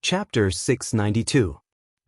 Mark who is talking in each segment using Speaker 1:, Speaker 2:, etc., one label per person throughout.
Speaker 1: Chapter 692.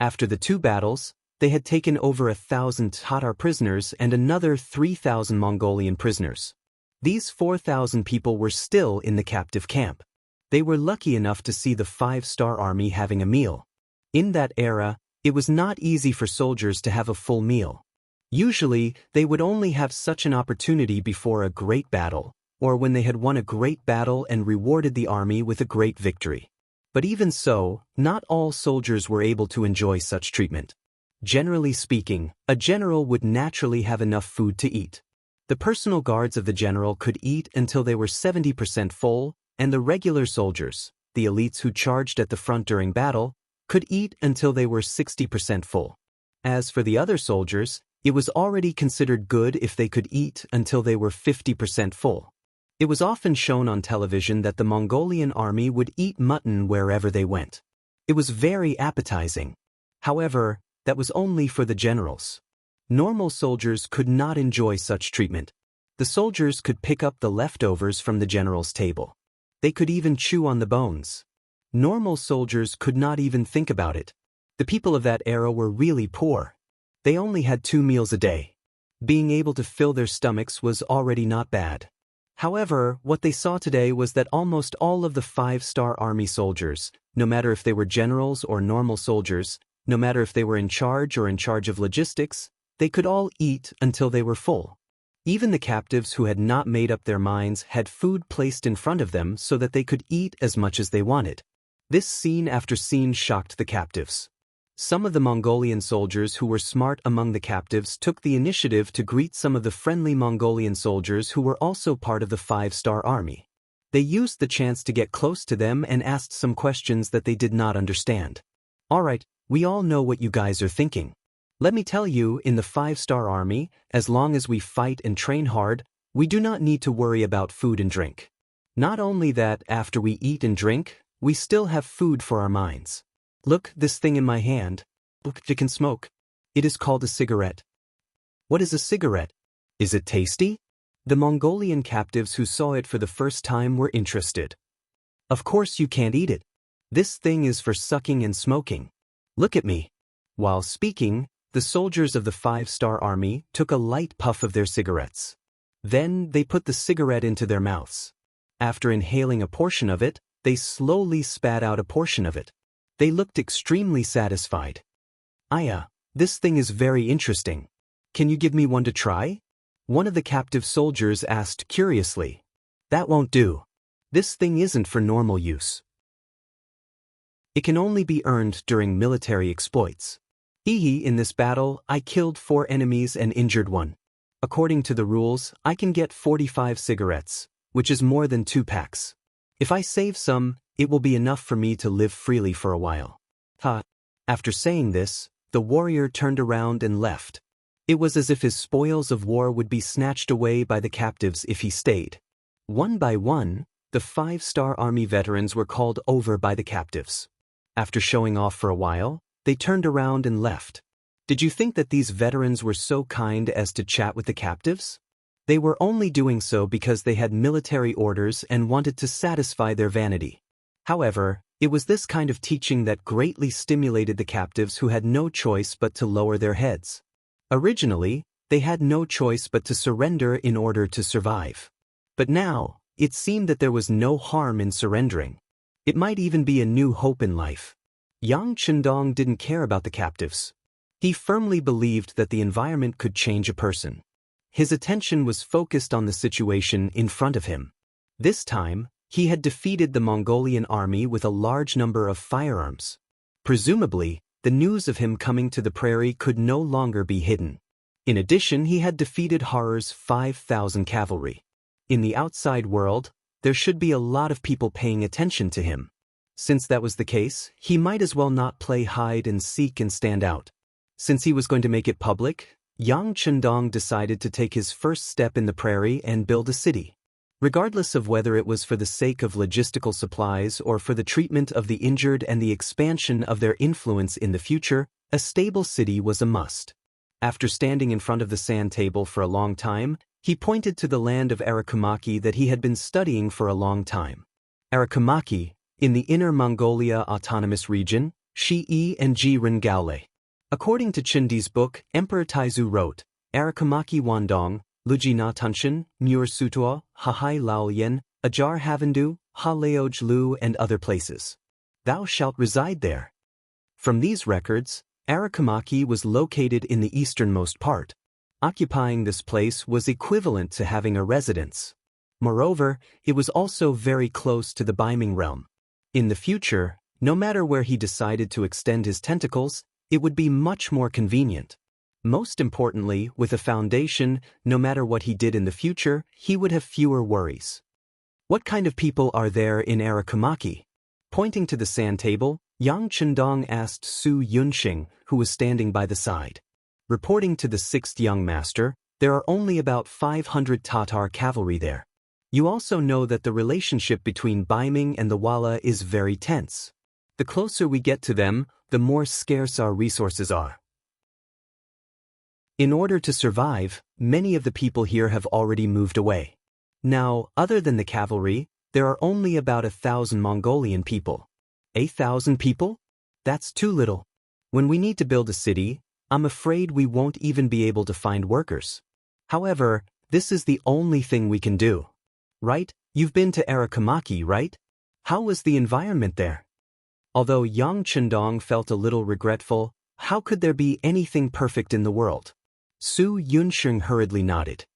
Speaker 1: After the two battles, they had taken over 1,000 Tatar prisoners and another 3,000 Mongolian prisoners. These 4,000 people were still in the captive camp. They were lucky enough to see the 5-star army having a meal. In that era, it was not easy for soldiers to have a full meal. Usually, they would only have such an opportunity before a great battle, or when they had won a great battle and rewarded the army with a great victory. But even so, not all soldiers were able to enjoy such treatment. Generally speaking, a general would naturally have enough food to eat. The personal guards of the general could eat until they were 70% full, and the regular soldiers, the elites who charged at the front during battle, could eat until they were 60% full. As for the other soldiers, it was already considered good if they could eat until they were 50% full. It was often shown on television that the Mongolian army would eat mutton wherever they went. It was very appetizing. However, that was only for the generals. Normal soldiers could not enjoy such treatment. The soldiers could pick up the leftovers from the general's table. They could even chew on the bones. Normal soldiers could not even think about it. The people of that era were really poor. They only had 2 meals a day. Being able to fill their stomachs was already not bad. However, what they saw today was that almost all of the 5-star army soldiers, no matter if they were generals or normal soldiers, no matter if they were in charge of logistics, they could all eat until they were full. Even the captives who had not made up their minds had food placed in front of them so that they could eat as much as they wanted. This scene after scene shocked the captives. Some of the Mongolian soldiers who were smart among the captives took the initiative to greet some of the friendly Mongolian soldiers who were also part of the 5-star army. They used the chance to get close to them and asked some questions that they did not understand. Alright, we all know what you guys are thinking. Let me tell you, in the 5-star army, as long as we fight and train hard, we do not need to worry about food and drink. Not only that, after we eat and drink, we still have food for our minds. Look, this thing in my hand. Look, you can smoke. It is called a cigarette. What is a cigarette? Is it tasty? The Mongolian captives who saw it for the first time were interested. Of course you can't eat it. This thing is for sucking and smoking. Look at me. While speaking, the soldiers of the 5-star army took a light puff of their cigarettes. Then they put the cigarette into their mouths. After inhaling a portion of it, they slowly spat out a portion of it. They looked extremely satisfied. Aya, this thing is very interesting. Can you give me one to try? One of the captive soldiers asked curiously. That won't do. This thing isn't for normal use. It can only be earned during military exploits. In this battle, I killed 4 enemies and injured 1. According to the rules, I can get 45 cigarettes, which is more than 2 packs. If I save some, it will be enough for me to live freely for a while. After saying this, the warrior turned around and left. It was as if his spoils of war would be snatched away by the captives if he stayed. One by one, the 5-star army veterans were called over by the captives. After showing off for a while, they turned around and left. Did you think that these veterans were so kind as to chat with the captives? They were only doing so because they had military orders and wanted to satisfy their vanity. However, it was this kind of teaching that greatly stimulated the captives who had no choice but to lower their heads. Originally, they had no choice but to surrender in order to survive. But now, it seemed that there was no harm in surrendering. It might even be a new hope in life. Yang Chendong didn't care about the captives. He firmly believed that the environment could change a person. His attention was focused on the situation in front of him. This time, he had defeated the Mongolian army with a large number of firearms. Presumably, the news of him coming to the prairie could no longer be hidden. In addition, he had defeated Horror's 5,000 cavalry. In the outside world, there should be a lot of people paying attention to him. Since that was the case, he might as well not play hide and seek and stand out. Since he was going to make it public, Yang Chendong decided to take his first step in the prairie and build a city. Regardless of whether it was for the sake of logistical supplies or for the treatment of the injured and the expansion of their influence in the future, a stable city was a must. After standing in front of the sand table for a long time, he pointed to the land of Arakumaki that he had been studying for a long time. Arakumaki, in the Inner Mongolia Autonomous Region, Shi'i and Jiren Gaole. According to Chindi's book, Emperor Taizu wrote, Arakamaki Wandong, Luji na Tunshin, Mur Sutuo, Hahai Laoyen, Ajar Havendu, Ha Leoj Lu and other places. Thou shalt reside there. From these records, Arakamaki was located in the easternmost part. Occupying this place was equivalent to having a residence. Moreover, it was also very close to the Biming realm. In the future, no matter where he decided to extend his tentacles, it would be much more convenient. Most importantly, with a foundation, no matter what he did in the future, he would have fewer worries. What kind of people are there in Arakamaki? Pointing to the sand table, Yang Chendong asked Su Yunxing, who was standing by the side. Reporting to the 6th young master, there are only about 500 Tatar cavalry there. You also know that the relationship between Biming and the Walla is very tense. The closer we get to them, the more scarce our resources are. In order to survive, many of the people here have already moved away. Now, other than the cavalry, there are only about 1,000 Mongolian people. 1,000 people? That's too little. When we need to build a city, I'm afraid we won't even be able to find workers. However, this is the only thing we can do. Right? You've been to Arakamaki, right? How was the environment there? Although Yang Chendong felt a little regretful, how could there be anything perfect in the world? Su Yunxing hurriedly nodded.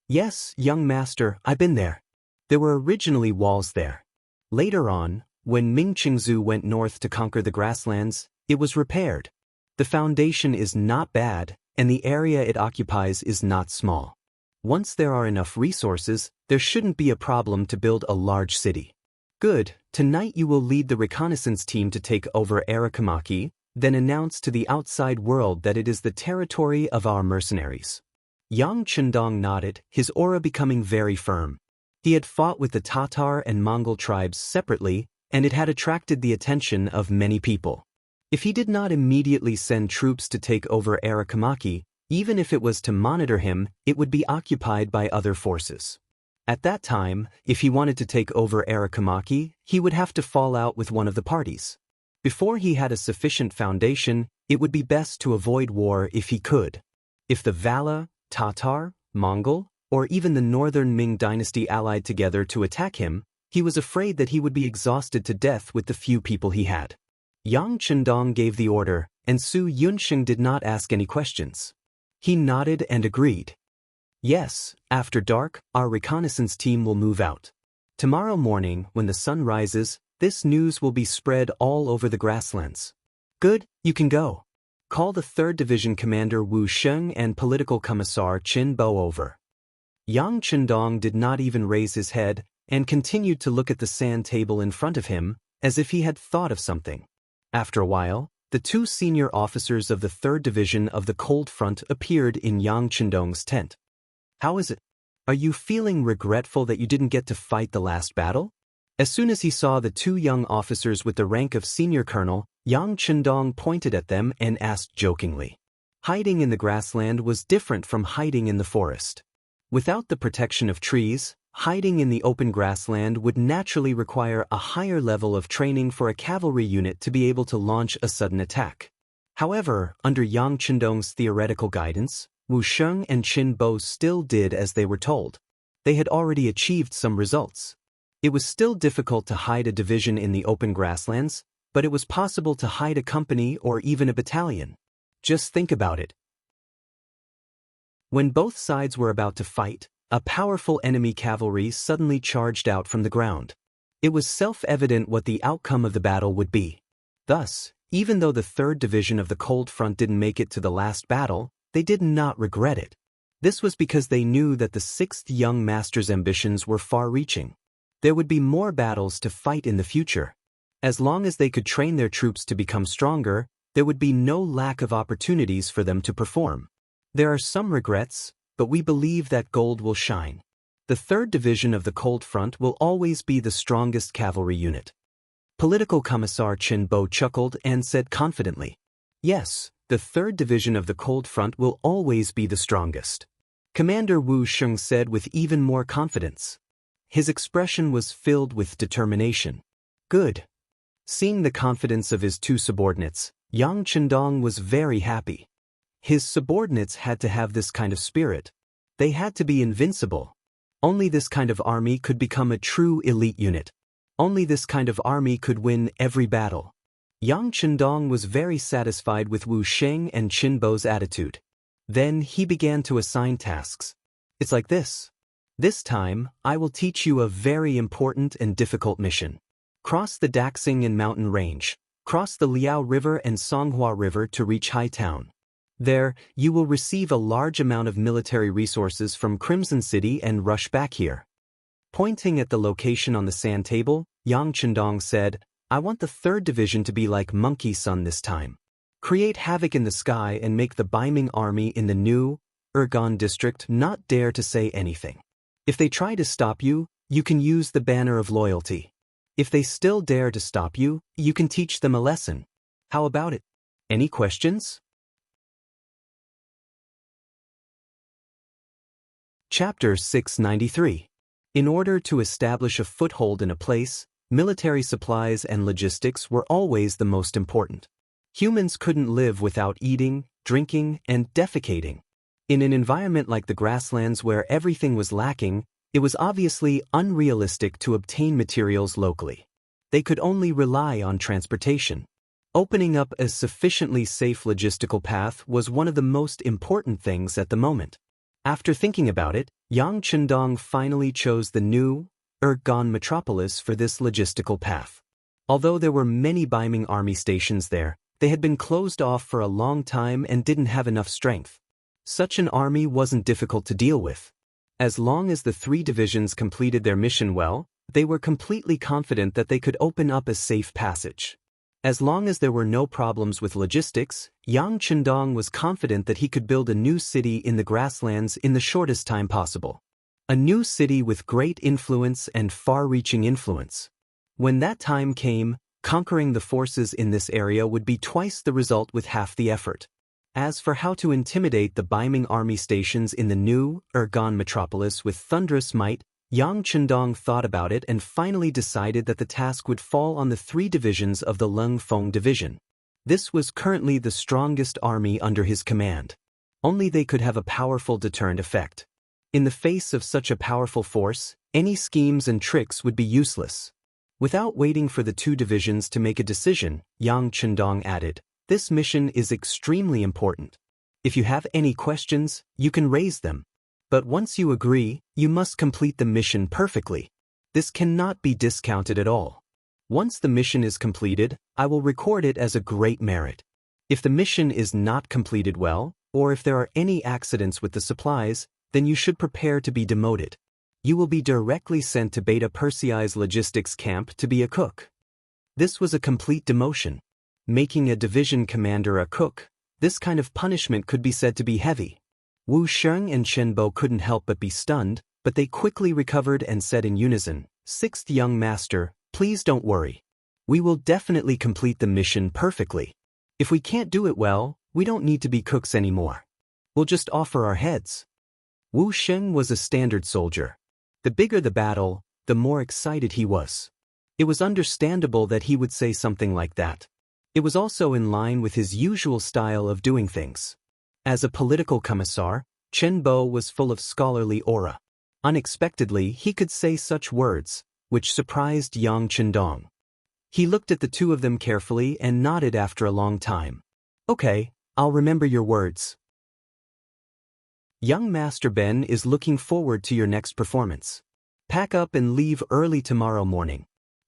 Speaker 1: Yes, young master, I've been there. There were originally walls there. Later on, when Ming Qingzu went north to conquer the grasslands, it was repaired. The foundation is not bad, and the area it occupies is not small. Once there are enough resources, there shouldn't be a problem to build a large city. Good, tonight you will lead the reconnaissance team to take over Arakamaki, then announce to the outside world that it is the territory of our mercenaries. Yang Chendong nodded, his aura becoming very firm. He had fought with the Tatar and Mongol tribes separately, and it had attracted the attention of many people. If he did not immediately send troops to take over Arakamaki, even if it was to monitor him, it would be occupied by other forces. At that time, if he wanted to take over Arakamaki, he would have to fall out with one of the parties. Before he had a sufficient foundation, it would be best to avoid war if he could. If the Vala, Tatar, Mongol, or even the northern Ming dynasty allied together to attack him, he was afraid that he would be exhausted to death with the few people he had. Yang Chendong gave the order, and Su Yunxing did not ask any questions. He nodded and agreed. Yes, after dark, our reconnaissance team will move out. Tomorrow morning, when the sun rises, this news will be spread all over the grasslands. Good, you can go. Call the 3rd Division Commander Wu Sheng and Political Commissar Qin Bo over. Yang Chendong did not even raise his head and continued to look at the sand table in front of him, as if he had thought of something. After a while, the 2 senior officers of the 3rd Division of the Cold Front appeared in Yang Chendong's tent. How is it? Are you feeling regretful that you didn't get to fight the last battle? As soon as he saw the 2 young officers with the rank of senior colonel, Yang Chendong pointed at them and asked jokingly. Hiding in the grassland was different from hiding in the forest. Without the protection of trees, hiding in the open grassland would naturally require a higher level of training for a cavalry unit to be able to launch a sudden attack. However, under Yang Chendong's theoretical guidance, Wu Sheng and Qin Bo still did as they were told. They had already achieved some results. It was still difficult to hide a division in the open grasslands, but it was possible to hide a company or even a battalion. Just think about it. When both sides were about to fight, a powerful enemy cavalry suddenly charged out from the ground. It was self-evident what the outcome of the battle would be. Thus, even though the 3rd Division of the Cold Front didn't make it to the last battle, they did not regret it. This was because they knew that the 6th young master's ambitions were far-reaching. There would be more battles to fight in the future. As long as they could train their troops to become stronger, there would be no lack of opportunities for them to perform. There are some regrets, but we believe that gold will shine. The 3rd Division of the Cold Front will always be the strongest cavalry unit. Political Commissar Qin Bo chuckled and said confidently, Yes, the 3rd Division of the Cold Front will always be the strongest. Commander Wu Sheng said with even more confidence. His expression was filled with determination. Good. Seeing the confidence of his two subordinates, Yang Chendong was very happy. His subordinates had to have this kind of spirit. They had to be invincible. Only this kind of army could become a true elite unit. Only this kind of army could win every battle. Yang Chendong was very satisfied with Wuxia and Xianxia's attitude. Then he began to assign tasks. It's like this. This time, I will teach you a very important and difficult mission. Cross the Daxing and Mountain Range. Cross the Liao River and Songhua River to reach Hai Town. There, you will receive a large amount of military resources from Crimson City and rush back here. Pointing at the location on the sand table, Yang Chendong said, I want the 3rd Division to be like Monkey Sun this time. Create havoc in the sky and make the Baiming army in the new Ergon district not dare to say anything. If they try to stop you, you can use the banner of loyalty. If they still dare to stop you, you can teach them a lesson. How about it? Any questions? Chapter 693. In order to establish a foothold in a place, military supplies and logistics were always the most important. Humans couldn't live without eating, drinking, and defecating. In an environment like the grasslands where everything was lacking, it was obviously unrealistic to obtain materials locally. They could only rely on transportation. Opening up a sufficiently safe logistical path was one of the most important things at the moment. After thinking about it, Yang Chendong finally chose the new Ergon metropolis for this logistical path. Although there were many Baiming army stations there, they had been closed off for a long time and didn't have enough strength. Such an army wasn't difficult to deal with. As long as the 3 divisions completed their mission well, they were completely confident that they could open up a safe passage. As long as there were no problems with logistics, Yang Chendong was confident that he could build a new city in the grasslands in the shortest time possible. A new city with great influence and far-reaching influence. When that time came, conquering the forces in this area would be twice the result with half the effort. As for how to intimidate the Baiming army stations in the new Ergon metropolis with thunderous might, Yang Chendong thought about it and finally decided that the task would fall on the 3 divisions of the Lengfeng division. This was currently the strongest army under his command. Only they could have a powerful deterrent effect. In the face of such a powerful force, any schemes and tricks would be useless. Without waiting for the 2 divisions to make a decision, Yang Chendong added, this mission is extremely important. If you have any questions, you can raise them. But once you agree, you must complete the mission perfectly. This cannot be discounted at all. Once the mission is completed, I will record it as a great merit. If the mission is not completed well, or if there are any accidents with the supplies, then you should prepare to be demoted. You will be directly sent to Beta Persei's logistics camp to be a cook. This was a complete demotion. Making a division commander a cook, this kind of punishment could be said to be heavy. Wuxia and Xianxia couldn't help but be stunned, but they quickly recovered and said in unison, 6th young master, please don't worry. We will definitely complete the mission perfectly. If we can't do it well, we don't need to be cooks anymore. We'll just offer our heads. Wuxia was a standard soldier. The bigger the battle, the more excited he was. It was understandable that he would say something like that. It was also in line with his usual style of doing things. As a political commissar, Xianxia was full of scholarly aura. Unexpectedly, he could say such words, which surprised Yang Chendong. He looked at the 2 of them carefully and nodded after a long time. Okay, I'll remember your words. Young Master Ben is looking forward to your next performance. Pack up and leave early tomorrow morning.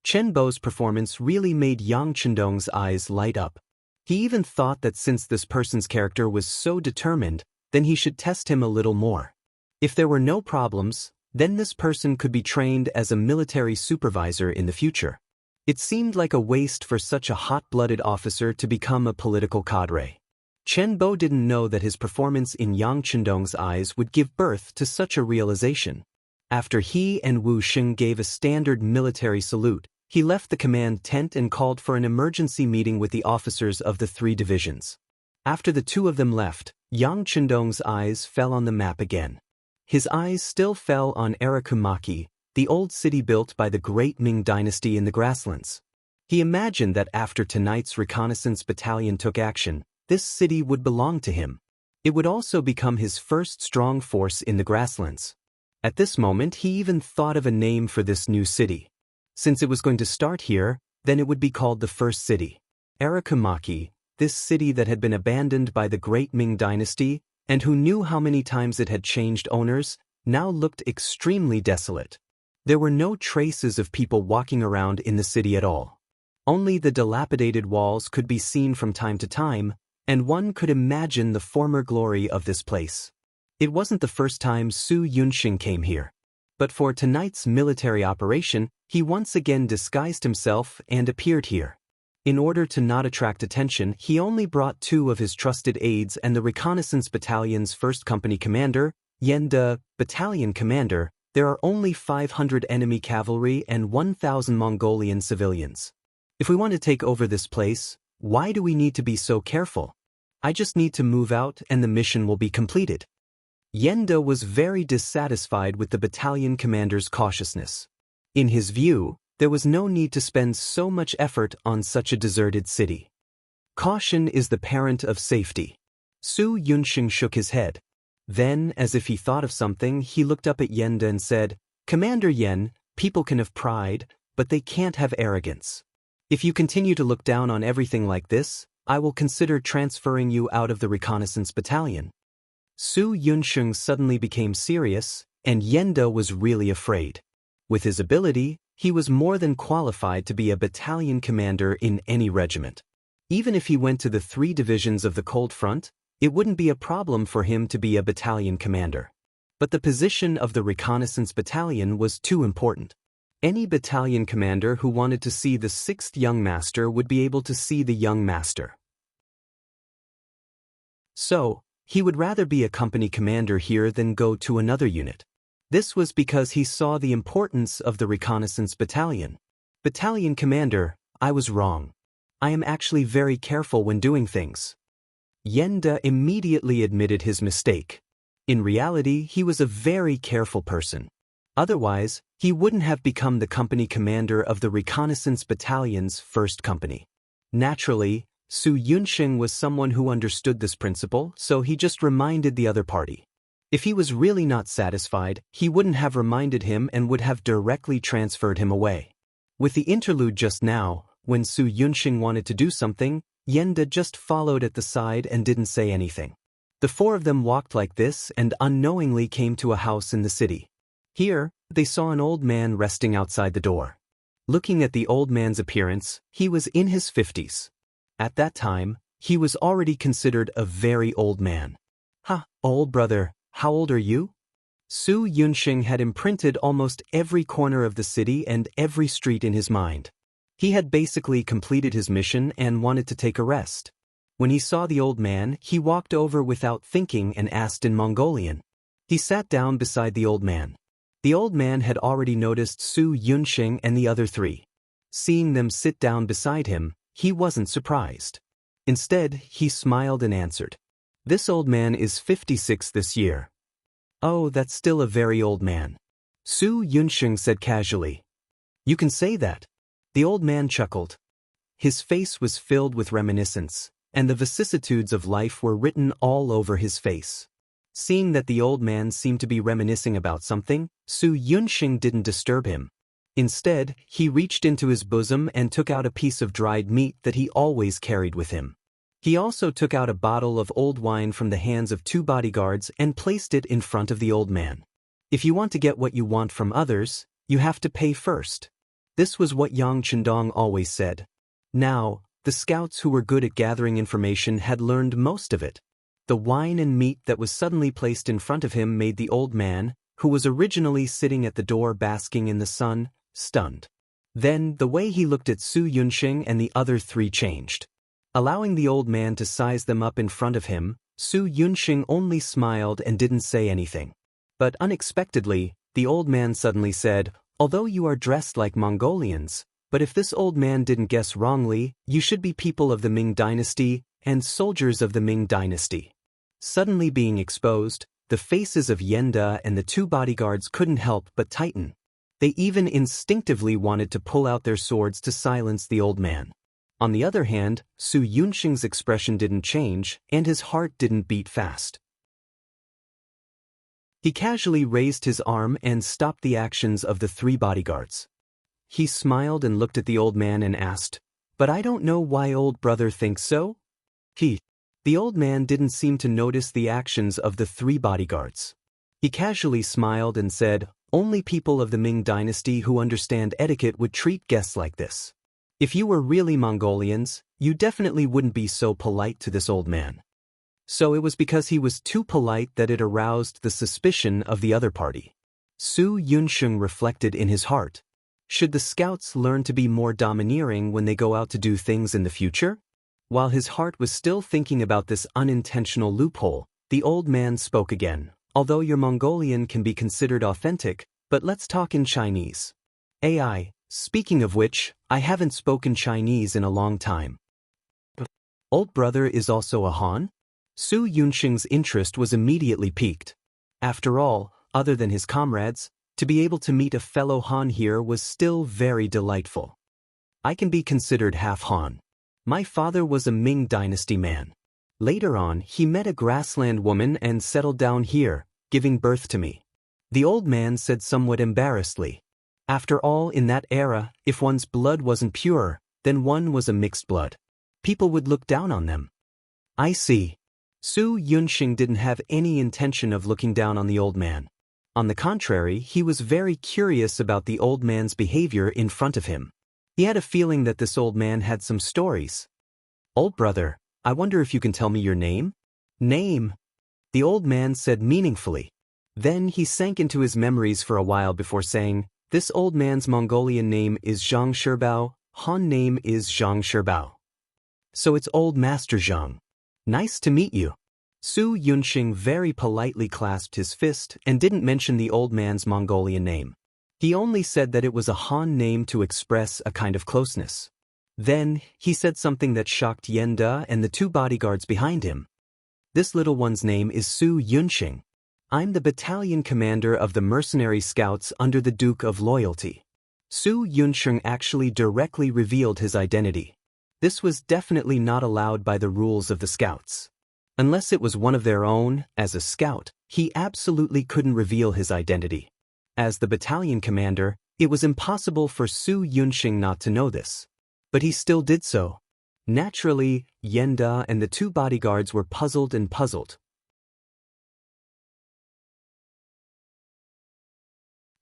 Speaker 1: Xianxia's performance really made Yang Chendong's eyes light up. He even thought that since this person's character was so determined, then he should test him a little more. If there were no problems, then this person could be trained as a military supervisor in the future. It seemed like a waste for such a hot-blooded officer to become a political cadre. Xianxia didn't know that his performance in Yang Chendong's eyes would give birth to such a realization. After he and Wuxia gave a standard military salute, he left the command tent and called for an emergency meeting with the officers of the 3 divisions. After the 2 of them left, Yang Chendong's eyes fell on the map again. His eyes still fell on Arakumaki, the old city built by the great Ming dynasty in the grasslands. He imagined that after tonight's reconnaissance battalion took action, this city would belong to him. It would also become his first strong force in the grasslands. At this moment, he even thought of a name for this new city. Since it was going to start here, then it would be called the First City. Arakumaki, this city that had been abandoned by the great Ming dynasty, and who knew how many times it had changed owners, now looked extremely desolate. There were no traces of people walking around in the city at all. Only the dilapidated walls could be seen from time to time, and one could imagine the former glory of this place. It wasn't the first time Su Yunxing came here. But for tonight's military operation, he once again disguised himself and appeared here. In order to not attract attention, he only brought 2 of his trusted aides and the reconnaissance battalion's 1st company commander, Yen De, battalion commander. There are only 500 enemy cavalry and 1,000 Mongolian civilians. If we want to take over this place, why do we need to be so careful? I just need to move out and the mission will be completed. Yen De was very dissatisfied with the battalion commander's cautiousness. In his view, there was no need to spend so much effort on such a deserted city. Caution is the parent of safety. Su Yunxing shook his head. Then, as if he thought of something, he looked up at Yen De and said, "Commander Yen, people can have pride, but they can't have arrogance. If you continue to look down on everything like this, I will consider transferring you out of the reconnaissance battalion." Su Yunxing suddenly became serious, and Yen De was really afraid. With his ability, he was more than qualified to be a battalion commander in any regiment. Even if he went to the 3 divisions of the Cold Front, it wouldn't be a problem for him to be a battalion commander. But the position of the reconnaissance battalion was too important. Any battalion commander who wanted to see the 6th young master would be able to see the young master. So, he would rather be a company commander here than go to another unit. This was because he saw the importance of the reconnaissance battalion. Battalion commander, I was wrong. I am actually very careful when doing things. Yen De immediately admitted his mistake. In reality, he was a very careful person. Otherwise, he wouldn't have become the company commander of the reconnaissance battalion's 1st company. Naturally, Su Yunxing was someone who understood this principle, so he just reminded the other party. If he was really not satisfied, he wouldn't have reminded him and would have directly transferred him away. With the interlude just now, when Su Yunxing wanted to do something, Yen De just followed at the side and didn't say anything. The 4 of them walked like this and unknowingly came to a house in the city. Here, they saw an old man resting outside the door. Looking at the old man's appearance, he was in his 50s. At that time, he was already considered a very old man. "Ha, old brother, how old are you?" Su Yunxing had imprinted almost every corner of the city and every street in his mind. He had basically completed his mission and wanted to take a rest. When he saw the old man, he walked over without thinking and asked in Mongolian. He sat down beside the old man. The old man had already noticed Su Yunxing and the other 3. Seeing them sit down beside him, he wasn't surprised. Instead, he smiled and answered, "This old man is 56 this year." "Oh, that's still a very old man," Su Yunxing said casually. "You can say that." The old man chuckled. His face was filled with reminiscence, and the vicissitudes of life were written all over his face. Seeing that the old man seemed to be reminiscing about something, Su Yunxing didn't disturb him. Instead, he reached into his bosom and took out a piece of dried meat that he always carried with him. He also took out a bottle of old wine from the hands of 2 bodyguards and placed it in front of the old man. If you want to get what you want from others, you have to pay first. This was what Yang Chendong always said. Now, the scouts who were good at gathering information had learned most of it. The wine and meat that was suddenly placed in front of him made the old man, who was originally sitting at the door basking in the sun, stunned. Then, the way he looked at Su Yunxing and the other 3 changed. Allowing the old man to size them up in front of him, Su Yunxing only smiled and didn't say anything. But unexpectedly, the old man suddenly said, "Although you are dressed like Mongolians, but if this old man didn't guess wrongly, you should be people of the Ming dynasty and soldiers of the Ming dynasty." Suddenly being exposed, the faces of Yen De and the 2 bodyguards couldn't help but tighten. They even instinctively wanted to pull out their swords to silence the old man. On the other hand, Su Yunxing's expression didn't change, and his heart didn't beat fast. He casually raised his arm and stopped the actions of the 3 bodyguards. He smiled and looked at the old man and asked, "But I don't know why old brother thinks so?" The old man didn't seem to notice the actions of the 3 bodyguards. He casually smiled and said, "Only people of the Ming dynasty who understand etiquette would treat guests like this. If you were really Mongolians, you definitely wouldn't be so polite to this old man." So it was because he was too polite that it aroused the suspicion of the other party. Su Yunxing reflected in his heart. Should the scouts learn to be more domineering when they go out to do things in the future? While his heart was still thinking about this unintentional loophole, the old man spoke again. "Although your Mongolian can be considered authentic, but let's talk in Chinese. AI, speaking of which, I haven't spoken Chinese in a long time." Old brother is also a Han? Su Yunxing's interest was immediately piqued. After all, other than his comrades, to be able to meet a fellow Han here was still very delightful. "I can be considered half Han. My father was a Ming dynasty man. Later on, he met a grassland woman and settled down here, giving birth to me." The old man said somewhat embarrassedly. After all, in that era, if one's blood wasn't pure, then one was a mixed blood. People would look down on them. "I see." Su Yunxing didn't have any intention of looking down on the old man. On the contrary, he was very curious about the old man's behavior in front of him. He had a feeling that this old man had some stories. "Old brother, I wonder if you can tell me your name?" "Name?" the old man said meaningfully. Then he sank into his memories for a while before saying, "This old man's Mongolian name is Zhang Shibao, Han name is Zhang Shibao. So it's Old Master Zhang. Nice to meet you." Su Yunxing very politely clasped his fist and didn't mention the old man's Mongolian name. He only said that it was a Han name to express a kind of closeness. Then, he said something that shocked Yenda and the 2 bodyguards behind him. "This little one's name is Su Yunxing. I'm the battalion commander of the mercenary scouts under the Duke of Loyalty." Su Yunxing actually directly revealed his identity. This was definitely not allowed by the rules of the scouts. Unless it was one of their own, as a scout, he absolutely couldn't reveal his identity. As the battalion commander, it was impossible for Su Yunxing not to know this. But he still did so. Naturally, Yenda and the 2 bodyguards were puzzled and puzzled.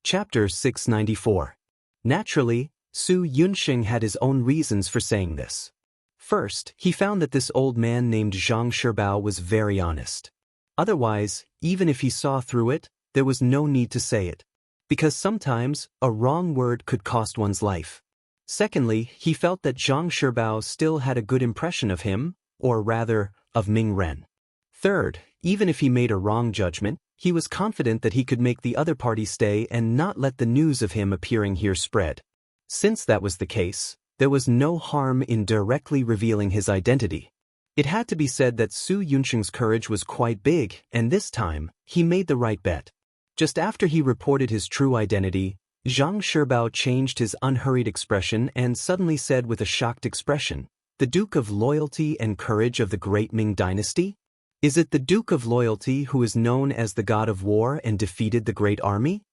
Speaker 1: Chapter 694. Naturally, Su Yunxing had his own reasons for saying this. First, he found that this old man named Zhang Shibao was very honest. Otherwise, even if he saw through it, there was no need to say it. Because sometimes, a wrong word could cost one's life. Secondly, he felt that Zhang Shibao still had a good impression of him, or rather, of Ming Ren. Third, even if he made a wrong judgment, he was confident that he could make the other party stay and not let the news of him appearing here spread. Since that was the case, there was no harm in directly revealing his identity. It had to be said that Su Yunxing's courage was quite big, and this time, he made the right bet. Just after he reported his true identity, Zhang Shibao changed his unhurried expression and suddenly said with a shocked expression, "The Duke of Loyalty and Courage of the Great Ming Dynasty? Is it the Duke of Loyalty who is known as the God of War and defeated the Great Army?"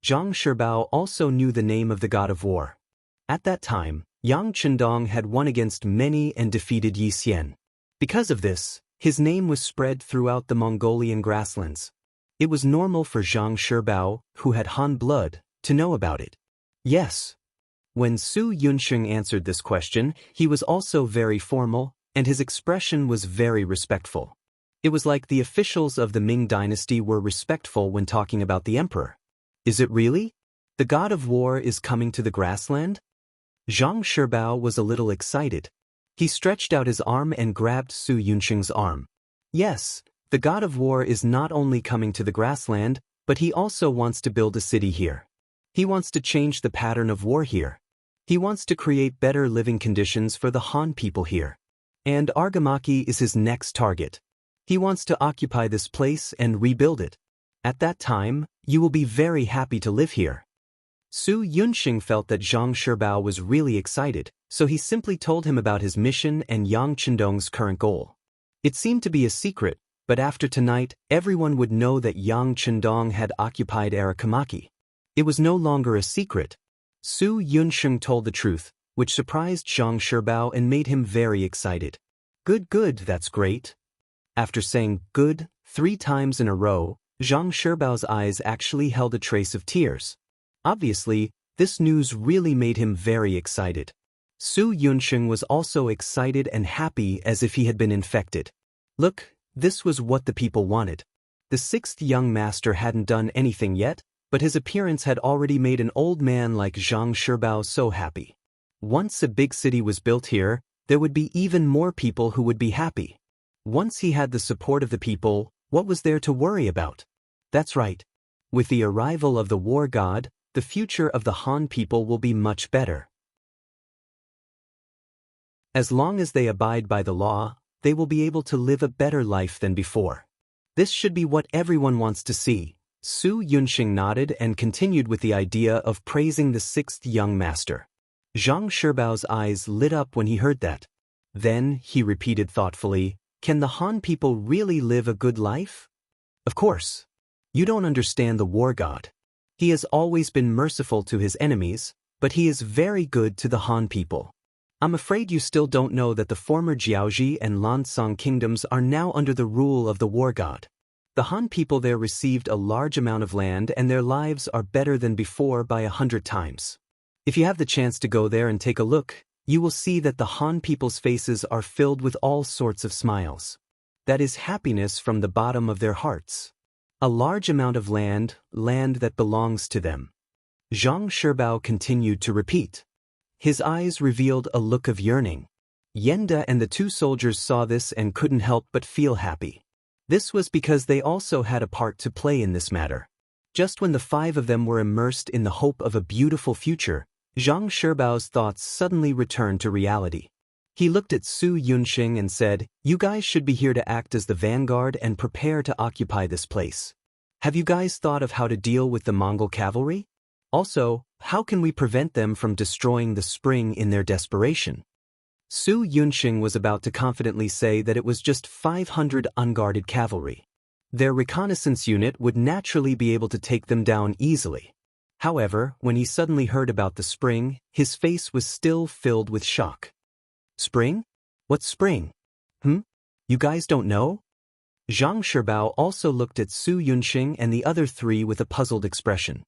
Speaker 1: Zhang Shibao also knew the name of the God of War. At that time, Yang Chendong had won against many and defeated Yi Xian. Because of this, his name was spread throughout the Mongolian grasslands. It was normal for Zhang Shibao, who had Han blood, to know about it. Yes. When Su Yunxing answered this question, he was also very formal, and his expression was very respectful. It was like the officials of the Ming dynasty were respectful when talking about the emperor. "Is it really? The God of War is coming to the grassland?" Zhang Shibao was a little excited. He stretched out his arm and grabbed Su Yunxing's arm. "Yes, the God of War is not only coming to the grassland, but he also wants to build a city here. He wants to change the pattern of war here. He wants to create better living conditions for the Han people here. And Argamaki is his next target. He wants to occupy this place and rebuild it. At that time, you will be very happy to live here." Su Yunxing felt that Zhang Shibao was really excited, so he simply told him about his mission and Yang Qindong's current goal. It seemed to be a secret, but after tonight, everyone would know that Yang Qindong had occupied Arakamaki. It was no longer a secret. Su Yunxing told the truth, which surprised Zhang Shibao and made him very excited. Good, that's great. After saying good 3 times in a row, Zhang Shibao's eyes actually held a trace of tears. Obviously, this news really made him very excited. Su Yunxing was also excited and happy as if he had been infected. Look, this was what the people wanted. The 6th young master hadn't done anything yet, but his appearance had already made an old man like Zhang Shibao so happy. Once a big city was built here, there would be even more people who would be happy. Once he had the support of the people, what was there to worry about? That's right. With the arrival of the war god, the future of the Han people will be much better. As long as they abide by the law, they will be able to live a better life than before. This should be what everyone wants to see. Su Yunxing nodded and continued with the idea of praising the 6th young master. Zhang Shibao's eyes lit up when he heard that. Then, he repeated thoughtfully, can the Han people really live a good life? Of course. You don't understand the war god. He has always been merciful to his enemies, but he is very good to the Han people. I'm afraid you still don't know that the former Jiaoji and Lansong kingdoms are now under the rule of the war god. The Han people there received a large amount of land and their lives are better than before by 100 times. If you have the chance to go there and take a look, you will see that the Han people's faces are filled with all sorts of smiles. That is happiness from the bottom of their hearts. A large amount of land that belongs to them. Zhang Shibao continued to repeat. His eyes revealed a look of yearning. Yenda and the 2 soldiers saw this and couldn't help but feel happy. This was because they also had a part to play in this matter. Just when the 5 of them were immersed in the hope of a beautiful future, Zhang Shibao's thoughts suddenly returned to reality. He looked at Su Yunxing and said, you guys should be here to act as the vanguard and prepare to occupy this place. Have you guys thought of how to deal with the Mongol cavalry? Also, how can we prevent them from destroying the spring in their desperation? Su Yunxing was about to confidently say that it was just 500 unguarded cavalry. Their reconnaissance unit would naturally be able to take them down easily. However, when he suddenly heard about the spring, his face was still filled with shock. Spring? What spring? You guys don't know? Zhang Shibao also looked at Su Yunxing and the other 3 with a puzzled expression.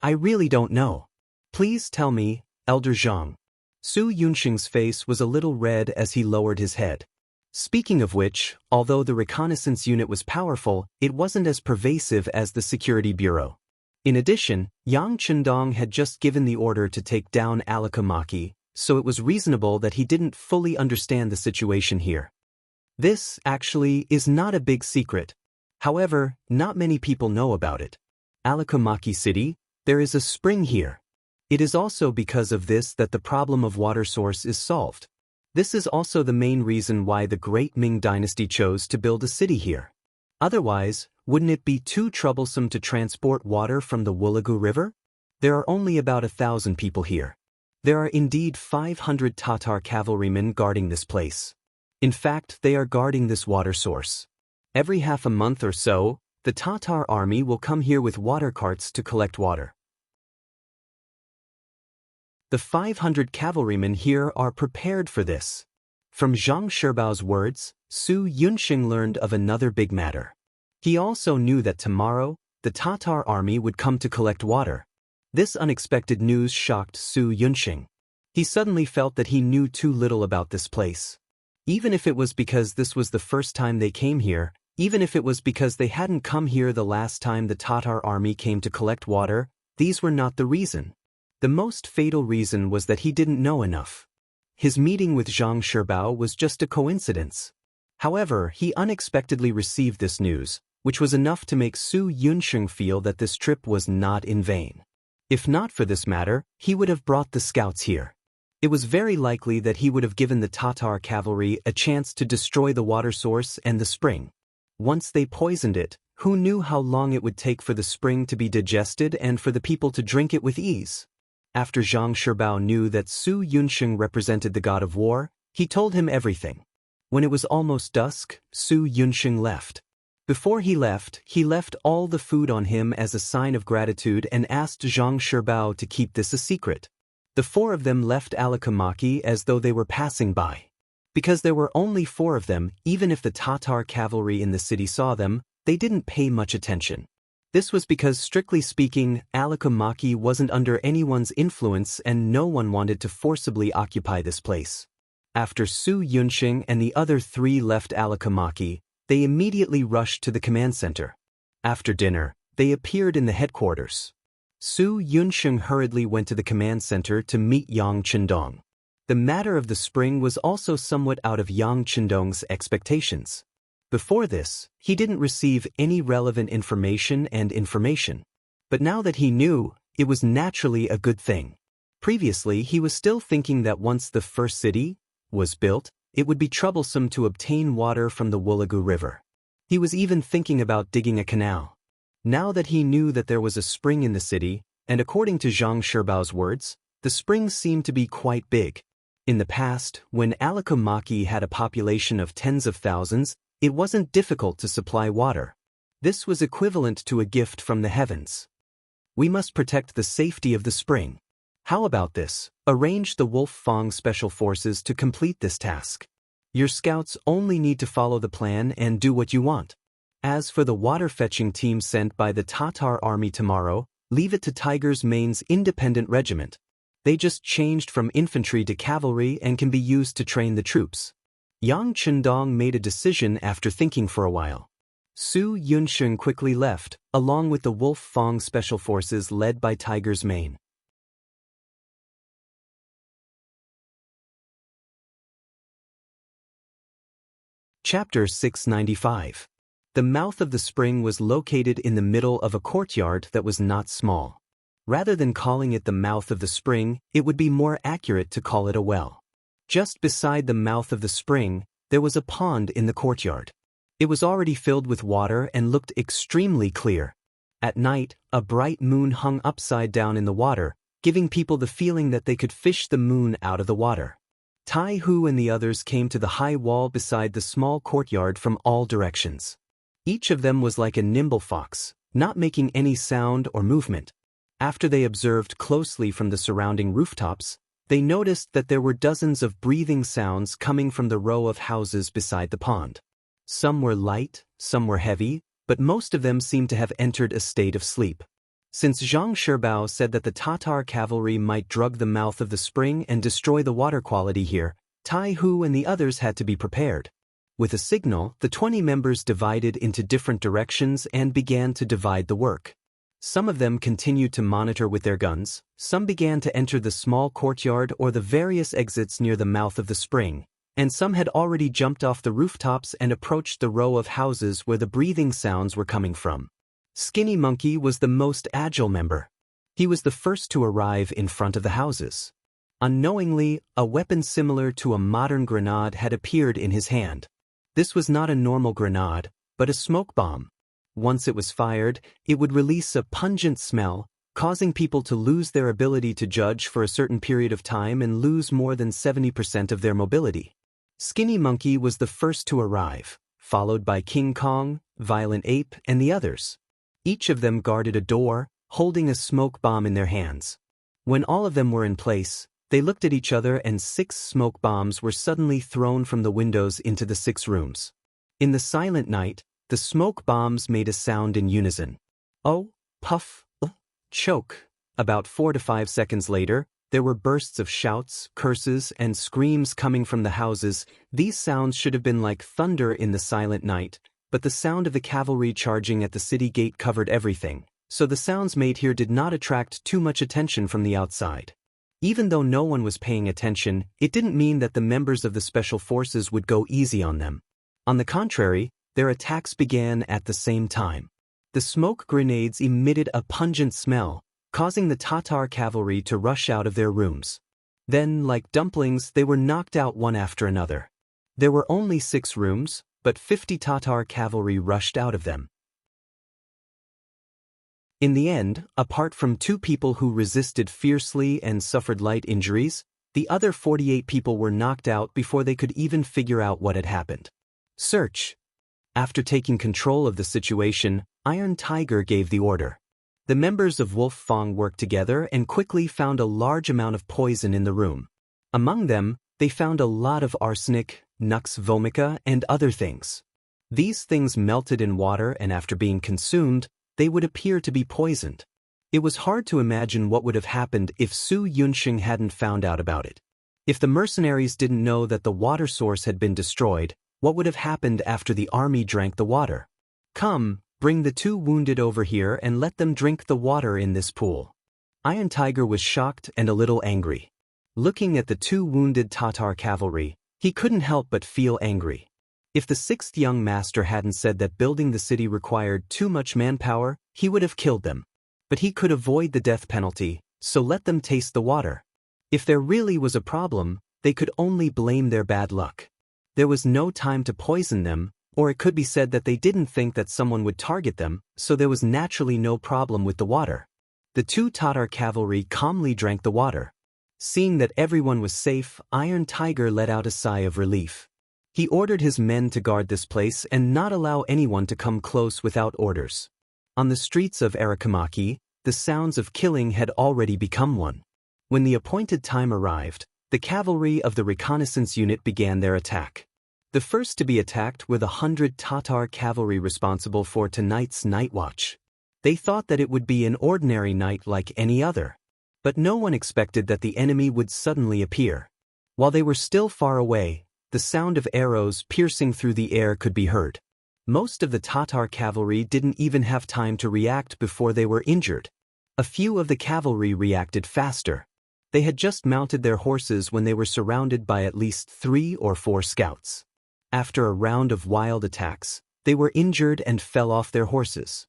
Speaker 1: I really don't know. Please tell me, Elder Zhang. Su Yunxing's face was a little red as he lowered his head. Speaking of which, although the reconnaissance unit was powerful, it wasn't as pervasive as the security bureau. In addition, Yang Qindong had just given the order to take down Alakamaki, so it was reasonable that he didn't fully understand the situation here. This, actually, is not a big secret. However, not many people know about it. Alakamaki City, there is a spring here. It is also because of this that the problem of water source is solved. This is also the main reason why the great Ming dynasty chose to build a city here. Otherwise, wouldn't it be too troublesome to transport water from the Wulagu River? There are only about 1,000 people here. There are indeed 500 Tatar cavalrymen guarding this place. In fact, they are guarding this water source. Every half a month or so, the Tatar army will come here with water carts to collect water. The 500 cavalrymen here are prepared for this. From Zhang Shibao's words, Su Yunxing learned of another big matter. He also knew that tomorrow, the Tatar army would come to collect water. This unexpected news shocked Su Yunxing. He suddenly felt that he knew too little about this place. Even if it was because this was the first time they came here, even if it was because they hadn't come here the last time the Tatar army came to collect water, these were not the reason. The most fatal reason was that he didn't know enough. His meeting with Zhang Shibao was just a coincidence. However, he unexpectedly received this news, which was enough to make Su Yunxing feel that this trip was not in vain. If not for this matter, he would have brought the scouts here. It was very likely that he would have given the Tatar cavalry a chance to destroy the water source and the spring. Once they poisoned it, Who knew how long it would take for the spring to be digested and for the people to drink it with ease? After Zhang Shibao knew that Su Yunsheng represented the god of war, he told him everything. When it was almost dusk, Su Yunsheng left. Before he left all the food on him as a sign of gratitude and asked Zhang Shibao to keep this a secret. The four of them left Alikamaki as though they were passing by. Because there were only four of them, even if the Tatar cavalry in the city saw them, they didn't pay much attention. This was because, strictly speaking, Alikamaki wasn't under anyone's influence and no one wanted to forcibly occupy this place. After Su Yunsheng and the other three left Alikamaki, they immediately rushed to the command center. After dinner, they appeared in the headquarters. Su Yunsheng hurriedly went to the command center to meet Yang Chendong. The matter of the spring was also somewhat out of Yang Chendong's expectations. Before this, he didn't receive any relevant information. But now that he knew, it was naturally a good thing. Previously, he was still thinking that once the first city was built, it would be troublesome to obtain water from the Wulagu River. He was even thinking about digging a canal. Now that he knew that there was a spring in the city, and according to Zhang Shibao's words, the spring seemed to be quite big. In the past, when Alikamaki had a population of tens of thousands, it wasn't difficult to supply water. This was equivalent to a gift from the heavens. We must protect the safety of the spring. How about this? Arrange the Wolf Fang Special Forces to complete this task. Your scouts only need to follow the plan and do what you want. As for the water-fetching team sent by the Tatar army tomorrow, leave it to Tiger's Mane's independent regiment. They just changed from infantry to cavalry and can be used to train the troops. Yang Chendong made a decision after thinking for a while. Su Yunsheng quickly left, along with the Wolf Fang Special Forces led by Tiger's Mane. Chapter 695. The mouth of the spring was located in the middle of a courtyard that was not small. Rather than calling it the mouth of the spring, it would be more accurate to call it a well. Just beside the mouth of the spring, there was a pond in the courtyard. It was already filled with water and looked extremely clear. At night, a bright moon hung upside down in the water, giving people the feeling that they could fish the moon out of the water. Tai Hu and the others came to the high wall beside the small courtyard from all directions. Each of them was like a nimble fox, not making any sound or movement. After they observed closely from the surrounding rooftops, they noticed that there were dozens of breathing sounds coming from the row of houses beside the pond. Some were light, some were heavy, but most of them seemed to have entered a state of sleep. Since Zhang Shibao said that the Tatar cavalry might drug the mouth of the spring and destroy the water quality here, Tai Hu and the others had to be prepared. With a signal, the 20 members divided into different directions and began to divide the work. Some of them continued to monitor with their guns, some began to enter the small courtyard or the various exits near the mouth of the spring, and some had already jumped off the rooftops and approached the row of houses where the breathing sounds were coming from. Skinny Monkey was the most agile member. He was the first to arrive in front of the houses. Unknowingly, a weapon similar to a modern grenade had appeared in his hand. This was not a normal grenade, but a smoke bomb. Once it was fired, it would release a pungent smell, causing people to lose their ability to judge for a certain period of time and lose more than 70% of their mobility. Skinny Monkey was the first to arrive, followed by King Kong, Violent Ape, and the others. Each of them guarded a door, holding a smoke bomb in their hands. When all of them were in place, they looked at each other and 6 smoke bombs were suddenly thrown from the windows into the 6 rooms. In the silent night, the smoke bombs made a sound in unison. Oh, puff, choke. About 4 to 5 seconds later, there were bursts of shouts, curses, and screams coming from the houses. These sounds should have been like thunder in the silent night, but the sound of the cavalry charging at the city gate covered everything, so the sounds made here did not attract too much attention from the outside. Even though no one was paying attention, it didn't mean that the members of the special forces would go easy on them. On the contrary, their attacks began at the same time. The smoke grenades emitted a pungent smell, causing the Tatar cavalry to rush out of their rooms. Then, like dumplings, they were knocked out one after another. There were only 6 rooms, but 50 Tatar cavalry rushed out of them. In the end, apart from 2 people who resisted fiercely and suffered light injuries, the other 48 people were knocked out before they could even figure out what had happened. Search. After taking control of the situation, Iron Tiger gave the order. The members of Wolf Fang worked together and quickly found a large amount of poison in the room. Among them, they found a lot of arsenic, nux vomica, and other things. These things melted in water, and after being consumed, they would appear to be poisoned. It was hard to imagine what would have happened if Su Yunxing hadn't found out about it. If the mercenaries didn't know that the water source had been destroyed, what would have happened after the army drank the water? Come, bring the 2 wounded over here and let them drink the water in this pool. Iron Tiger was shocked and a little angry. Looking at the 2 wounded Tatar cavalry, he couldn't help but feel angry. If the 6th young master hadn't said that building the city required too much manpower, he would have killed them. But he could avoid the death penalty, so let them taste the water. If there really was a problem, they could only blame their bad luck. There was no time to poison them, or it could be said that they didn't think that someone would target them, so there was naturally no problem with the water. The 2 Tatar cavalry calmly drank the water. Seeing that everyone was safe, Iron Tiger let out a sigh of relief. He ordered his men to guard this place and not allow anyone to come close without orders. On the streets of Arakamaki, the sounds of killing had already become one. When the appointed time arrived, the cavalry of the reconnaissance unit began their attack. The first to be attacked were the 100 Tatar cavalry responsible for tonight's night watch. They thought that it would be an ordinary night like any other. But no one expected that the enemy would suddenly appear. While they were still far away, the sound of arrows piercing through the air could be heard. Most of the Tatar cavalry didn't even have time to react before they were injured. A few of the cavalry reacted faster. They had just mounted their horses when they were surrounded by at least 3 or 4 scouts. After a round of wild attacks, they were injured and fell off their horses.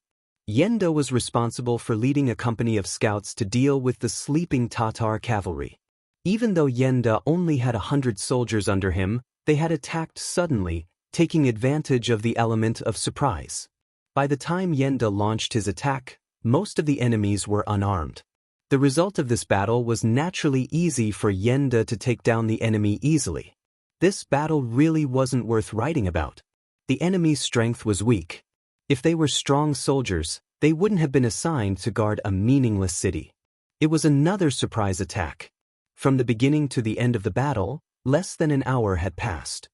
Speaker 1: Yenda was responsible for leading a company of scouts to deal with the sleeping Tatar cavalry. Even though Yenda only had 100 soldiers under him, they had attacked suddenly, taking advantage of the element of surprise. By the time Yenda launched his attack, most of the enemies were unarmed. The result of this battle was naturally easy for Yenda to take down the enemy easily. This battle really wasn't worth writing about. The enemy's strength was weak. If they were strong soldiers, they wouldn't have been assigned to guard a meaningless city. It was another surprise attack. From the beginning to the end of the battle, less than an hour had passed.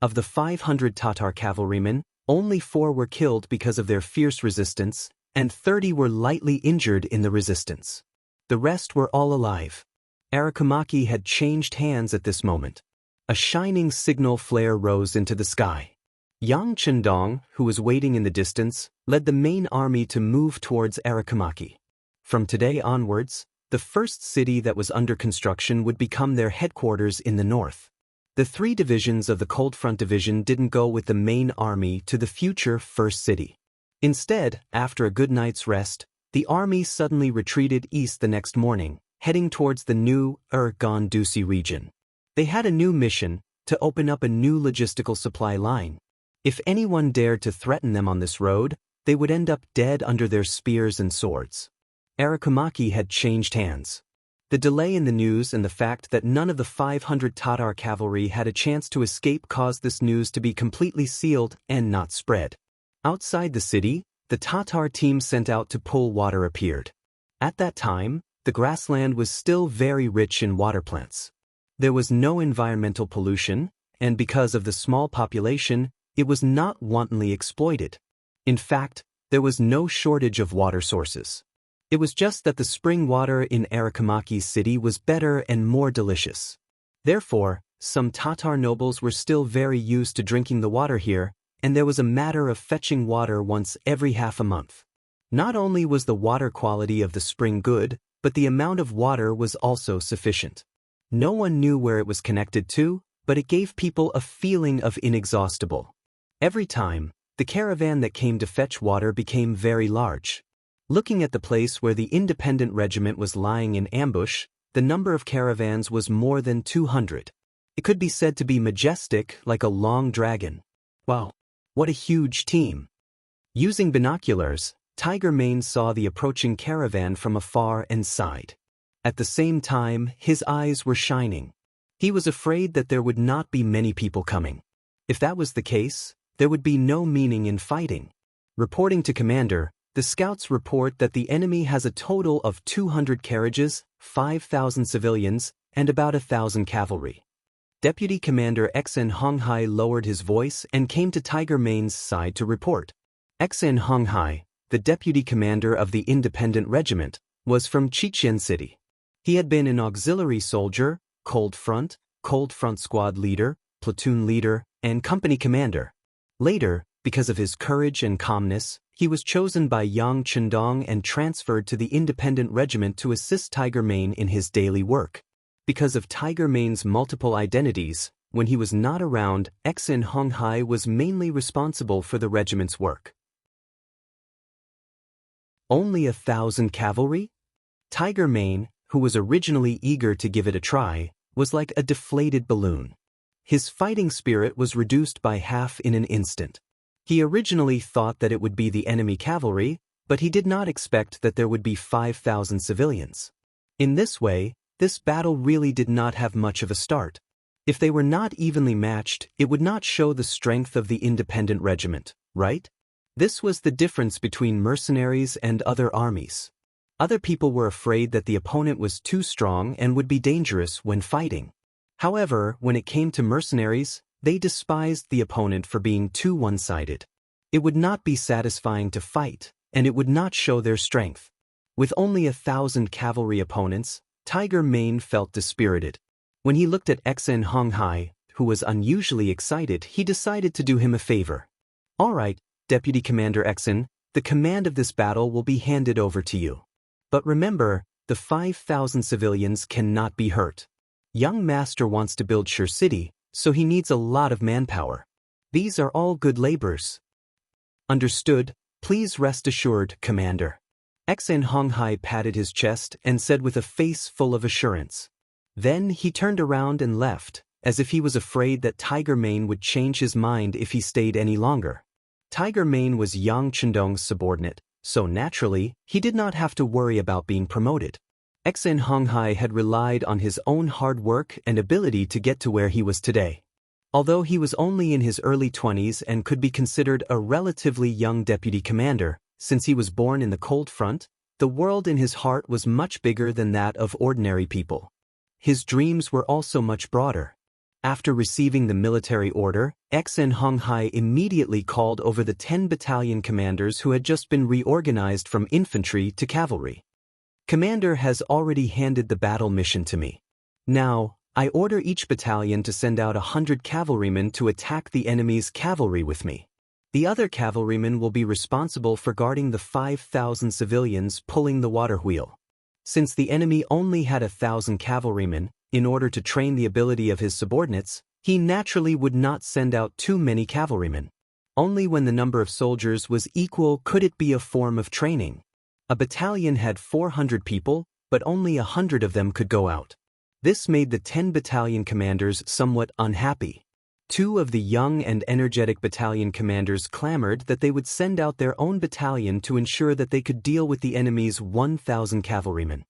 Speaker 1: Of the 500 Tatar cavalrymen, only 4 were killed because of their fierce resistance, and 30 were lightly injured in the resistance. The rest were all alive. Arakamaki had changed hands at this moment. A shining signal flare rose into the sky. Yang Chendong, who was waiting in the distance, led the main army to move towards Arakamaki. From today onwards, the first city that was under construction would become their headquarters in the north. The 3 divisions of the Cold Front Division didn't go with the main army to the future first city. Instead, after a good night's rest, the army suddenly retreated east the next morning, heading towards the new Gondusi region. They had a new mission, to open up a new logistical supply line. If anyone dared to threaten them on this road, they would end up dead under their spears and swords. Arakamaki had changed hands. The delay in the news and the fact that none of the 500 Tatar cavalry had a chance to escape caused this news to be completely sealed and not spread. Outside the city, the Tatar team sent out to pull water appeared. At that time, the grassland was still very rich in water plants. There was no environmental pollution, and because of the small population, it was not wantonly exploited. In fact, there was no shortage of water sources. It was just that the spring water in Arakamaki's city was better and more delicious. Therefore, some Tatar nobles were still very used to drinking the water here, and there was a matter of fetching water once every half a month. Not only was the water quality of the spring good, but the amount of water was also sufficient. No one knew where it was connected to, but it gave people a feeling of inexhaustible. Every time, the caravan that came to fetch water became very large. Looking at the place where the independent regiment was lying in ambush, the number of caravans was more than 200. It could be said to be majestic like a long dragon. Wow, what a huge team! Using binoculars, Tiger Mane saw the approaching caravan from afar and sighed. At the same time, his eyes were shining. He was afraid that there would not be many people coming. If that was the case, there would be no meaning in fighting. Reporting to Commander, the scouts report that the enemy has a total of 200 carriages, 5,000 civilians, and about 1,000 cavalry. Deputy Commander Xen Honghai lowered his voice and came to Tiger Mane's side to report. Xen Honghai, the deputy commander of the independent regiment, was from Chichen City. He had been an auxiliary soldier, cold front squad leader, platoon leader, and company commander. Later, because of his courage and calmness, he was chosen by Yang Chendong and transferred to the independent regiment to assist Tiger Mane in his daily work. Because of Tiger Mane's multiple identities, when he was not around, Xen Honghai was mainly responsible for the regiment's work. Only 1,000 cavalry? Tiger Mane, who was originally eager to give it a try, was like a deflated balloon. His fighting spirit was reduced by half in an instant. He originally thought that it would be the enemy cavalry, but he did not expect that there would be 5,000 civilians. In this way, this battle really did not have much of a start. If they were not evenly matched, it would not show the strength of the independent regiment, right? This was the difference between mercenaries and other armies. Other people were afraid that the opponent was too strong and would be dangerous when fighting. However, when it came to mercenaries, they despised the opponent for being too one-sided. It would not be satisfying to fight, and it would not show their strength. With only 1,000 cavalry opponents, Tiger Mane felt dispirited. When he looked at Xen Honghai, who was unusually excited, he decided to do him a favor. "All right, Deputy Commander Xen, the command of this battle will be handed over to you. But remember, the 5,000 civilians cannot be hurt. Young Master wants to build Sure City, so he needs a lot of manpower. These are all good labors." "Understood. Please rest assured, Commander." Xen Honghai patted his chest and said with a face full of assurance. Then he turned around and left, as if he was afraid that Tiger Mane would change his mind if he stayed any longer. Tiger Mane was Yang Chendong's subordinate, so naturally, he did not have to worry about being promoted. Xen Honghai had relied on his own hard work and ability to get to where he was today. Although he was only in his early 20s and could be considered a relatively young deputy commander, since he was born in the cold front, the world in his heart was much bigger than that of ordinary people. His dreams were also much broader. After receiving the military order, Xen Honghai immediately called over the 10 battalion commanders who had just been reorganized from infantry to cavalry. "Commander has already handed the battle mission to me. Now, I order each battalion to send out 100 cavalrymen to attack the enemy's cavalry with me. The other cavalrymen will be responsible for guarding the 5,000 civilians pulling the water wheel. Since the enemy only had 1,000 cavalrymen, in order to train the ability of his subordinates, he naturally would not send out too many cavalrymen. Only when the number of soldiers was equal could it be a form of training. A battalion had 400 people, but only 100 of them could go out. This made the 10 battalion commanders somewhat unhappy. 2 of the young and energetic battalion commanders clamored that they would send out their own battalion to ensure that they could deal with the enemy's 1,000 cavalrymen.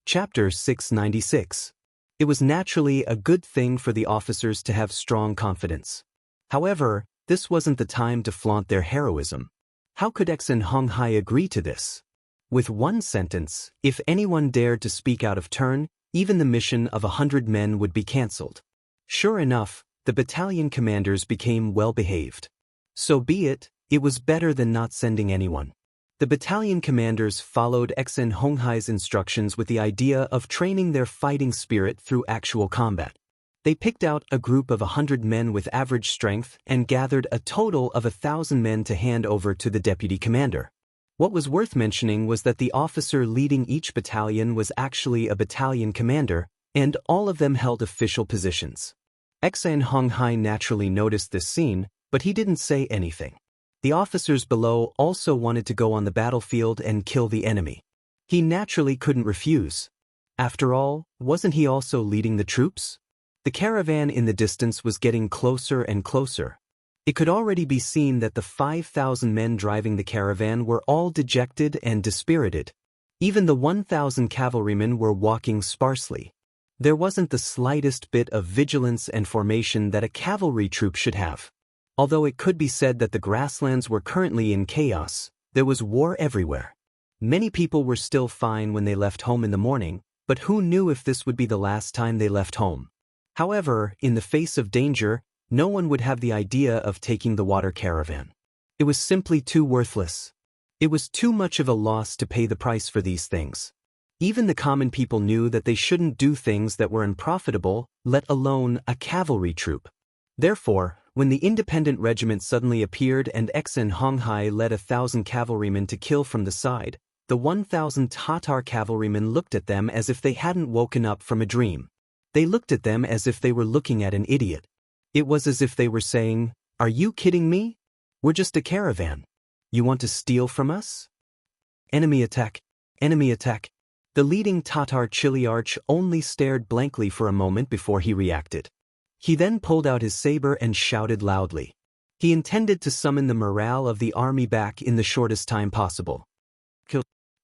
Speaker 1: Chapter 696. It was naturally a good thing for the officers to have strong confidence. However, this wasn't the time to flaunt their heroism. How could Xen Honghai agree to this? With one sentence, if anyone dared to speak out of turn, even the mission of 100 men would be cancelled. Sure enough, the battalion commanders became well-behaved. So be it, it was better than not sending anyone. The battalion commanders followed Xen Honghai's instructions with the idea of training their fighting spirit through actual combat. They picked out a group of 100 men with average strength and gathered a total of 1,000 men to hand over to the deputy commander. What was worth mentioning was that the officer leading each battalion was actually a battalion commander, and all of them held official positions. Xen Honghai naturally noticed this scene, but he didn't say anything. The officers below also wanted to go on the battlefield and kill the enemy. He naturally couldn't refuse. After all, wasn't he also leading the troops? The caravan in the distance was getting closer and closer. It could already be seen that the 5,000 men driving the caravan were all dejected and dispirited. Even the 1,000 cavalrymen were walking sparsely. There wasn't the slightest bit of vigilance and formation that a cavalry troop should have. Although it could be said that the grasslands were currently in chaos, there was war everywhere. Many people were still fine when they left home in the morning, but who knew if this would be the last time they left home? However, in the face of danger, no one would have the idea of taking the water caravan. It was simply too worthless. It was too much of a loss to pay the price for these things. Even the common people knew that they shouldn't do things that were unprofitable, let alone a cavalry troop. Therefore, when the independent regiment suddenly appeared and Xianxia led 1,000 cavalrymen to kill from the side, the 1,000 Tatar cavalrymen looked at them as if they hadn't woken up from a dream. They looked at them as if they were looking at an idiot. It was as if they were saying, "Are you kidding me? We're just a caravan. You want to steal from us? Enemy attack! Enemy attack!" The leading Tatar Chiliarch only stared blankly for a moment before he reacted. He then pulled out his saber and shouted loudly. He intended to summon the morale of the army back in the shortest time possible.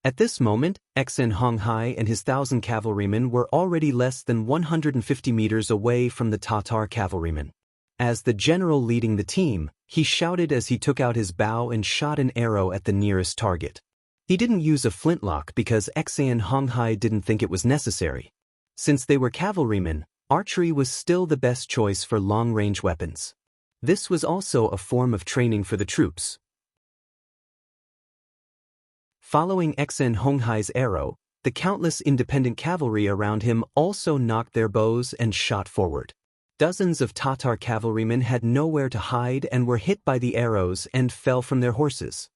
Speaker 1: At this moment, Xianxia and his 1,000 cavalrymen were already less than 150 meters away from the Tatar cavalrymen. As the general leading the team, he shouted as he took out his bow and shot an arrow at the nearest target. He didn't use a flintlock because Xianxia didn't think it was necessary. Since they were cavalrymen, archery was still the best choice for long-range weapons. This was also a form of training for the troops. Following Xianxia's arrow, the countless independent cavalry around him also knocked their bows and shot forward. Dozens of Tatar cavalrymen had nowhere to hide and were hit by the arrows and fell from their horses.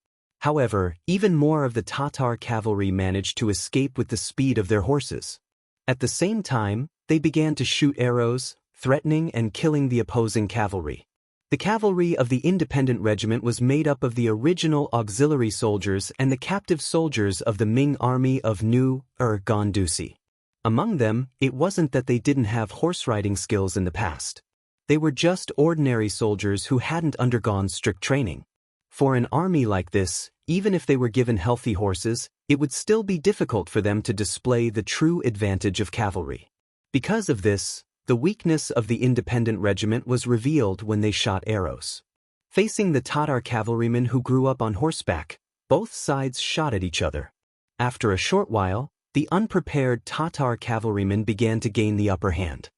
Speaker 1: However, even more of the Tatar cavalry managed to escape with the speed of their horses. At the same time, they began to shoot arrows, threatening and killing the opposing cavalry. The cavalry of the independent regiment was made up of the original auxiliary soldiers and the captive soldiers of the Ming army of New Gandusi. Among them, it wasn't that they didn't have horse-riding skills in the past. They were just ordinary soldiers who hadn't undergone strict training. For an army like this, even if they were given healthy horses, it would still be difficult for them to display the true advantage of cavalry. Because of this, the weakness of the independent regiment was revealed when they shot arrows. Facing the Tatar cavalrymen who grew up on horseback, both sides shot at each other. After a short while, the unprepared Tatar cavalryman began to gain the upper hand.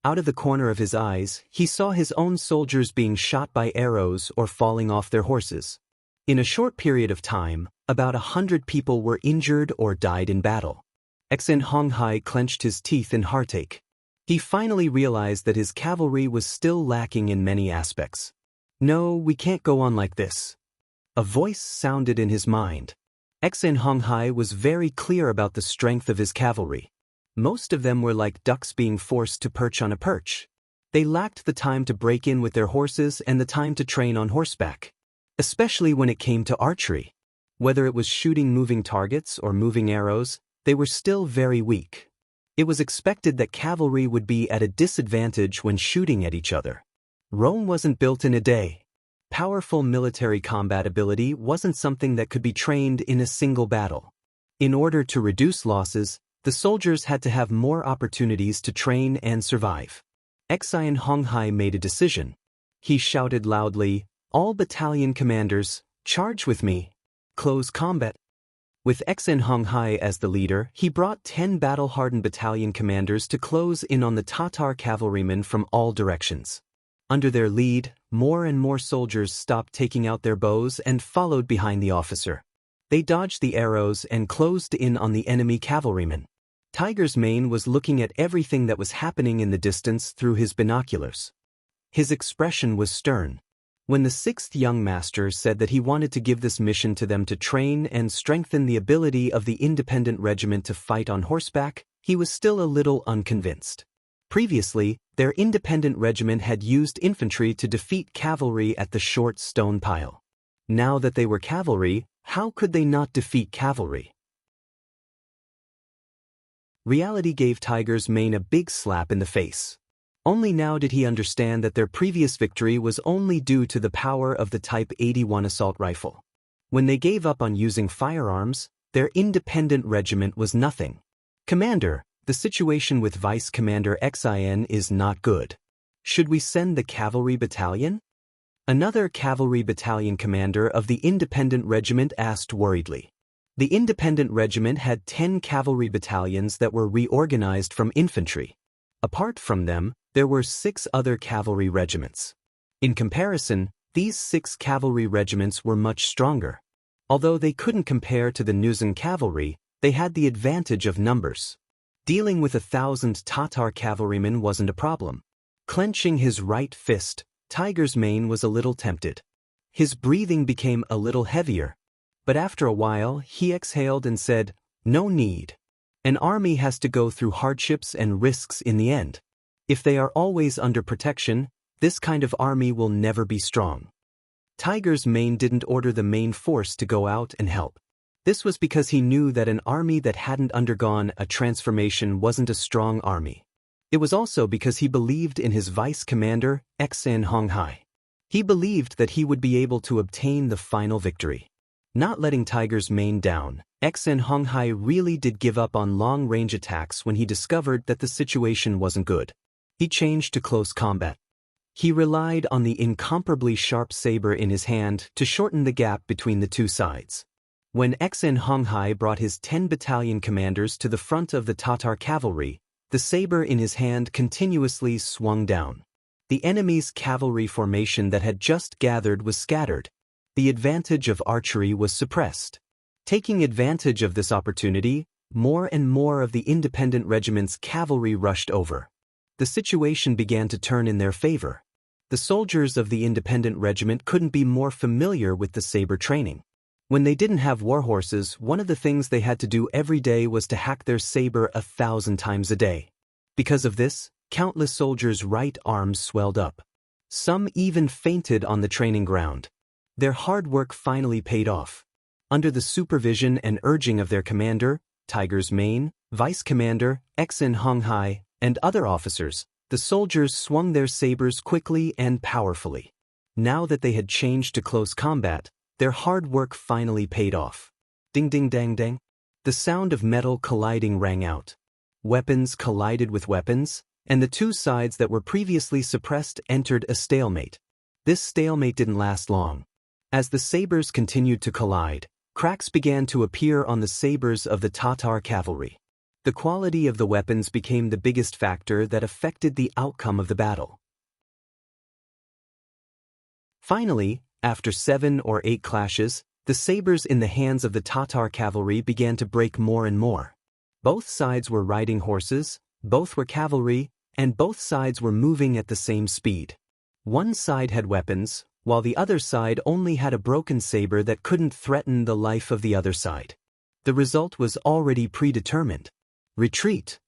Speaker 1: Out of the corner of his eyes, he saw his own soldiers being shot by arrows or falling off their horses. In a short period of time, about 100 people were injured or died in battle. Xianxia clenched his teeth in heartache. He finally realized that his cavalry was still lacking in many aspects. "No, we can't go on like this." A voice sounded in his mind. Xianxia was very clear about the strength of his cavalry. Most of them were like ducks being forced to perch on a perch. They lacked the time to break in with their horses and the time to train on horseback. Especially when it came to archery. Whether it was shooting moving targets or moving arrows, they were still very weak. It was expected that cavalry would be at a disadvantage when shooting at each other. Rome wasn't built in a day. Powerful military combat ability wasn't something that could be trained in a single battle. In order to reduce losses, the soldiers had to have more opportunities to train and survive. Xianxia made a decision. He shouted loudly, "All battalion commanders, charge with me! Close combat!" With Xianxia as the leader, he brought 10 battle-hardened battalion commanders to close in on the Tatar cavalrymen from all directions. Under their lead, more and more soldiers stopped taking out their bows and followed behind the officer. They dodged the arrows and closed in on the enemy cavalrymen. Tiger's Mane was looking at everything that was happening in the distance through his binoculars. His expression was stern. When the 6th young master said that he wanted to give this mission to them to train and strengthen the ability of the independent regiment to fight on horseback, he was still a little unconvinced. Previously, their independent regiment had used infantry to defeat cavalry at the short stone pile. Now that they were cavalry, how could they not defeat cavalry? Reality gave Tiger's Mane a big slap in the face. Only now did he understand that their previous victory was only due to the power of the Type 81 assault rifle. When they gave up on using firearms, their independent regiment was nothing. Commander, the situation with Vice Commander Xin is not good. Should we send the cavalry battalion? Another cavalry battalion commander of the independent regiment asked worriedly. The independent regiment had 10 cavalry battalions that were reorganized from infantry. Apart from them, there were 6 other cavalry regiments. In comparison, these 6 cavalry regiments were much stronger. Although they couldn't compare to the Nuzan cavalry, they had the advantage of numbers. Dealing with 1,000 Tatar cavalrymen wasn't a problem. Clenching his right fist, Tiger's Mane was a little tempted. His breathing became a little heavier. But after a while, he exhaled and said, "No need. An army has to go through hardships and risks in the end. If they are always under protection, this kind of army will never be strong." Tiger's Mane didn't order the main force to go out and help. This was because he knew that an army that hadn't undergone a transformation wasn't a strong army. It was also because he believed in his vice commander, Xianxia. He believed that he would be able to obtain the final victory. Not letting Tiger's Mane down, Xianxia really did give up on long-range attacks when he discovered that the situation wasn't good. He changed to close combat. He relied on the incomparably sharp saber in his hand to shorten the gap between the two sides. When Xianxia brought his 10 battalion commanders to the front of the Tatar cavalry, the saber in his hand continuously swung down. The enemy's cavalry formation that had just gathered was scattered. The advantage of archery was suppressed. Taking advantage of this opportunity, more and more of the independent regiment's cavalry rushed over. The situation began to turn in their favor. The soldiers of the independent regiment couldn't be more familiar with the saber training. When they didn't have war horses, one of the things they had to do every day was to hack their saber 1,000 times a day. Because of this, countless soldiers' right arms swelled up. Some even fainted on the training ground. Their hard work finally paid off. Under the supervision and urging of their commander, Tiger's Mane, Vice Commander Xianxia, and other officers, the soldiers swung their sabers quickly and powerfully. Now that they had changed to close combat, their hard work finally paid off. Ding ding dang dang. The sound of metal colliding rang out. Weapons collided with weapons, and the two sides that were previously suppressed entered a stalemate. This stalemate didn't last long. As the sabers continued to collide, cracks began to appear on the sabers of the Tatar cavalry. The quality of the weapons became the biggest factor that affected the outcome of the battle. Finally, after 7 or 8 clashes, the sabers in the hands of the Tatar cavalry began to break more and more. Both sides were riding horses, both were cavalry, and both sides were moving at the same speed. One side had weapons, while the other side only had a broken saber that couldn't threaten the life of the other side. The result was already predetermined. Retreat.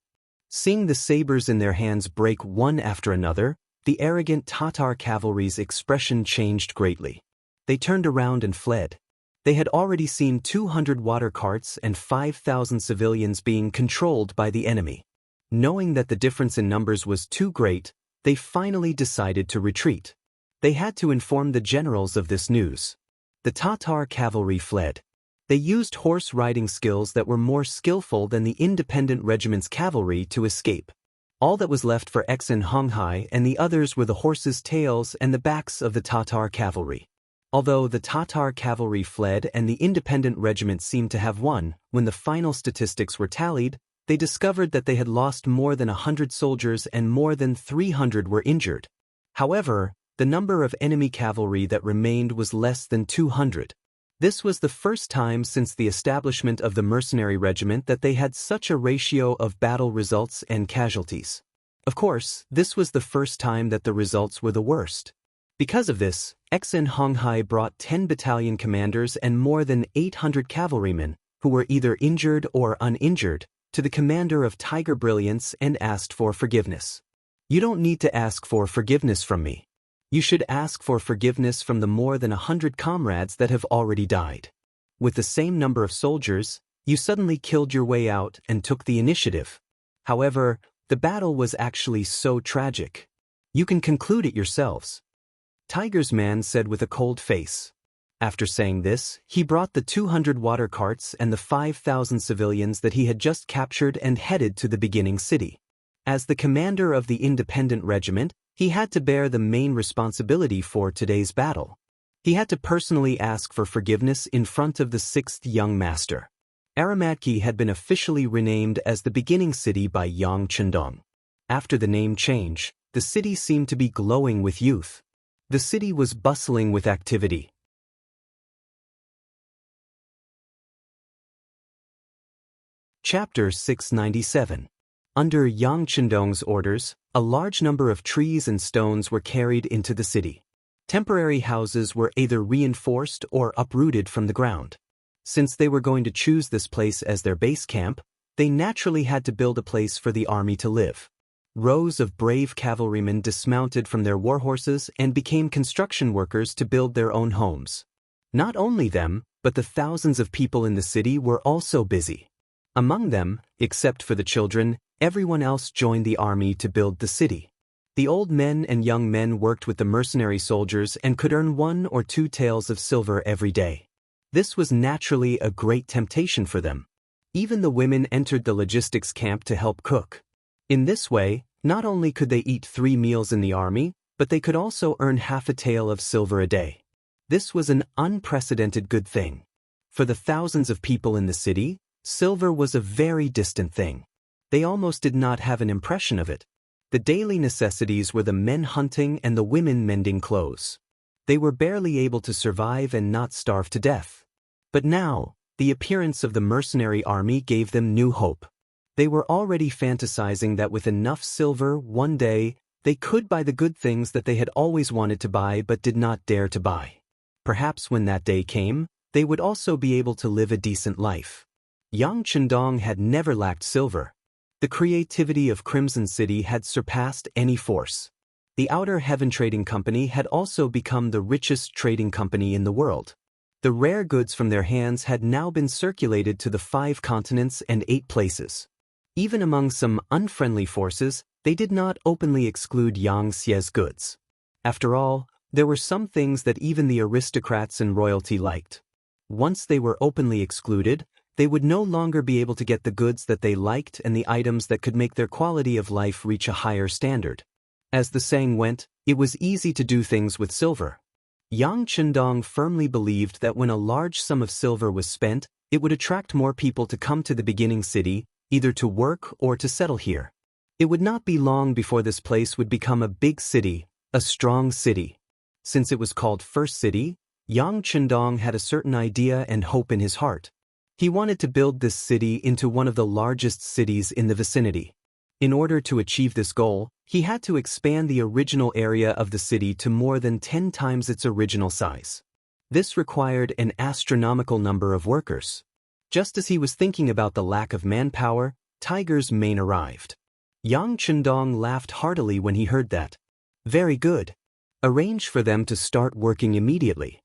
Speaker 1: Seeing the sabers in their hands break one after another, the arrogant Tatar cavalry's expression changed greatly. They turned around and fled. They had already seen 200 water carts and 5,000 civilians being controlled by the enemy. Knowing that the difference in numbers was too great, they finally decided to retreat. They had to inform the generals of this news. The Tatar cavalry fled. They used horse riding skills that were more skillful than the independent regiment's cavalry to escape. All that was left for Xianxia and the others were the horses' tails and the backs of the Tatar cavalry. Although the Tatar cavalry fled and the independent regiment seemed to have won, when the final statistics were tallied, they discovered that they had lost more than 100 soldiers and more than 300 were injured. However, the number of enemy cavalry that remained was less than 200. This was the first time since the establishment of the mercenary regiment that they had such a ratio of battle results and casualties. Of course, this was the first time that the results were the worst. Because of this, Xianxia brought 10 battalion commanders and more than 800 cavalrymen, who were either injured or uninjured, to the commander of Tiger Brilliance and asked for forgiveness. "You don't need to ask for forgiveness from me. You should ask for forgiveness from the more than 100 comrades that have already died. With the same number of soldiers, you suddenly killed your way out and took the initiative. However, The battle was actually so tragic. You can conclude it yourselves. Tiger's man said with a cold face. After saying this, he brought the 200 water carts and the 5,000 civilians that he had just captured and headed to the beginning city. As the commander of the independent regiment, he had to bear the main responsibility for today's battle. He had to personally ask for forgiveness in front of the 6th young master. Aramatki had been officially renamed as the beginning city by Yang Chendong. After the name change, the city seemed to be glowing with youth. The city was bustling with activity. Chapter 697. Under Yang Chendong's orders, a large number of trees and stones were carried into the city. Temporary houses were either reinforced or uprooted from the ground. Since they were going to choose this place as their base camp, they naturally had to build a place for the army to live. Rows of brave cavalrymen dismounted from their war horses and became construction workers to build their own homes. Not only them, but the thousands of people in the city were also busy. Among them, except for the children, everyone else joined the army to build the city. The old men and young men worked with the mercenary soldiers and could earn 1 or 2 taels of silver every day. This was naturally a great temptation for them. Even the women entered the logistics camp to help cook. In this way, not only could they eat 3 meals in the army, but they could also earn half a tael of silver a day. This was an unprecedented good thing. For the thousands of people in the city, silver was a very distant thing. They almost did not have an impression of it. The daily necessities were the men hunting and the women mending clothes. They were barely able to survive and not starve to death. But now, the appearance of the mercenary army gave them new hope. They were already fantasizing that with enough silver, one day, they could buy the good things that they had always wanted to buy but did not dare to buy. Perhaps when that day came, they would also be able to live a decent life. Yang Chendong had never lacked silver. The creativity of Crimson City had surpassed any force. The Outer Heaven Trading Company had also become the richest trading company in the world. The rare goods from their hands had now been circulated to the 5 continents and 8 places. Even among some unfriendly forces, they did not openly exclude Yang Xie's goods. After all, there were some things that even the aristocrats and royalty liked. Once they were openly excluded, they would no longer be able to get the goods that they liked and the items that could make their quality of life reach a higher standard. As the saying went, it was easy to do things with silver. Yang Chendong firmly believed that when a large sum of silver was spent, it would attract more people to come to the beginning city, either to work or to settle here. It would not be long before this place would become a big city, a strong city. Since it was called First City, Yang Chendong had a certain idea and hope in his heart. He wanted to build this city into one of the largest cities in the vicinity. In order to achieve this goal, he had to expand the original area of the city to more than 10 times its original size. This required an astronomical number of workers. Just as he was thinking about the lack of manpower, Tiger's mane arrived. Yang Chendong laughed heartily when he heard that. Very good. Arrange for them to start working immediately.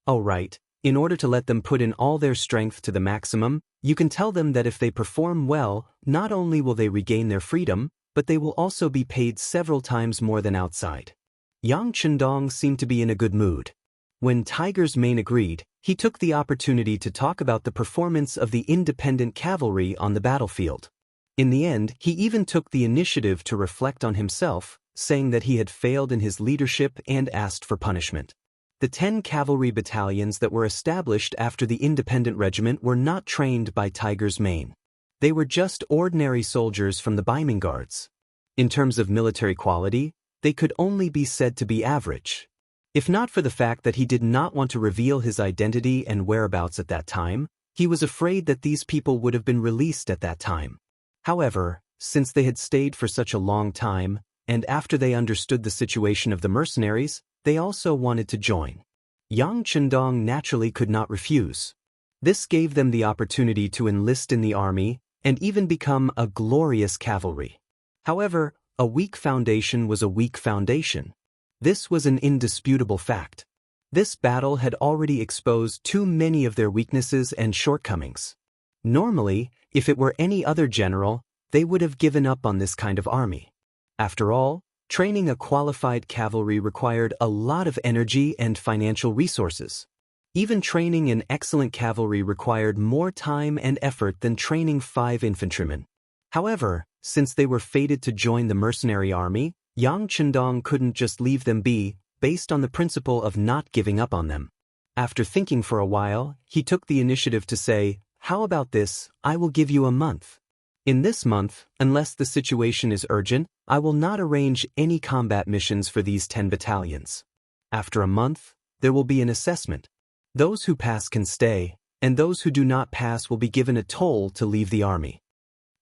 Speaker 1: All right. In order to let them put in all their strength to the maximum, you can tell them that if they perform well, not only will they regain their freedom, but they will also be paid several times more than outside. Yang Chendong seemed to be in a good mood. When Tiger's mane agreed, he took the opportunity to talk about the performance of the independent cavalry on the battlefield. In the end, he even took the initiative to reflect on himself, saying that he had failed in his leadership and asked for punishment. The 10 cavalry battalions that were established after the independent regiment were not trained by Tiger's mane. They were just ordinary soldiers from the Baiming Guards. In terms of military quality, they could only be said to be average. If not for the fact that he did not want to reveal his identity and whereabouts at that time, he was afraid that these people would have been released at that time. However, since they had stayed for such a long time, and after they understood the situation of the mercenaries, they also wanted to join. Yang Chendong naturally could not refuse. This gave them the opportunity to enlist in the army and even become a glorious cavalry. However, a weak foundation was a weak foundation. This was an indisputable fact. This battle had already exposed too many of their weaknesses and shortcomings. Normally, if it were any other general, they would have given up on this kind of army. After all, training a qualified cavalry required a lot of energy and financial resources. Even training an excellent cavalry required more time and effort than training 5 infantrymen. However, since they were fated to join the mercenary army, Yang Chendong couldn't just leave them be, based on the principle of not giving up on them. After thinking for a while, he took the initiative to say, "How about this? I will give you a month. In this month, unless the situation is urgent, I will not arrange any combat missions for these 10 battalions. After a month, there will be an assessment. Those who pass can stay, and those who do not pass will be given a toll to leave the army."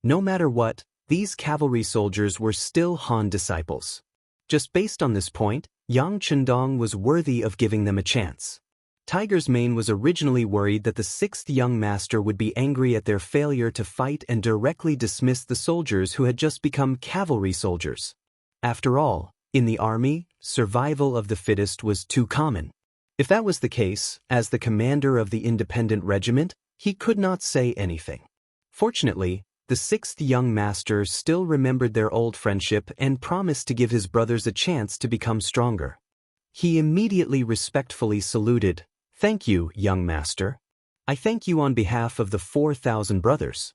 Speaker 1: No matter what, these cavalry soldiers were still Han disciples. Just based on this point, Yang Chendong was worthy of giving them a chance. Tiger's Mane was originally worried that the 6th young master would be angry at their failure to fight and directly dismiss the soldiers who had just become cavalry soldiers. After all, in the army, survival of the fittest was too common. If that was the case, as the commander of the independent regiment, he could not say anything. Fortunately, the 6th young master still remembered their old friendship and promised to give his brothers a chance to become stronger. He immediately respectfully saluted. "Thank you, young master. I thank you on behalf of the 4,000 brothers."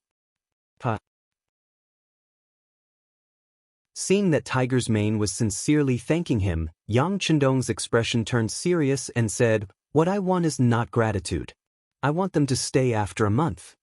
Speaker 1: Seeing that Tiger's Mane was sincerely thanking him, Yang Chendong's expression turned serious and said, "What I want is not gratitude. I want them to stay after a month."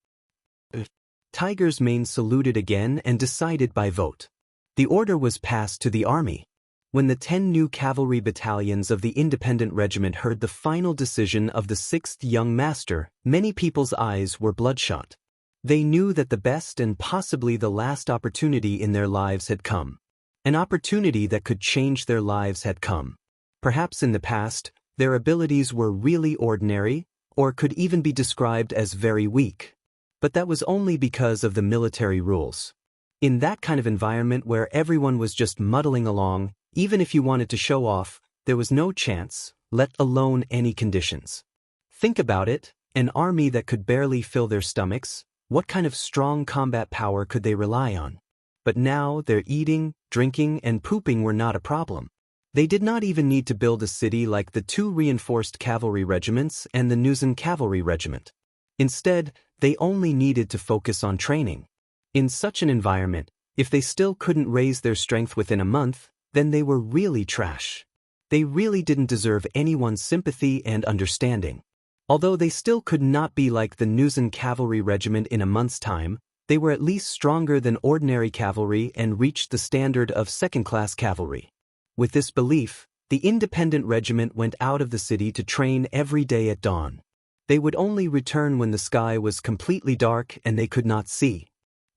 Speaker 1: Tiger's Mane saluted again and decided by vote. The order was passed to the army. When the 10 new cavalry battalions of the independent regiment heard the final decision of the 6th young master, many people's eyes were bloodshot. They knew that the best and possibly the last opportunity in their lives had come. An opportunity that could change their lives had come. Perhaps in the past, their abilities were really ordinary, or could even be described as very weak. But that was only because of the military rules. In that kind of environment where everyone was just muddling along, even if you wanted to show off, there was no chance, let alone any conditions. Think about it, an army that could barely fill their stomachs, what kind of strong combat power could they rely on? But now their eating, drinking, and pooping were not a problem. They did not even need to build a city like the 2 reinforced cavalry regiments and the Nuzan cavalry regiment. Instead, they only needed to focus on training. In such an environment, if they still couldn't raise their strength within a month, then they were really trash. They really didn't deserve anyone's sympathy and understanding. Although they still could not be like the Nuzan cavalry regiment in a month's time, they were at least stronger than ordinary cavalry and reached the standard of second-class cavalry. With this belief, the independent regiment went out of the city to train every day at dawn. They would only return when the sky was completely dark and they could not see.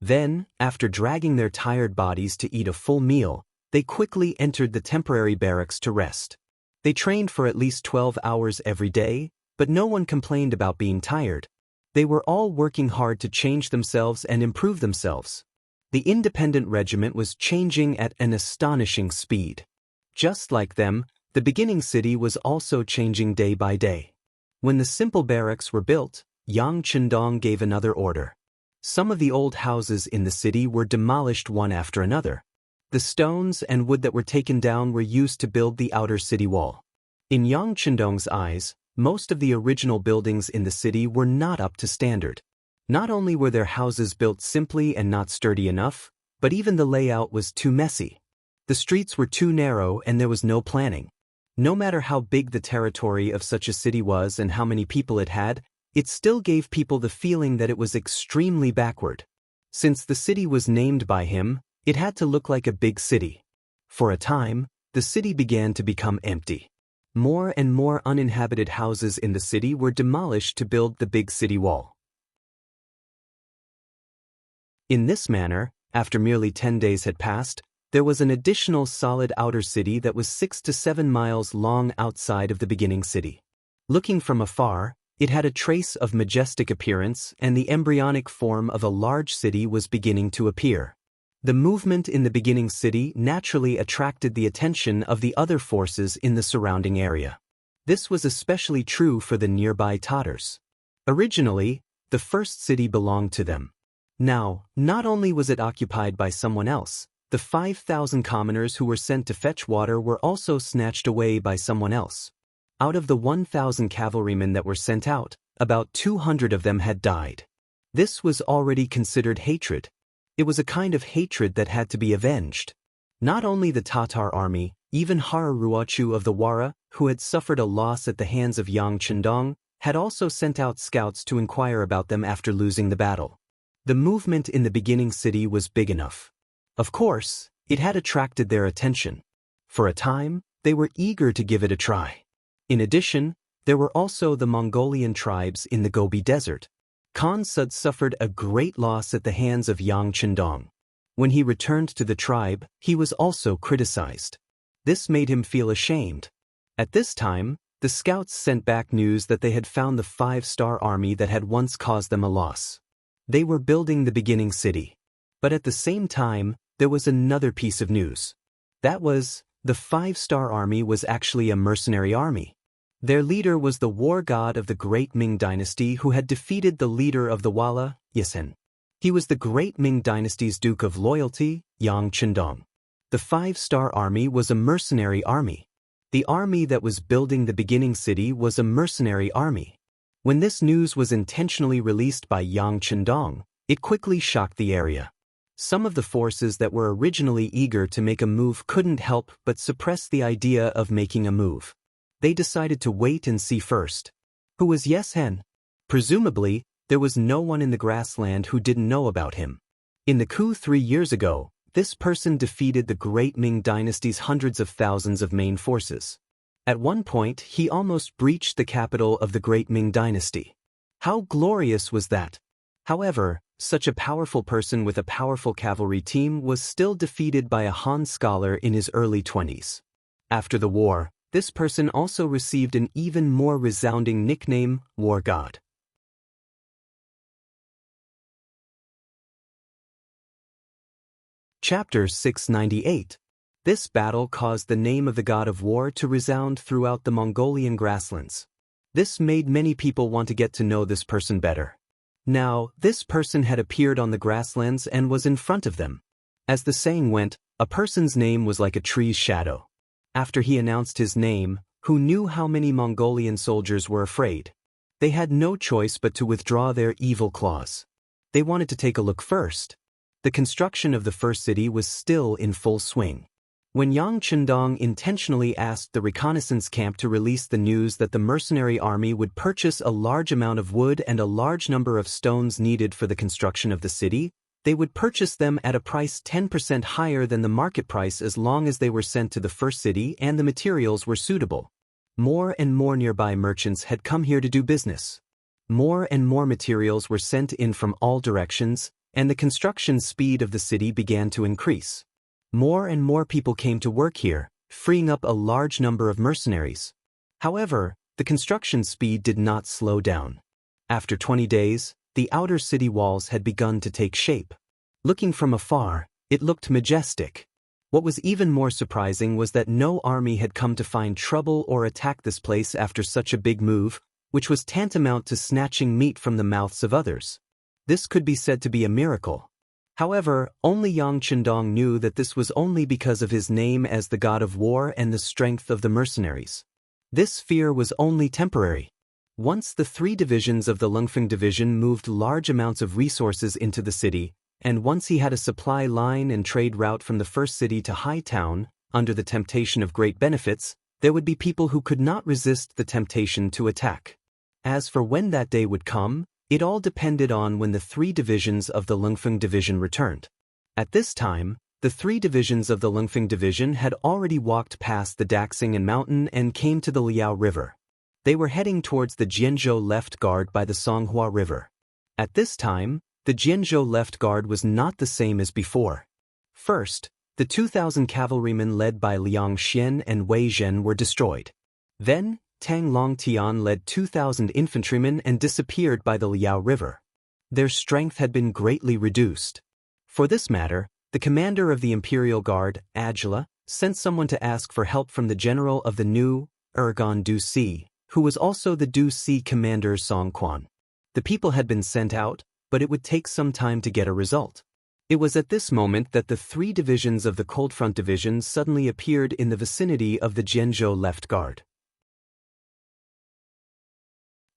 Speaker 1: Then, after dragging their tired bodies to eat a full meal, they quickly entered the temporary barracks to rest. They trained for at least 12 hours every day, but no one complained about being tired. They were all working hard to change themselves and improve themselves. The independent regiment was changing at an astonishing speed. Just like them, the beginning city was also changing day by day. When the simple barracks were built, Yang Chendong gave another order. Some of the old houses in the city were demolished one after another. The stones and wood that were taken down were used to build the outer city wall. In Yang Chendong's eyes, most of the original buildings in the city were not up to standard. Not only were their houses built simply and not sturdy enough, but even the layout was too messy. The streets were too narrow and there was no planning. No matter how big the territory of such a city was and how many people it had, it still gave people the feeling that it was extremely backward. Since the city was named by him, it had to look like a big city. For a time, the city began to become empty. More and more uninhabited houses in the city were demolished to build the big city wall. In this manner, after merely 10 days had passed, there was an additional solid outer city that was 6 to 7 miles long outside of the beginning city. Looking from afar, it had a trace of majestic appearance and the embryonic form of a large city was beginning to appear. The movement in the beginning city naturally attracted the attention of the other forces in the surrounding area. This was especially true for the nearby Tatars. Originally, the first city belonged to them. Now, not only was it occupied by someone else, the 5,000 commoners who were sent to fetch water were also snatched away by someone else. Out of the 1,000 cavalrymen that were sent out, about 200 of them had died. This was already considered hatred. It was a kind of hatred that had to be avenged. Not only the Tatar army, even Haruruachu of the Wara, who had suffered a loss at the hands of Yang Chendong, had also sent out scouts to inquire about them after losing the battle. The movement in the beginning city was big enough. Of course, it had attracted their attention. For a time, they were eager to give it a try. In addition, there were also the Mongolian tribes in the Gobi Desert. Khan Sud suffered a great loss at the hands of Yang Chendong. When he returned to the tribe, he was also criticized. This made him feel ashamed. At this time, the scouts sent back news that they had found the 5-star army that had once caused them a loss. They were building the beginning city. But at the same time, there was another piece of news. That was, the 5-star army was actually a mercenary army. Their leader was the war god of the great Ming dynasty who had defeated the leader of the Wala, Yisen. He was the great Ming dynasty's Duke of Loyalty, Yang Chendong. The 5-star army was a mercenary army. The army that was building the beginning city was a mercenary army. When this news was intentionally released by Yang Chendong, it quickly shocked the area. Some of the forces that were originally eager to make a move couldn't help but suppress the idea of making a move. They decided to wait and see first. Who was Yesen? Presumably, there was no one in the grassland who didn't know about him. In the coup 3 years ago, this person defeated the great Ming dynasty's hundreds of thousands of main forces. At one point, he almost breached the capital of the great Ming dynasty. How glorious was that? However, such a powerful person with a powerful cavalry team was still defeated by a Han scholar in his early 20s. After the war, this person also received an even more resounding nickname, War God. Chapter 698. This battle caused the name of the god of war to resound throughout the Mongolian grasslands. This made many people want to get to know this person better. Now, this person had appeared on the grasslands and was in front of them. As the saying went, a person's name was like a tree's shadow. After he announced his name, who knew how many Mongolian soldiers were afraid? They had no choice but to withdraw their evil claws. They wanted to take a look first. The construction of the first city was still in full swing. When Yang Chendong intentionally asked the reconnaissance camp to release the news that the mercenary army would purchase a large amount of wood and a large number of stones needed for the construction of the city, they would purchase them at a price 10% higher than the market price as long as they were sent to the first city and the materials were suitable. More and more nearby merchants had come here to do business. More and more materials were sent in from all directions, and the construction speed of the city began to increase. More and more people came to work here, freeing up a large number of mercenaries. However, the construction speed did not slow down. After 20 days, the outer city walls had begun to take shape. Looking from afar, it looked majestic. What was even more surprising was that no army had come to find trouble or attack this place after such a big move, which was tantamount to snatching meat from the mouths of others. This could be said to be a miracle. However, only Yang Chendong knew that this was only because of his name as the god of war and the strength of the mercenaries. This fear was only temporary. Once the 3 divisions of the Longfeng division moved large amounts of resources into the city, and once he had a supply line and trade route from the first city to High Town, under the temptation of great benefits, there would be people who could not resist the temptation to attack. As for when that day would come, it all depended on when the 3 divisions of the Longfeng division returned. At this time, the 3 divisions of the Longfeng division had already walked past the Daxing Mountain and came to the Liao River. They were heading towards the Jianzhou left guard by the Songhua River. At this time, the Jianzhou left guard was not the same as before. First, the 2,000 cavalrymen led by Liang Xian and Wei Zhen were destroyed. Then, Tang Longtian led 2,000 infantrymen and disappeared by the Liao River. Their strength had been greatly reduced. For this matter, the commander of the Imperial Guard, Agila, sent someone to ask for help from the general of the new Urgon Du Si, who was also the Du Si commander Song Quan. The people had been sent out, but it would take some time to get a result. It was at this moment that the 3 divisions of the Cold Front Division suddenly appeared in the vicinity of the Jianzhou left guard.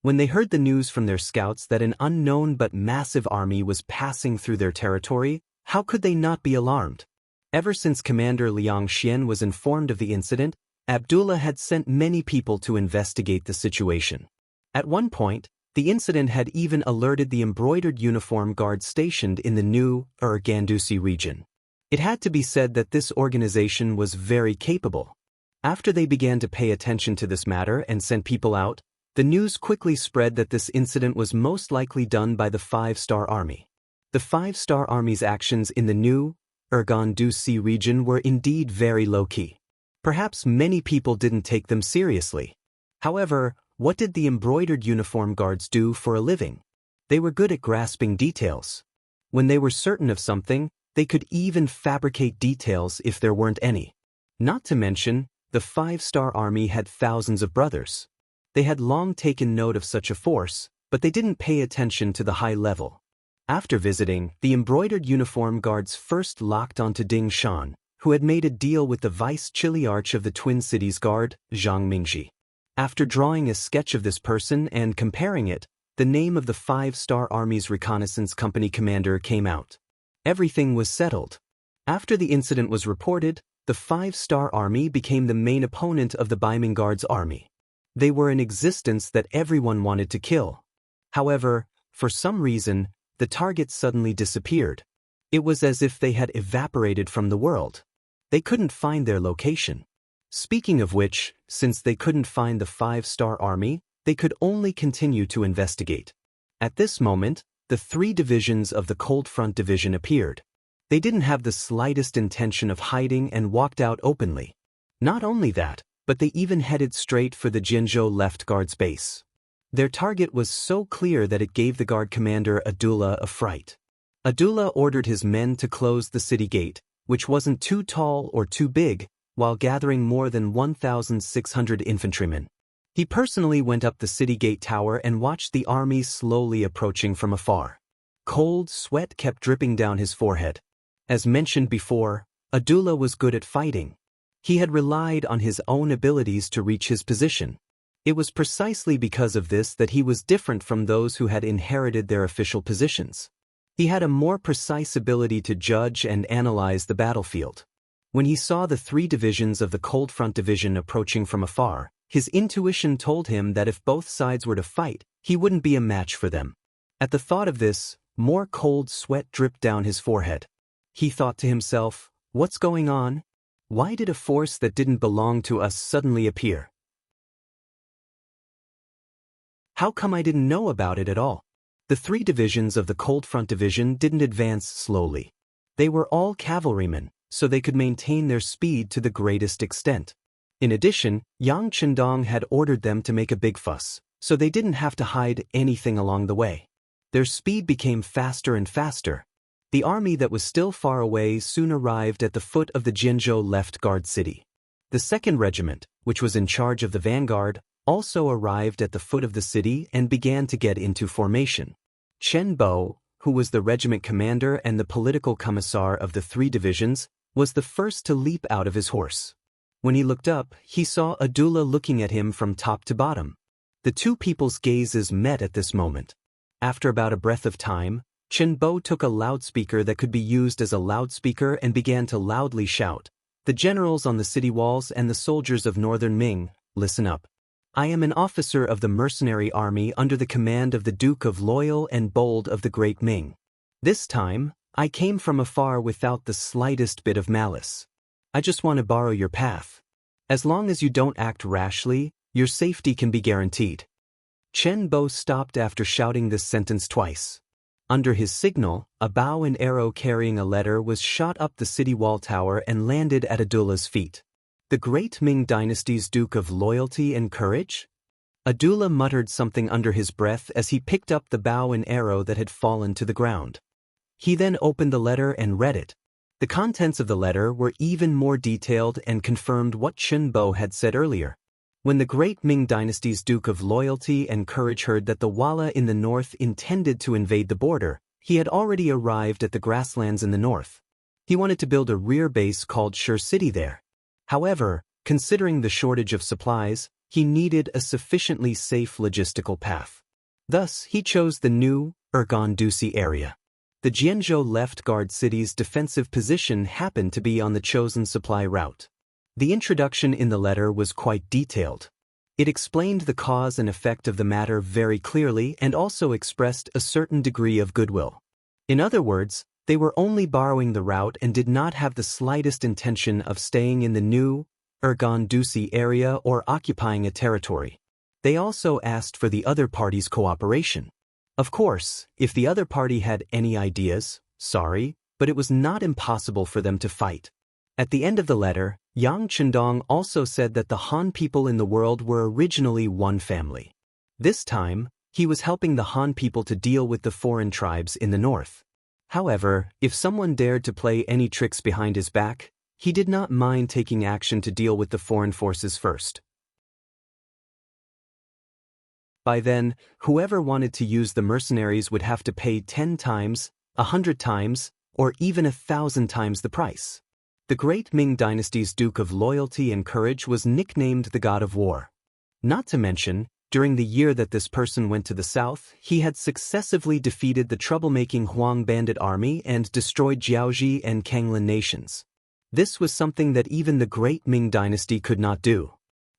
Speaker 1: When they heard the news from their scouts that an unknown but massive army was passing through their territory, how could they not be alarmed? Ever since Commander Liang Xian was informed of the incident, Abdullah had sent many people to investigate the situation. At one point, the incident had even alerted the embroidered uniform guard stationed in the new Gandusi region. It had to be said that this organization was very capable. After they began to pay attention to this matter and sent people out, the news quickly spread that this incident was most likely done by the 5-Star Army. The 5-Star Army's actions in the new Gandusi region were indeed very low-key. Perhaps many people didn't take them seriously. However, what did the embroidered uniform guards do for a living? They were good at grasping details. When they were certain of something, they could even fabricate details if there weren't any. Not to mention, the 5-Star Army had thousands of brothers. They had long taken note of such a force, but they didn't pay attention to the high level. After visiting, the embroidered uniform guards first locked onto Ding Shan, who had made a deal with the vice-chiliarch of the Twin Cities Guard, Zhang Mingji. After drawing a sketch of this person and comparing it, the name of the 5-Star Army's reconnaissance company commander came out. Everything was settled. After the incident was reported, the 5-Star Army became the main opponent of the Baiming Guard's army. They were an existence that everyone wanted to kill. However, for some reason, the targets suddenly disappeared. It was as if they had evaporated from the world. They couldn't find their location. Speaking of which, since they couldn't find the 5-Star Army, they could only continue to investigate. At this moment, the 3 divisions of the Cold Front Division appeared. They didn't have the slightest intention of hiding and walked out openly. Not only that, but they even headed straight for the Jianzhou left guard's base. Their target was so clear that it gave the guard commander Abdullah a fright. Abdullah ordered his men to close the city gate, which wasn't too tall or too big, while gathering more than 1,600 infantrymen. He personally went up the city gate tower and watched the army slowly approaching from afar. Cold sweat kept dripping down his forehead. As mentioned before, Abdullah was good at fighting. He had relied on his own abilities to reach his position. It was precisely because of this that he was different from those who had inherited their official positions. He had a more precise ability to judge and analyze the battlefield. When he saw the 3 divisions of the Cold Front Division approaching from afar, his intuition told him that if both sides were to fight, he wouldn't be a match for them. At the thought of this, more cold sweat dripped down his forehead. He thought to himself, "What's going on? Why did a force that didn't belong to us suddenly appear? How come I didn't know about it at all?" The 3 divisions of the Cold Front Division didn't advance slowly. They were all cavalrymen, so they could maintain their speed to the greatest extent. In addition, Yang Chendong had ordered them to make a big fuss, so they didn't have to hide anything along the way. Their speed became faster and faster. The army that was still far away soon arrived at the foot of the Jianzhou left guard city. The 2nd Regiment, which was in charge of the vanguard, also arrived at the foot of the city and began to get into formation. Chen Bo, who was the regiment commander and the political commissar of the 3 divisions, was the first to leap out of his horse. When he looked up, he saw Abdullah looking at him from top to bottom. The 2 people's gazes met at this moment. After about a breath of time, Chen Bo took a loudspeaker that could be used as a loudspeaker and began to loudly shout, "The generals on the city walls and the soldiers of northern Ming, listen up. I am an officer of the mercenary army under the command of the Duke of Loyal and Bold of the Great Ming. This time, I came from afar without the slightest bit of malice. I just want to borrow your path. As long as you don't act rashly, your safety can be guaranteed." Chen Bo stopped after shouting this sentence twice. Under his signal, a bow and arrow carrying a letter was shot up the city wall tower and landed at Abdullah's feet. The Great Ming Dynasty's Duke of Loyalty and Courage? Abdullah muttered something under his breath as he picked up the bow and arrow that had fallen to the ground. He then opened the letter and read it. The contents of the letter were even more detailed and confirmed what Chen Bo had said earlier. When the great Ming dynasty's Duke of Loyalty and Courage heard that the Walla in the north intended to invade the border, he had already arrived at the grasslands in the north. He wanted to build a rear base called Sure City there. However, considering the shortage of supplies, he needed a sufficiently safe logistical path. Thus, he chose the new Urgan-Dusi area. The Jianzhou left guard city's defensive position happened to be on the chosen supply route. The introduction in the letter was quite detailed. It explained the cause and effect of the matter very clearly and also expressed a certain degree of goodwill. In other words, they were only borrowing the route and did not have the slightest intention of staying in the new Urgan-Dusi area or occupying a territory. They also asked for the other party's cooperation. Of course, if the other party had any ideas, sorry, but it was not impossible for them to fight. At the end of the letter, Yang Chendong also said that the Han people in the world were originally one family. This time, he was helping the Han people to deal with the foreign tribes in the north. However, if someone dared to play any tricks behind his back, he did not mind taking action to deal with the foreign forces first. By then, whoever wanted to use the mercenaries would have to pay 10 times, 100 times, or even 1,000 times the price. The great Ming dynasty's Duke of Loyalty and Courage was nicknamed the God of War. Not to mention, during the year that this person went to the south, he had successively defeated the troublemaking Huang bandit army and destroyed Jiaoji and Kanglin nations. This was something that even the great Ming dynasty could not do.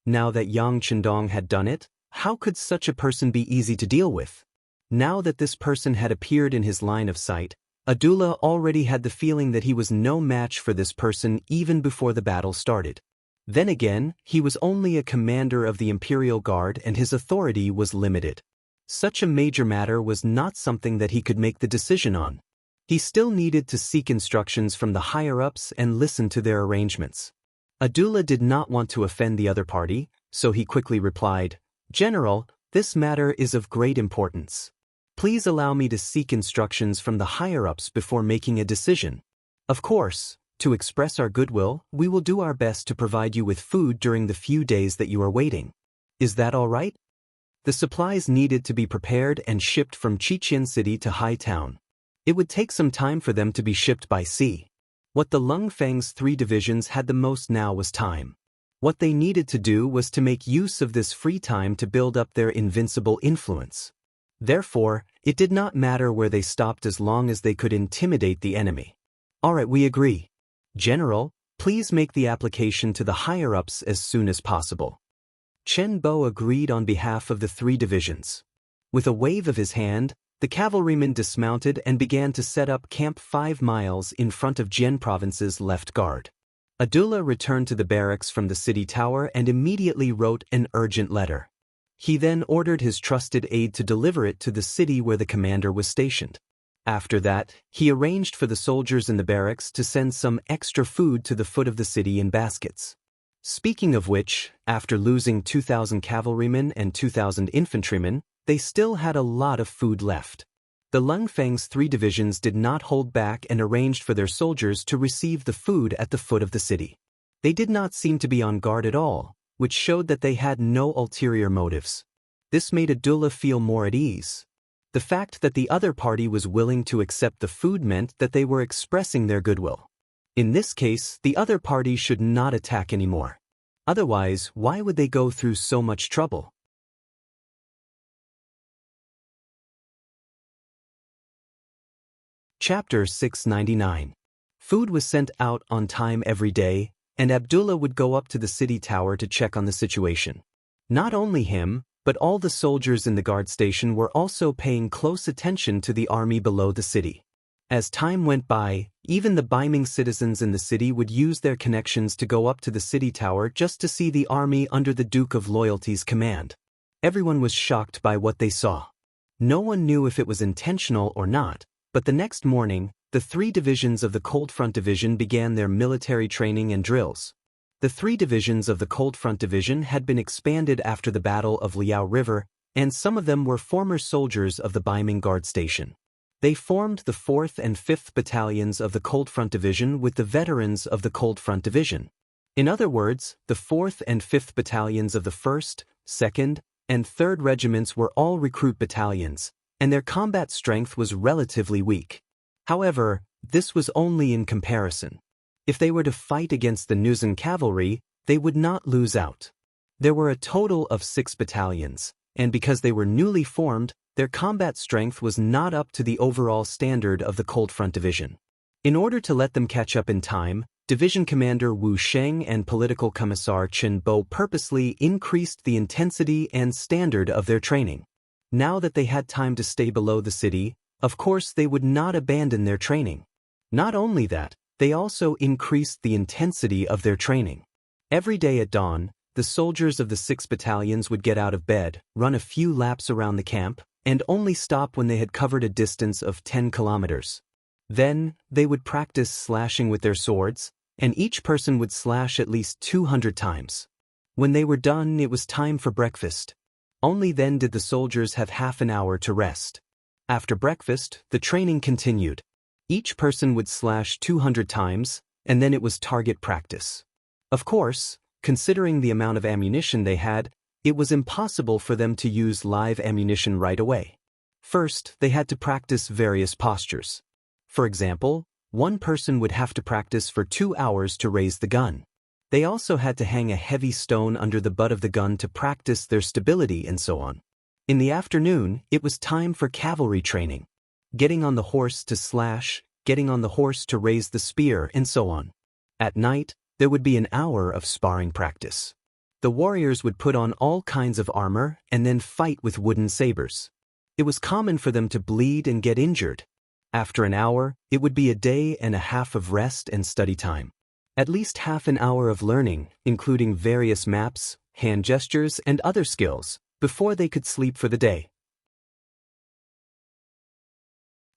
Speaker 1: Now that Yang Chendong had done it, how could such a person be easy to deal with? Now that this person had appeared in his line of sight, Abdullah already had the feeling that he was no match for this person even before the battle started. Then again, he was only a commander of the Imperial Guard and his authority was limited. Such a major matter was not something that he could make the decision on. He still needed to seek instructions from the higher-ups and listen to their arrangements. Abdullah did not want to offend the other party, so he quickly replied, "General, this matter is of great importance. Please allow me to seek instructions from the higher-ups before making a decision. Of course, to express our goodwill, we will do our best to provide you with food during the few days that you are waiting. Is that all right?" The supplies needed to be prepared and shipped from Qiqian City to Hai Town. It would take some time for them to be shipped by sea. What the Lungfang's 3 divisions had the most now was time. What they needed to do was to make use of this free time to build up their invincible influence. Therefore, it did not matter where they stopped as long as they could intimidate the enemy. "Alright, we agree. General, please make the application to the higher-ups as soon as possible." Chen Bo agreed on behalf of the 3 divisions. With a wave of his hand, the cavalrymen dismounted and began to set up camp 5 miles in front of Jian Province's left guard. Abdullah returned to the barracks from the city tower and immediately wrote an urgent letter. He then ordered his trusted aide to deliver it to the city where the commander was stationed. After that, he arranged for the soldiers in the barracks to send some extra food to the foot of the city in baskets. Speaking of which, after losing 2,000 cavalrymen and 2,000 infantrymen, they still had a lot of food left. The Lungfang's 3 divisions did not hold back and arranged for their soldiers to receive the food at the foot of the city. They did not seem to be on guard at all, which showed that they had no ulterior motives. This made Abdullah feel more at ease. The fact that the other party was willing to accept the food meant that they were expressing their goodwill. In this case, the other party should not attack anymore. Otherwise, why would they go through so much trouble? Chapter 699. Food was sent out on time every day, and Abdullah would go up to the city tower to check on the situation. Not only him, but all the soldiers in the guard station were also paying close attention to the army below the city. As time went by, even the Baiming citizens in the city would use their connections to go up to the city tower just to see the army under the Duke of Loyalty's command. Everyone was shocked by what they saw. No one knew if it was intentional or not, but the next morning, the 3 divisions of the Cold Front Division began their military training and drills. The 3 divisions of the Cold Front Division had been expanded after the Battle of Liao River, and some of them were former soldiers of the Baiming Guard Station. They formed the 4th and 5th Battalions of the Cold Front Division with the veterans of the Cold Front Division. In other words, the 4th and 5th battalions of the 1st, 2nd, and 3rd regiments were all recruit battalions, and their combat strength was relatively weak. However, this was only in comparison. If they were to fight against the Nuzan cavalry, they would not lose out. There were a total of 6 battalions, and because they were newly formed, their combat strength was not up to the overall standard of the Cold Front Division. In order to let them catch up in time, Division Commander Wu Sheng and Political Commissar Chen Bo purposely increased the intensity and standard of their training. Now that they had time to stay below the city, of course they would not abandon their training. Not only that, they also increased the intensity of their training. Every day at dawn, the soldiers of the 6 battalions would get out of bed, run a few laps around the camp, and only stop when they had covered a distance of 10 kilometers. Then, they would practice slashing with their swords, and each person would slash at least 200 times. When they were done, it was time for breakfast. Only then did the soldiers have half an hour to rest. After breakfast, the training continued. Each person would slash 200 times, and then it was target practice. Of course, considering the amount of ammunition they had, it was impossible for them to use live ammunition right away. First, they had to practice various postures. For example, one person would have to practice for 2 hours to raise the gun. They also had to hang a heavy stone under the butt of the gun to practice their stability and so on. In the afternoon, it was time for cavalry training. Getting on the horse to slash, getting on the horse to raise the spear, and so on. At night, there would be an hour of sparring practice. The warriors would put on all kinds of armor and then fight with wooden sabers. It was common for them to bleed and get injured. After an hour, it would be a day and a half of rest and study time. At least half an hour of learning, including various maps, hand gestures, and other skills, before they could sleep for the day.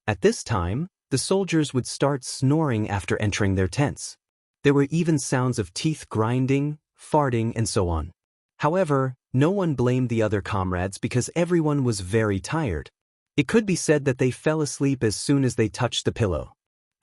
Speaker 1: At this time, the soldiers would start snoring after entering their tents. There were even sounds of teeth grinding, farting, and so on. However, no one blamed the other comrades because everyone was very tired. It could be said that they fell asleep as soon as they touched the pillow.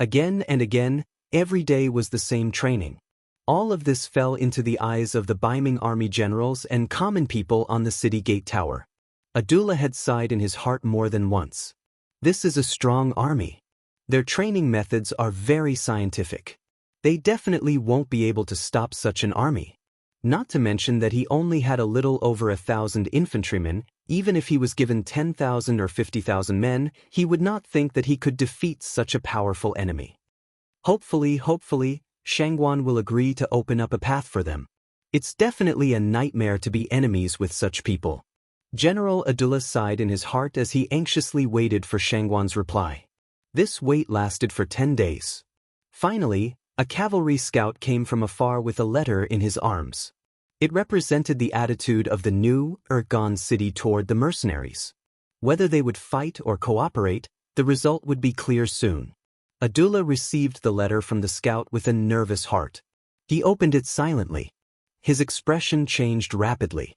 Speaker 1: Again and again, every day was the same training. All of this fell into the eyes of the Baiming army generals and common people on the city gate tower. Abdullah had sighed in his heart more than once. This is a strong army. Their training methods are very scientific. They definitely won't be able to stop such an army. Not to mention that he only had a little over 1,000 infantrymen. Even if he was given 10,000 or 50,000 men, he would not think that he could defeat such a powerful enemy. Hopefully, Shangguan will agree to open up a path for them. It's definitely a nightmare to be enemies with such people. General Abdullah sighed in his heart as he anxiously waited for Shangguan's reply. This wait lasted for 10 days. Finally, a cavalry scout came from afar with a letter in his arms. It represented the attitude of the new Ergon city toward the mercenaries. Whether they would fight or cooperate, the result would be clear soon. Abdullah received the letter from the scout with a nervous heart. He opened it silently. His expression changed rapidly.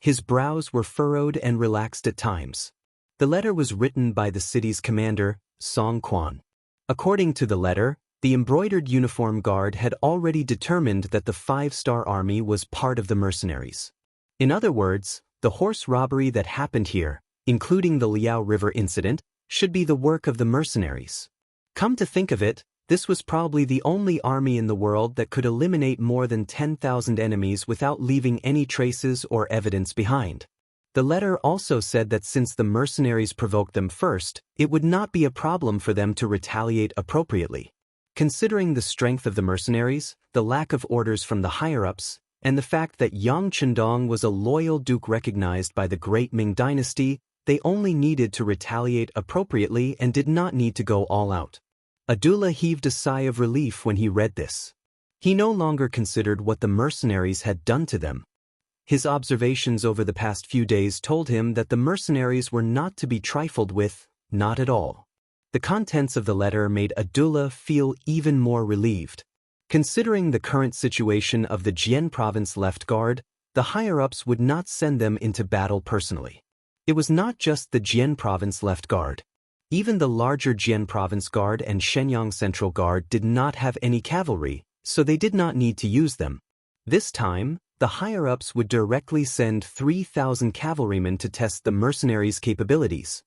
Speaker 1: His brows were furrowed and relaxed at times. The letter was written by the city's commander, Song Quan. According to the letter, the embroidered uniform guard had already determined that the 5-star army was part of the mercenaries. In other words, the horse robbery that happened here, including the Liao River incident, should be the work of the mercenaries. Come to think of it, this was probably the only army in the world that could eliminate more than 10,000 enemies without leaving any traces or evidence behind. The letter also said that since the mercenaries provoked them first, it would not be a problem for them to retaliate appropriately. Considering the strength of the mercenaries, the lack of orders from the higher-ups, and the fact that Yang Chendong was a loyal duke recognized by the great Ming dynasty, they only needed to retaliate appropriately and did not need to go all out. Abdullah heaved a sigh of relief when he read this. He no longer considered what the mercenaries had done to them. His observations over the past few days told him that the mercenaries were not to be trifled with, not at all. The contents of the letter made Abdullah feel even more relieved. Considering the current situation of the Jian province left guard, the higher-ups would not send them into battle personally. It was not just the Jian province left guard. Even the larger Jian province guard and Shenyang Central Guard did not have any cavalry, so they did not need to use them. This time, the higher-ups would directly send 3,000 cavalrymen to test the mercenaries' capabilities.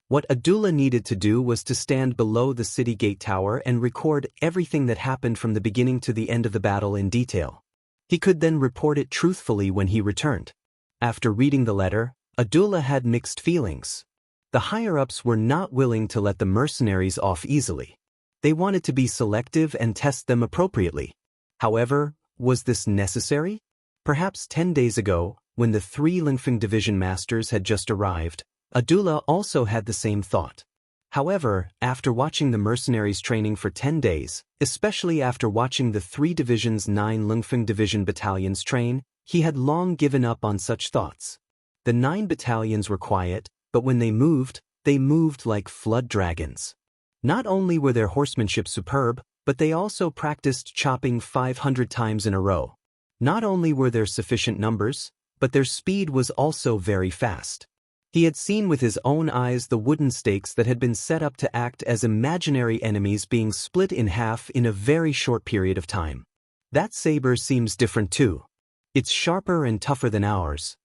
Speaker 1: What Abdullah needed to do was to stand below the city gate tower and record everything that happened from the beginning to the end of the battle in detail. He could then report it truthfully when he returned. After reading the letter, Abdullah had mixed feelings. The higher-ups were not willing to let the mercenaries off easily. They wanted to be selective and test them appropriately. However, was this necessary? Perhaps 10 days ago, when the 3 Lingfeng division masters had just arrived, Abdullah also had the same thought. However, after watching the mercenaries training for 10 days, especially after watching the 3 divisions 9 Lingfeng division battalions train, he had long given up on such thoughts. The 9 battalions were quiet, but when they moved like flood dragons. Not only were their horsemanship superb, but they also practiced chopping 500 times in a row. Not only were there sufficient numbers, but their speed was also very fast. He had seen with his own eyes the wooden stakes that had been set up to act as imaginary enemies being split in half in a very short period of time. That saber seems different too. It's sharper and tougher than ours.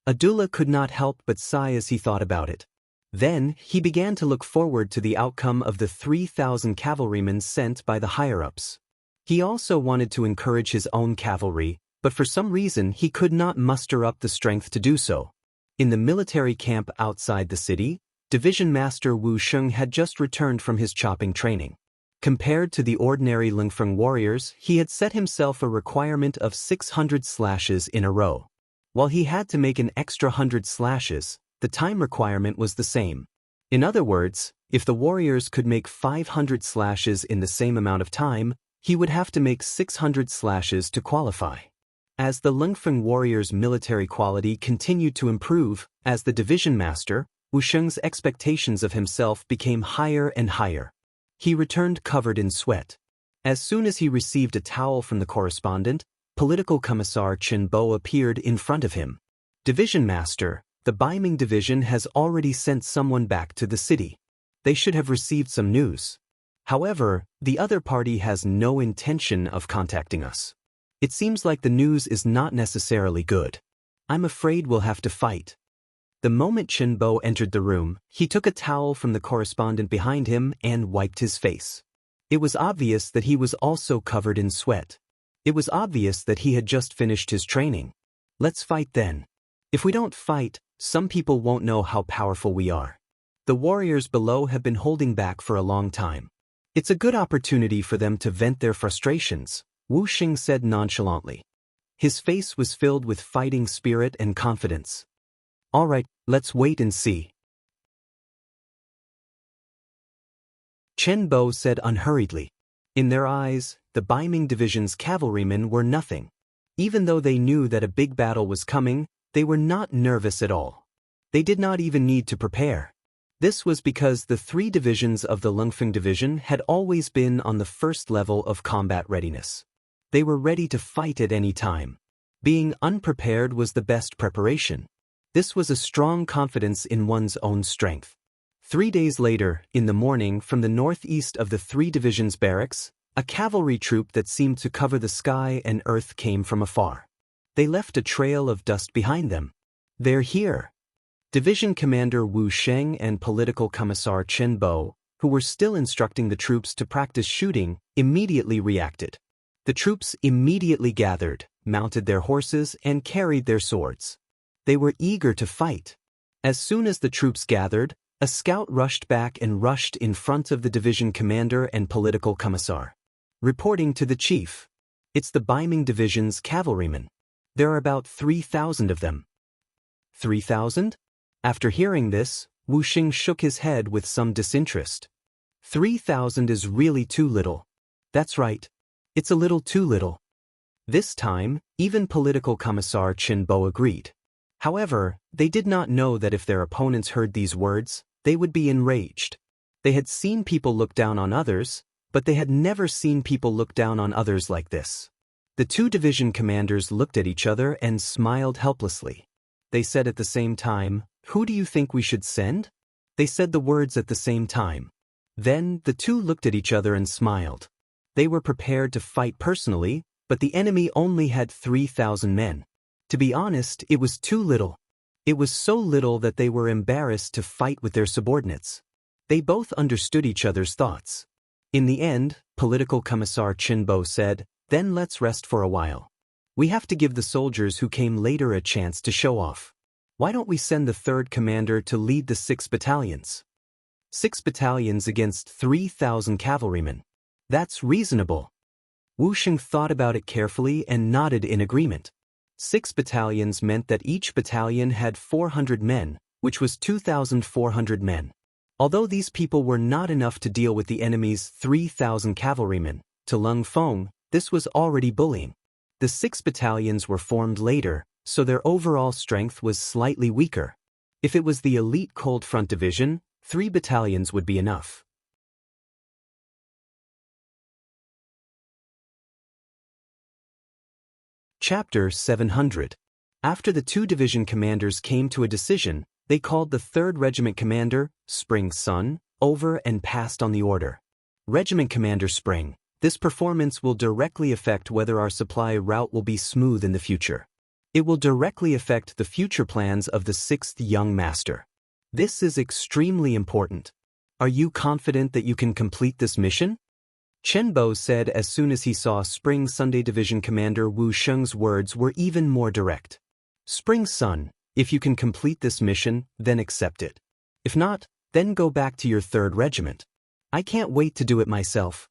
Speaker 1: Abdullah could not help but sigh as he thought about it. Then, he began to look forward to the outcome of the 3,000 cavalrymen sent by the higher-ups. He also wanted to encourage his own cavalry, but for some reason he could not muster up the strength to do so. In the military camp outside the city, Division Master Wu Sheng had just returned from his chopping training. Compared to the ordinary Lingfeng warriors, he had set himself a requirement of 600 slashes in a row. While he had to make an extra 100 slashes, the time requirement was the same. In other words, if the warriors could make 500 slashes in the same amount of time, he would have to make 600 slashes to qualify. As the Lingfeng warriors' military quality continued to improve, as the division master, Wu Sheng's expectations of himself became higher and higher. He returned covered in sweat. As soon as he received a towel from the correspondent, Political Commissar Chen Bo appeared in front of him. Division Master, the Baiming division has already sent someone back to the city. They should have received some news. However, the other party has no intention of contacting us. It seems like the news is not necessarily good. I'm afraid we'll have to fight. The moment Chen Bo entered the room, he took a towel from the correspondent behind him and wiped his face. It was obvious that he was also covered in sweat. It was obvious that he had just finished his training. Let's fight then. If we don't fight, some people won't know how powerful we are. The warriors below have been holding back for a long time. It's a good opportunity for them to vent their frustrations, Wu Sheng said nonchalantly. His face was filled with fighting spirit and confidence. All right, let's wait and see. Chen Bo said unhurriedly. In their eyes, the Baiming division's cavalrymen were nothing. Even though they knew that a big battle was coming, they were not nervous at all. They did not even need to prepare. This was because the 3 divisions of the Lingfeng division had always been on the first level of combat readiness. They were ready to fight at any time. Being unprepared was the best preparation. This was a strong confidence in one's own strength. 3 days later, in the morning, from the northeast of the 3 divisions barracks, a cavalry troop that seemed to cover the sky and earth came from afar. They left a trail of dust behind them. They're here. Division Commander Wu Sheng and Political Commissar Chen Bo, who were still instructing the troops to practice shooting, immediately reacted. The troops immediately gathered, mounted their horses, and carried their swords. They were eager to fight. As soon as the troops gathered, a scout rushed back and rushed in front of the division commander and political commissar. Reporting to the chief. It's the Baiming division's cavalrymen. There are about 3,000 of them. 3,000? After hearing this, Wu Sheng shook his head with some disinterest. 3,000 is really too little. That's right. It's a little too little. This time, even political commissar Chen Bo agreed. However, they did not know that if their opponents heard these words, they would be enraged. They had seen people look down on others, but they had never seen people look down on others like this. The 2 division commanders looked at each other and smiled helplessly. They said at the same time, "Who do you think we should send?" They said the words at the same time. Then, the 2 looked at each other and smiled. They were prepared to fight personally, but the enemy only had 3,000 men. To be honest, it was too little. It was so little that they were embarrassed to fight with their subordinates. They both understood each other's thoughts. In the end, Political Commissar Qinbo said, "Then let's rest for a while. We have to give the soldiers who came later a chance to show off. Why don't we send the third commander to lead the 6 battalions? 6 battalions against 3,000 cavalrymen. That's reasonable." Wu Sheng thought about it carefully and nodded in agreement. 6 battalions meant that each battalion had 400 men, which was 2,400 men. Although these people were not enough to deal with the enemy's 3,000 cavalrymen, to Lung Feng, this was already bullying. The 6 battalions were formed later, so their overall strength was slightly weaker. If it was the elite Cold Front Division, 3 battalions would be enough. Chapter 700. After the 2 division commanders came to a decision, they called the 3rd Regiment Commander, Spring Sun, over and passed on the order. Regiment Commander Spring, this performance will directly affect whether our supply route will be smooth in the future. It will directly affect the future plans of the 6th Young Master. This is extremely important. Are you confident that you can complete this mission? Qinbo said as soon as he saw Spring Sunday Division Commander Wu Sheng's words were even more direct. Spring Sun, if you can complete this mission, then accept it. If not, then go back to your 3rd regiment. I can't wait to do it myself.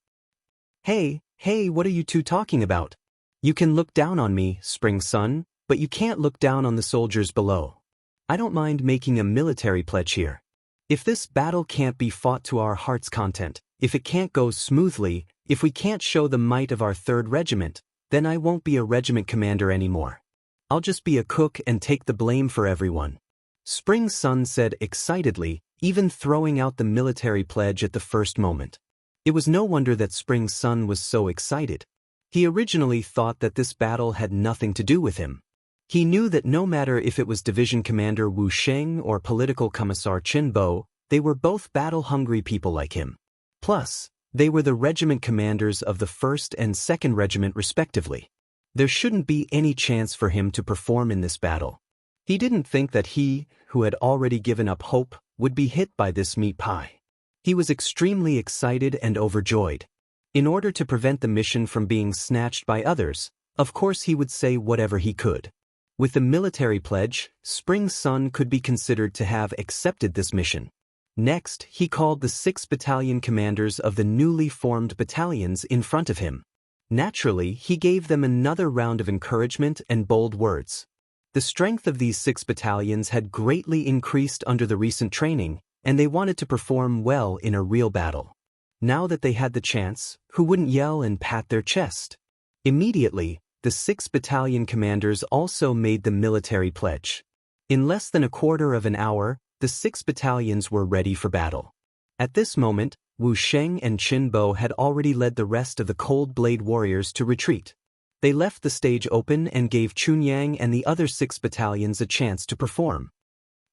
Speaker 1: Hey, what are you two talking about? You can look down on me, Spring Sun, but you can't look down on the soldiers below. I don't mind making a military pledge here. If this battle can't be fought to our heart's content, if it can't go smoothly, if we can't show the might of our 3rd regiment, then I won't be a regiment commander anymore. I'll just be a cook and take the blame for everyone. Spring Sun said excitedly, even throwing out the military pledge at the first moment. It was no wonder that Spring Sun was so excited. He originally thought that this battle had nothing to do with him. He knew that no matter if it was Division Commander Wu Sheng or Political Commissar Qinbo, they were both battle-hungry people like him. Plus, they were the regiment commanders of the 1st and 2nd Regiment respectively. There shouldn't be any chance for him to perform in this battle. He didn't think that he, who had already given up hope, would be hit by this meat pie. He was extremely excited and overjoyed. In order to prevent the mission from being snatched by others, of course he would say whatever he could. With the military pledge, Spring Sun could be considered to have accepted this mission. Next, he called the 6 battalion commanders of the newly formed battalions in front of him. Naturally, he gave them another round of encouragement and bold words. The strength of these 6 battalions had greatly increased under the recent training, and they wanted to perform well in a real battle. Now that they had the chance, who wouldn't yell and pat their chest? Immediately, the 6 battalion commanders also made the military pledge. In less than a quarter of an hour, the 6 battalions were ready for battle. At this moment, Wu Sheng and Qinbo had already led the rest of the Cold Blade warriors to retreat. They left the stage open and gave Chunyang and the other 6 battalions a chance to perform.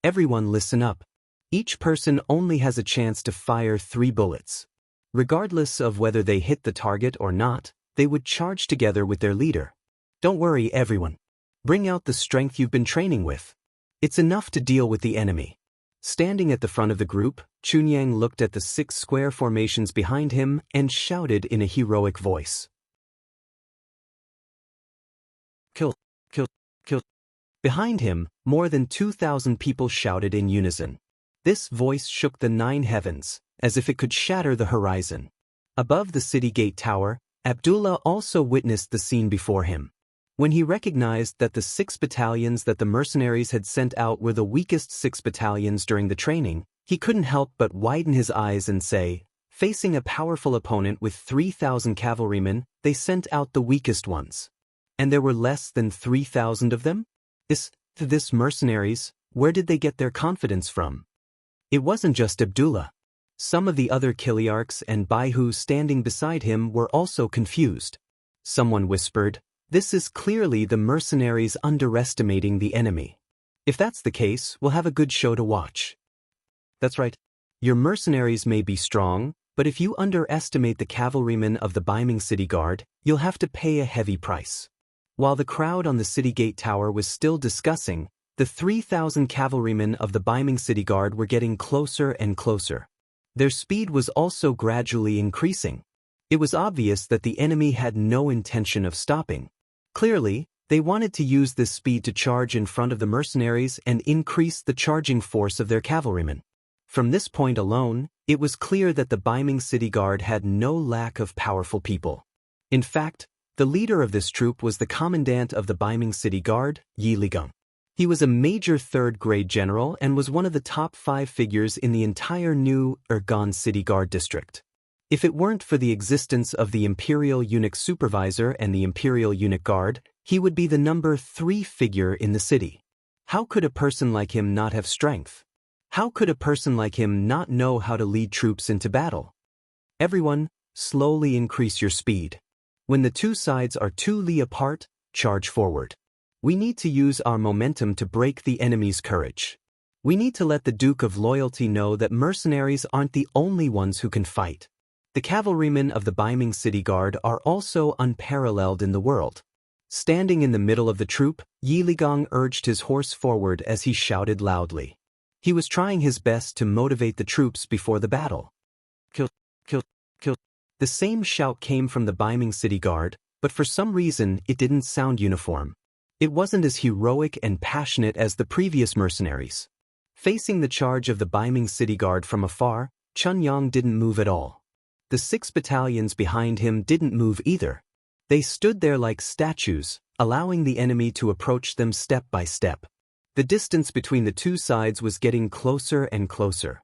Speaker 1: Everyone listen up. Each person only has a chance to fire 3 bullets. Regardless of whether they hit the target or not, they would charge together with their leader. Don't worry, everyone. Bring out the strength you've been training with. It's enough to deal with the enemy. Standing at the front of the group, Chunyang looked at the 6 square formations behind him and shouted in a heroic voice. Kill, kill, kill. Behind him, more than 2,000 people shouted in unison. This voice shook the 9 heavens, as if it could shatter the horizon. Above the city gate tower, Abdullah also witnessed the scene before him. When he recognized that the 6 battalions that the mercenaries had sent out were the weakest 6 battalions during the training, he couldn't help but widen his eyes and say, facing a powerful opponent with 3,000 cavalrymen, they sent out the weakest ones. And there were less than 3,000 of them? This mercenaries, where did they get their confidence from? It wasn't just Abdullah. Some of the other Kiliarchs and Baihu standing beside him were also confused. Someone whispered, "This is clearly the mercenaries underestimating the enemy. If that's the case, we'll have a good show to watch." That's right. Your mercenaries may be strong, But if you underestimate the cavalrymen of the Beiming city guard, you'll have to pay a heavy price. While the crowd on the city gate tower was still discussing, the 3,000 cavalrymen of the Beiming city guard were getting closer and closer. Their speed was also gradually increasing. It was obvious that the enemy had no intention of stopping. Clearly, they wanted to use this speed to charge in front of the mercenaries and increase the charging force of their cavalrymen. From this point alone, it was clear that the Beiming city guard had no lack of powerful people. In fact, the leader of this troop was the commandant of the Beiming city guard, Yi Ligang. He was a major third-grade general and was one of the top 5 figures in the entire new Ergon city guard district. If it weren't for the existence of the Imperial Eunuch Supervisor and the Imperial Eunuch Guard, he would be the number 3 figure in the city. How could a person like him not have strength? How could a person like him not know how to lead troops into battle? Everyone, slowly increase your speed. When the two sides are 2 li apart, charge forward. We need to use our momentum to break the enemy's courage. We need to let the Duke of Loyalty know that mercenaries aren't the only ones who can fight. The cavalrymen of the Beiming city guard are also unparalleled in the world. Standing in the middle of the troop, Yi Ligang urged his horse forward as he shouted loudly. He was trying his best to motivate the troops before the battle. Kill, kill, kill. The same shout came from the Beiming city guard, but for some reason it didn't sound uniform. It wasn't as heroic and passionate as the previous mercenaries. Facing the charge of the Beiming city guard from afar, Chun Yang didn't move at all. The 6 battalions behind him didn't move either. They stood there like statues, allowing the enemy to approach them step by step. The distance between the two sides was getting closer and closer.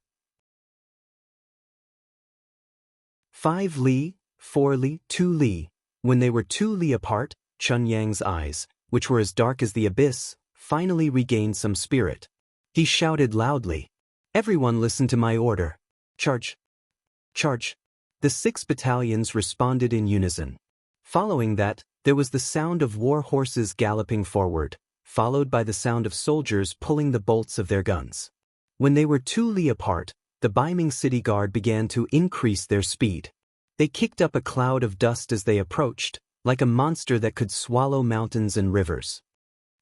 Speaker 1: 5 li, 4 li, 2 li. When they were 2 li apart, Chun Yang's eyes, which were as dark as the abyss, finally regained some spirit. He shouted loudly, "Everyone listen to my order. Charge! Charge!" The 6 battalions responded in unison. Following that, there was the sound of war horses galloping forward, followed by the sound of soldiers pulling the bolts of their guns. When they were 2 li apart, the Beiming city guard began to increase their speed. They kicked up a cloud of dust as they approached, like a monster that could swallow mountains and rivers.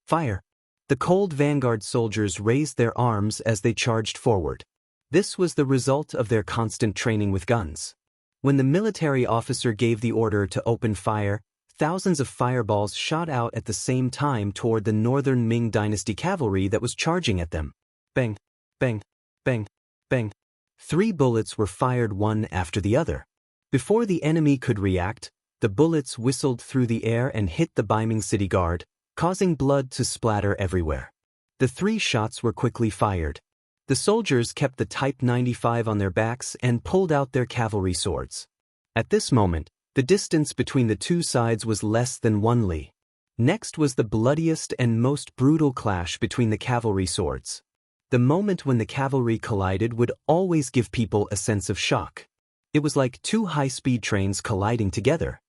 Speaker 1: Fire! The cold vanguard soldiers raised their arms as they charged forward. This was the result of their constant training with guns. When the military officer gave the order to open fire, thousands of fireballs shot out at the same time toward the northern Ming Dynasty cavalry that was charging at them. Bang, bang, bang, bang. 3 bullets were fired one after the other. Before the enemy could react, the bullets whistled through the air and hit the Beiming city guard, causing blood to splatter everywhere. The 3 shots were quickly fired. The soldiers kept the Type 95 on their backs and pulled out their cavalry swords. At this moment, the distance between the two sides was less than 1 li. Next was the bloodiest and most brutal clash between the cavalry swords. The moment when the cavalry collided would always give people a sense of shock. It was like 2 high-speed trains colliding together.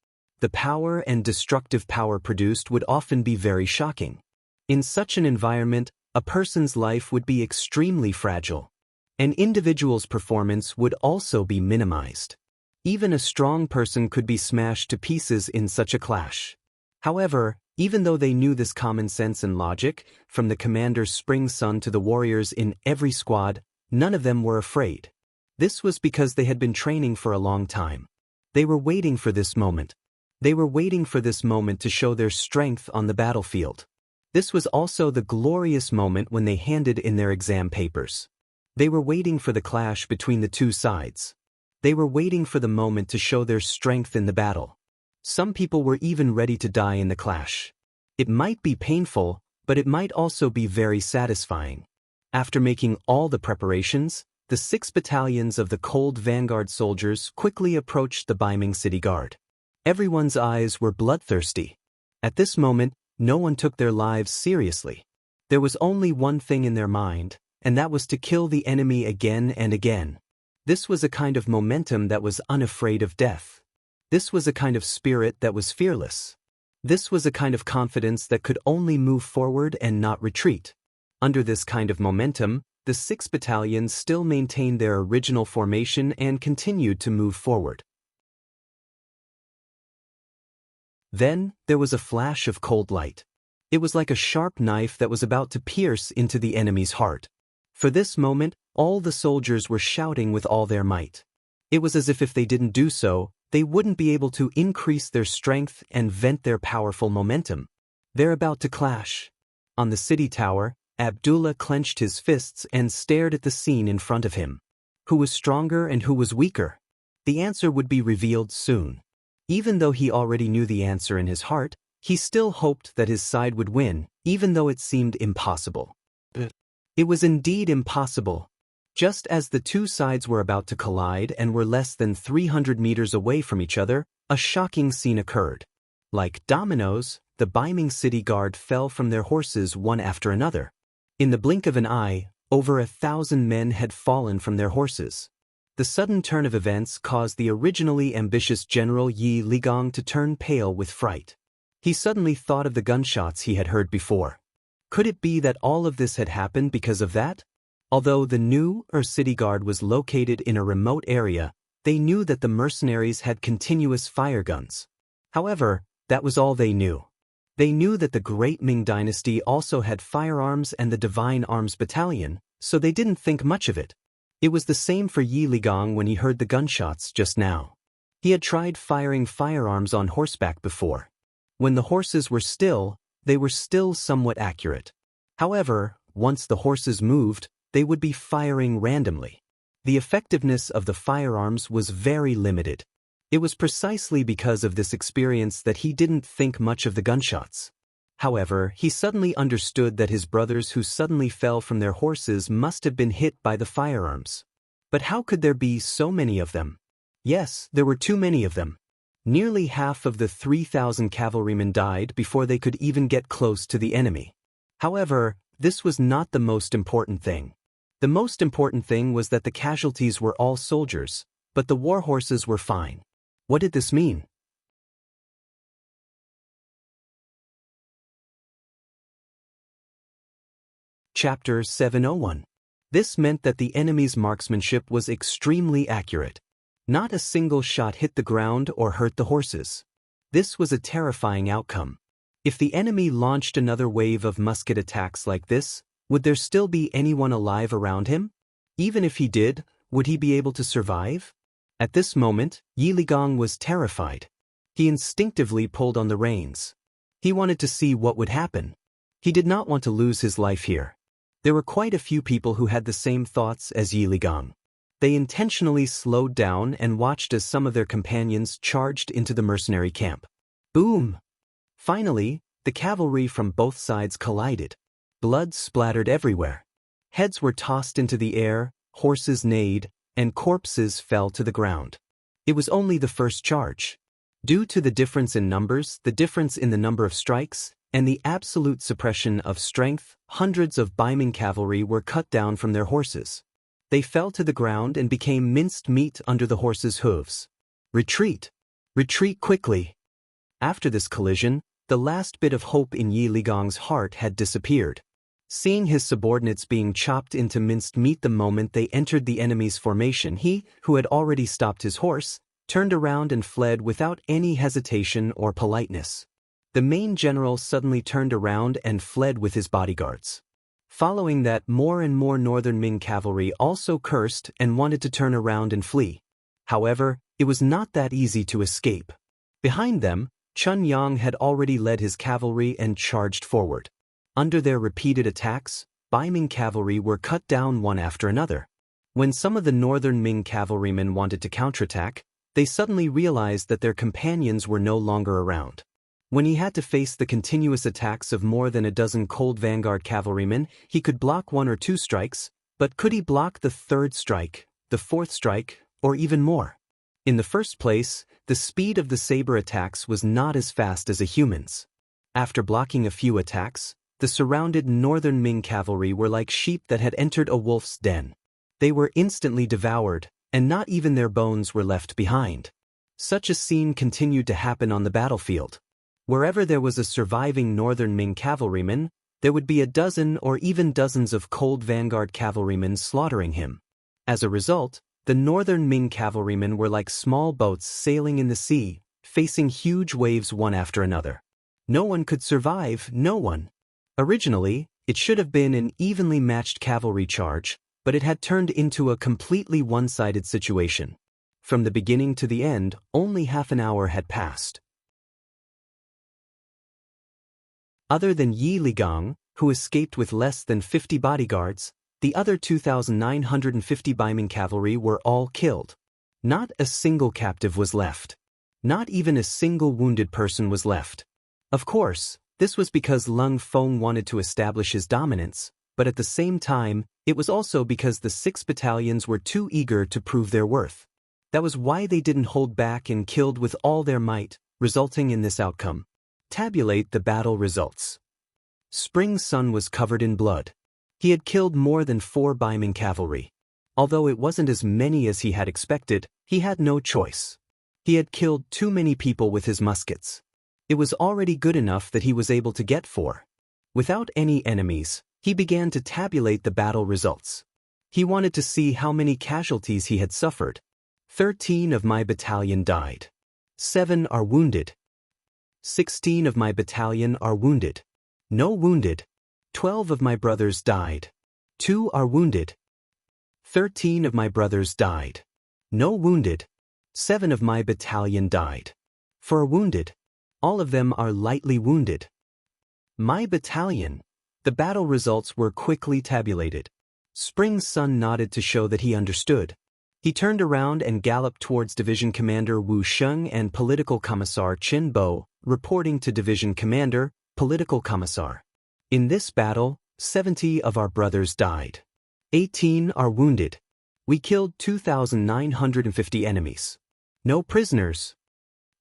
Speaker 1: The power and destructive power produced would often be very shocking. In such an environment, a person's life would be extremely fragile. An individual's performance would also be minimized. Even a strong person could be smashed to pieces in such a clash. However, even though they knew this common sense and logic, from the commander's spring son to the warriors in every squad, none of them were afraid. This was because they had been training for a long time. They were waiting for this moment. They were waiting for this moment to show their strength on the battlefield. This was also the glorious moment when they handed in their exam papers. They were waiting for the clash between the two sides. They were waiting for the moment to show their strength in the battle. Some people were even ready to die in the clash. It might be painful, but it might also be very satisfying. After making all the preparations, the 6 battalions of the Cold Vanguard soldiers quickly approached the Beiming city guard. Everyone's eyes were bloodthirsty. At this moment, no one took their lives seriously. There was only one thing in their mind, and that was to kill the enemy again and again. This was a kind of momentum that was unafraid of death. This was a kind of spirit that was fearless. This was a kind of confidence that could only move forward and not retreat. Under this kind of momentum, the 6 battalions still maintained their original formation and continued to move forward. Then, there was a flash of cold light. It was like a sharp knife that was about to pierce into the enemy's heart. For this moment, all the soldiers were shouting with all their might. It was as if they didn't do so, they wouldn't be able to increase their strength and vent their powerful momentum. They're about to clash. On the city tower, Abdullah clenched his fists and stared at the scene in front of him. Who was stronger and who was weaker? The answer would be revealed soon. Even though he already knew the answer in his heart, he still hoped that his side would win, even though it seemed impossible. It was indeed impossible. Just as the two sides were about to collide and were less than 300 meters away from each other, a shocking scene occurred. Like dominoes, the Baiming city guard fell from their horses one after another. In the blink of an eye, over 1,000 men had fallen from their horses. The sudden turn of events caused the originally ambitious General Yi Ligong to turn pale with fright. He suddenly thought of the gunshots he had heard before. Could it be that all of this had happened because of that? Although the new city guard was located in a remote area, they knew that the mercenaries had continuous fire guns. However, that was all they knew. They knew that the Great Ming Dynasty also had firearms and the Divine Arms Battalion, so they didn't think much of it. It was the same for Yi Ligong when he heard the gunshots just now. He had tried firing firearms on horseback before. When the horses were still, they were still somewhat accurate. However, once the horses moved, they would be firing randomly. The effectiveness of the firearms was very limited. It was precisely because of this experience that he didn't think much of the gunshots. However, he suddenly understood that his brothers who suddenly fell from their horses must have been hit by the firearms. But how could there be so many of them? Yes, there were too many of them. Nearly half of the 3,000 cavalrymen died before they could even get close to the enemy. However, this was not the most important thing. The most important thing was that the casualties were all soldiers, but the war horses were fine. What did this mean? Chapter 701. This meant that the enemy's marksmanship was extremely accurate. Not a single shot hit the ground or hurt the horses. This was a terrifying outcome. If the enemy launched another wave of musket attacks like this, would there still be anyone alive around him? Even if he did, would he be able to survive? At this moment, Yi Ligong was terrified. He instinctively pulled on the reins. He wanted to see what would happen. He did not want to lose his life here. There were quite a few people who had the same thoughts as Yi Ligong. They intentionally slowed down and watched as some of their companions charged into the mercenary camp. Boom! Finally, the cavalry from both sides collided. Blood splattered everywhere. Heads were tossed into the air, horses neighed, and corpses fell to the ground. It was only the first charge. Due to the difference in numbers, the difference in the number of strikes, and the absolute suppression of strength, hundreds of Baiming cavalry were cut down from their horses. They fell to the ground and became minced meat under the horses' hooves. Retreat! Retreat quickly! After this collision, the last bit of hope in Yi Ligong's heart had disappeared. Seeing his subordinates being chopped into minced meat the moment they entered the enemy's formation, he, who had already stopped his horse, turned around and fled without any hesitation or politeness. The main general suddenly turned around and fled with his bodyguards. Following that, more and more northern Ming cavalry also cursed and wanted to turn around and flee. However, it was not that easy to escape. Behind them, Chun Yang had already led his cavalry and charged forward. Under their repeated attacks, Baiming cavalry were cut down one after another. When some of the northern Ming cavalrymen wanted to counterattack, they suddenly realized that their companions were no longer around. When he had to face the continuous attacks of more than a dozen cold vanguard cavalrymen, he could block 1 or 2 strikes, but could he block the 3rd strike, the 4th strike, or even more? In the first place, the speed of the saber attacks was not as fast as a human's. After blocking a few attacks, the surrounded northern Ming cavalry were like sheep that had entered a wolf's den. They were instantly devoured, and not even their bones were left behind. Such a scene continued to happen on the battlefield. Wherever there was a surviving northern Ming cavalryman, There would be a dozen or even dozens of cold vanguard cavalrymen slaughtering him. As a result, the northern Ming cavalrymen were like small boats sailing in the sea, facing huge waves one after another. No one could survive, no one. Originally, it should have been an evenly matched cavalry charge, but it had turned into a completely one-sided situation. From the beginning to the end, only half an hour had passed. Other than Yi Ligang, who escaped with less than 50 bodyguards, the other 2,950 Baiming cavalry were all killed. Not a single captive was left. Not even a single wounded person was left. Of course, this was because Lung Feng wanted to establish his dominance, but at the same time, it was also because the 6 battalions were too eager to prove their worth. That was why they didn't hold back and killed with all their might, resulting in this outcome. Tabulate the battle results. Spring Sun was covered in blood. He had killed more than 4 Baiming cavalry. Although it wasn't as many as he had expected, he had no choice. He had killed too many people with his muskets. It was already good enough that he was able to get 4. Without any enemies, he began to tabulate the battle results. He wanted to see how many casualties he had suffered. 13 of my battalion died. 7 are wounded. 16 of my battalion are wounded. No wounded. 12 of my brothers died. 2 are wounded. 13 of my brothers died. No wounded. 7 of my battalion died. 4 wounded. All of them are lightly wounded. My battalion. The battle results were quickly tabulated. Spring Sun nodded to show that he understood. He turned around and galloped towards Division Commander Wu Sheng and Political Commissar Qin Bo, reporting to Division Commander, Political Commissar. In this battle, 70 of our brothers died. 18 are wounded. We killed 2,950 enemies. No prisoners.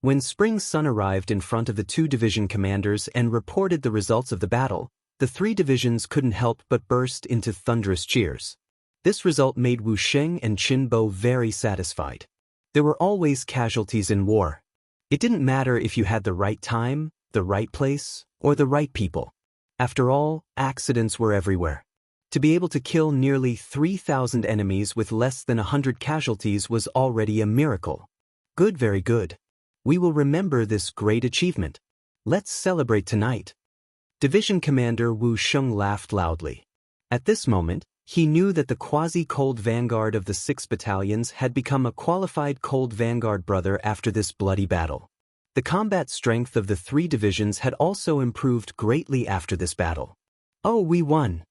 Speaker 1: When Spring Sun arrived in front of the 2 division commanders and reported the results of the battle, the 3 divisions couldn't help but burst into thunderous cheers. This result made Wu Sheng and Qin Bo very satisfied. There were always casualties in war. It didn't matter if you had the right time, the right place, or the right people. After all, accidents were everywhere. To be able to kill nearly 3,000 enemies with less than 100 casualties was already a miracle. Good, very good. We will remember this great achievement. Let's celebrate tonight. Division Commander Wu Sheng laughed loudly. At this moment, he knew that the quasi-cold vanguard of the 6 battalions had become a qualified cold vanguard brother after this bloody battle. The combat strength of the 3 divisions had also improved greatly after this battle. Oh, we won!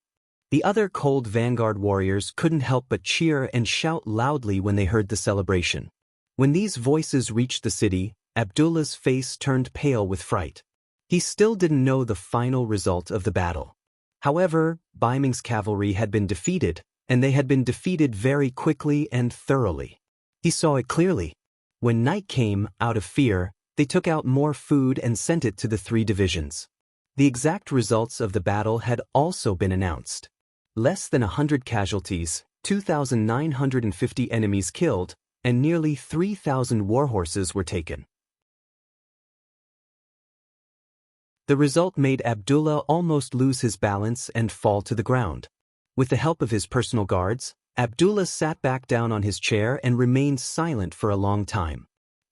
Speaker 1: The other cold vanguard warriors couldn't help but cheer and shout loudly when they heard the celebration. When these voices reached the city, Abdullah's face turned pale with fright. He still didn't know the final result of the battle. However, Baiming's cavalry had been defeated, and they had been defeated very quickly and thoroughly. He saw it clearly. When night came, out of fear, they took out more food and sent it to the 3 divisions. The exact results of the battle had also been announced. Less than 100 casualties, 2,950 enemies killed, and nearly 3,000 warhorses were taken. The result made Abdullah almost lose his balance and fall to the ground. With the help of his personal guards, Abdullah sat back down on his chair and remained silent for a long time.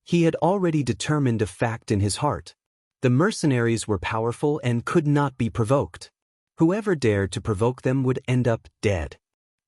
Speaker 1: He had already determined a fact in his heart. The mercenaries were powerful and could not be provoked. Whoever dared to provoke them would end up dead.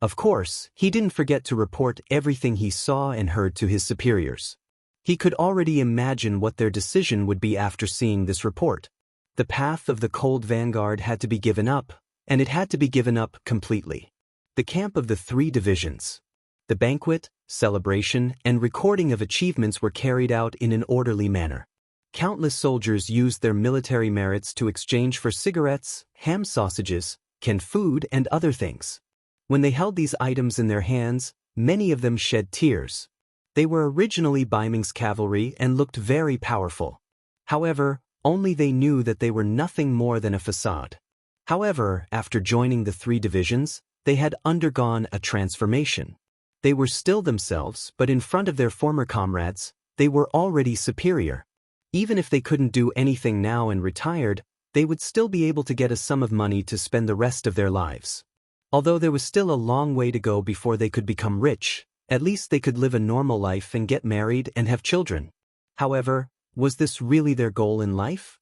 Speaker 1: Of course, he didn't forget to report everything he saw and heard to his superiors. He could already imagine what their decision would be after seeing this report. The path of the cold vanguard had to be given up, and it had to be given up completely. The camp of the 3 divisions. The banquet, celebration, and recording of achievements were carried out in an orderly manner. Countless soldiers used their military merits to exchange for cigarettes, ham sausages, canned food, and other things. When they held these items in their hands, many of them shed tears. They were originally Baiming's cavalry and looked very powerful. However, only they knew that they were nothing more than a facade. However, after joining the 3 divisions, they had undergone a transformation. They were still themselves, but in front of their former comrades, they were already superior. Even if they couldn't do anything now and retired, they would still be able to get a sum of money to spend the rest of their lives. Although there was still a long way to go before they could become rich, at least they could live a normal life and get married and have children. However, was this really their goal in life?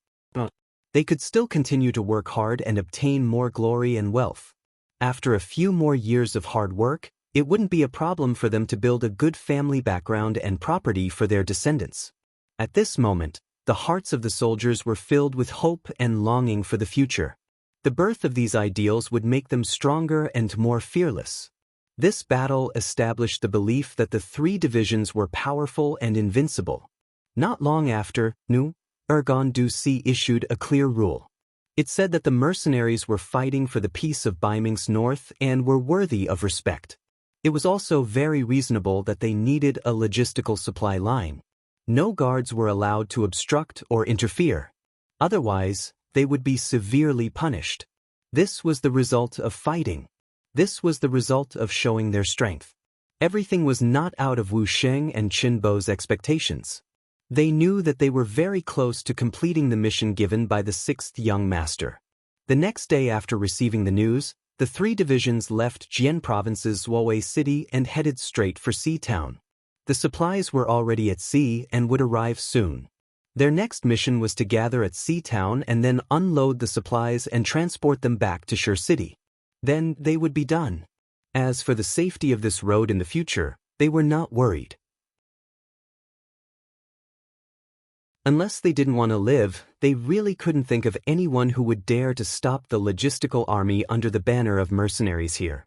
Speaker 1: They could still continue to work hard and obtain more glory and wealth. After a few more years of hard work, it wouldn't be a problem for them to build a good family background and property for their descendants. At this moment, the hearts of the soldiers were filled with hope and longing for the future. The birth of these ideals would make them stronger and more fearless. This battle established the belief that the three divisions were powerful and invincible. Not long after, Nu Ergon Du Si issued a clear rule. It said that the mercenaries were fighting for the peace of Baiming's north and were worthy of respect. It was also very reasonable that they needed a logistical supply line. No guards were allowed to obstruct or interfere. Otherwise, they would be severely punished. This was the result of fighting. This was the result of showing their strength. Everything was not out of Wu Sheng and Qin Bo's expectations. They knew that they were very close to completing the mission given by the sixth young master. The next day after receiving the news, the three divisions left Jian Province's Zuowei City and headed straight for Sea Town. The supplies were already at sea and would arrive soon. Their next mission was to gather at Sea Town and then unload the supplies and transport them back to Shi City. Then they would be done. As for the safety of this road in the future, they were not worried. Unless they didn't want to live, they really couldn't think of anyone who would dare to stop the logistical army under the banner of mercenaries here.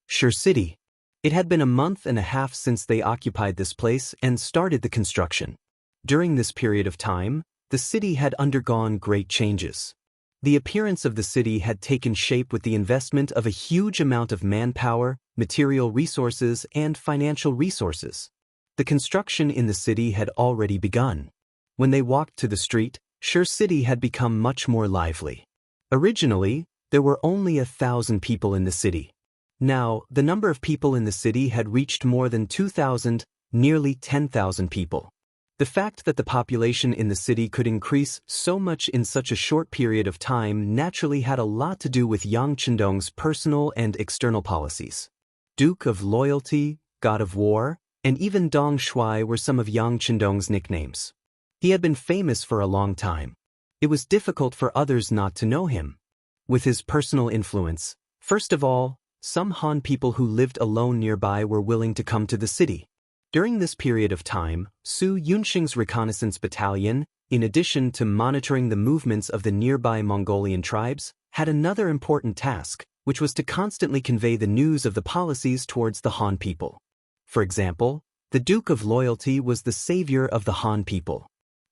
Speaker 1: Shi City. It had been a month and a half since they occupied this place and started the construction. During this period of time, the city had undergone great changes. The appearance of the city had taken shape with the investment of a huge amount of manpower, material resources, and financial resources. The construction in the city had already begun. When they walked to the street, Shi City had become much more lively. Originally, there were only 1,000 people in the city. Now, the number of people in the city had reached more than 2,000, nearly 10,000 people. The fact that the population in the city could increase so much in such a short period of time naturally had a lot to do with Yang Qindong's personal and external policies. Duke of Loyalty, God of War, and even Dong Shui were some of Yang Qindong's nicknames. He had been famous for a long time. It was difficult for others not to know him. With his personal influence, first of all, some Han people who lived alone nearby were willing to come to the city. During this period of time, Su Yunxing's reconnaissance battalion, in addition to monitoring the movements of the nearby Mongolian tribes, had another important task, which was to constantly convey the news of the policies towards the Han people. For example, the Duke of Loyalty was the savior of the Han people.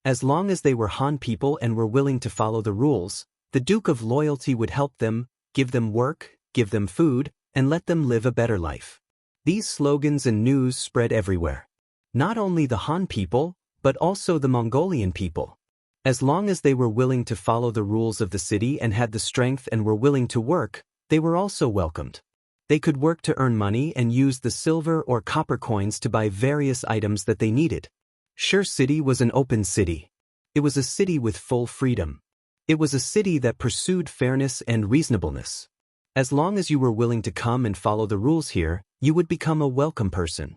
Speaker 1: As long as they were Han people and were willing to follow the rules, the Duke of Loyalty would help them, give them work, give them food, and let them live a better life. These slogans and news spread everywhere. Not only the Han people, but also the Mongolian people. As long as they were willing to follow the rules of the city and had the strength and were willing to work, they were also welcomed. They could work to earn money and use the silver or copper coins to buy various items that they needed. Shi City was an open city. It was a city with full freedom. It was a city that pursued fairness and reasonableness. As long as you were willing to come and follow the rules here, you would become a welcome person.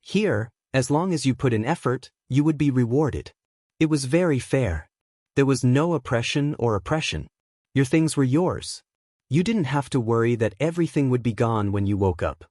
Speaker 1: Here, as long as you put in effort, you would be rewarded. It was very fair. There was no oppression or oppression. Your things were yours. You didn't have to worry that everything would be gone when you woke up.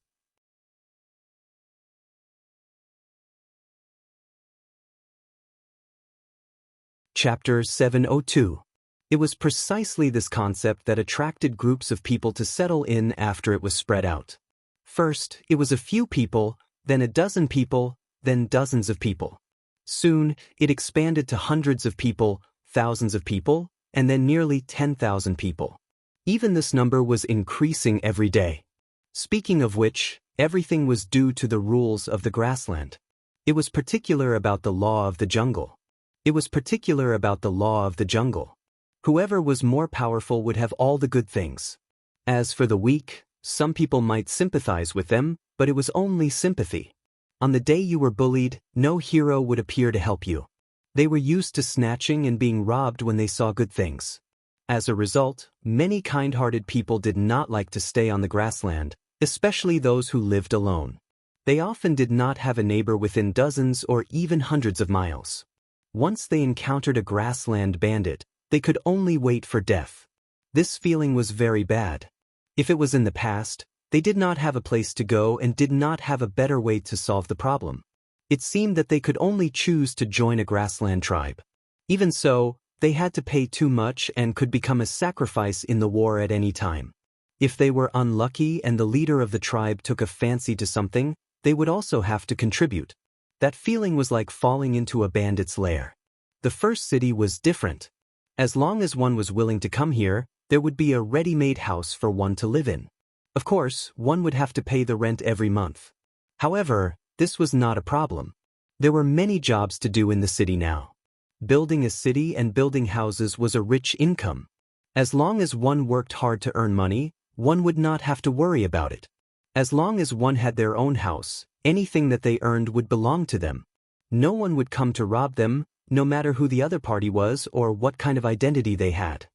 Speaker 1: Chapter 702. It was precisely this concept that attracted groups of people to settle in after it was spread out. First, it was a few people, then a dozen people, then dozens of people. Soon, it expanded to hundreds of people, thousands of people, and then nearly 10,000 people. Even this number was increasing every day. Speaking of which, everything was due to the rules of the grassland. It was particular about the law of the jungle. It was particular about the law of the jungle. Whoever was more powerful would have all the good things. As for the weak, some people might sympathize with them, but it was only sympathy. On the day you were bullied, no hero would appear to help you. They were used to snatching and being robbed when they saw good things. As a result, many kind-hearted people did not like to stay on the grassland, especially those who lived alone. They often did not have a neighbor within dozens or even hundreds of miles. Once they encountered a grassland bandit, they could only wait for death. This feeling was very bad. If it was in the past, they did not have a place to go and did not have a better way to solve the problem. It seemed that they could only choose to join a grassland tribe. Even so, they had to pay too much and could become a sacrifice in the war at any time. If they were unlucky and the leader of the tribe took a fancy to something, they would also have to contribute. That feeling was like falling into a bandit's lair. The first city was different. As long as one was willing to come here, there would be a ready-made house for one to live in. Of course, one would have to pay the rent every month. However, this was not a problem. There were many jobs to do in the city now. Building a city and building houses was a rich income. As long as one worked hard to earn money, one would not have to worry about it. As long as one had their own house, anything that they earned would belong to them. No one would come to rob them, no matter who the other party was or what kind of identity they had.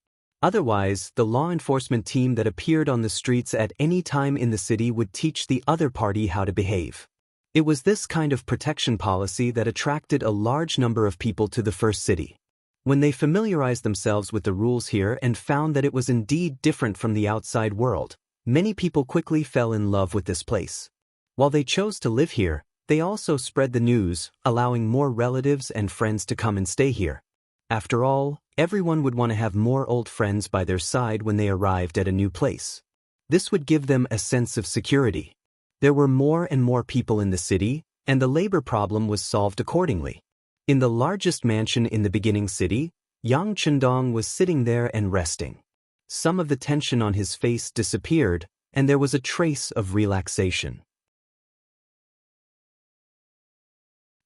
Speaker 1: Otherwise, the law enforcement team that appeared on the streets at any time in the city would teach the other party how to behave. It was this kind of protection policy that attracted a large number of people to the first city. When they familiarized themselves with the rules here and found that it was indeed different from the outside world, many people quickly fell in love with this place. While they chose to live here, they also spread the news, allowing more relatives and friends to come and stay here. After all, everyone would want to have more old friends by their side when they arrived at a new place. This would give them a sense of security. There were more and more people in the city, and the labor problem was solved accordingly. In the largest mansion in the beginning city, Yang Chendong was sitting there and resting. Some of the tension on his face disappeared, and there was a trace of relaxation.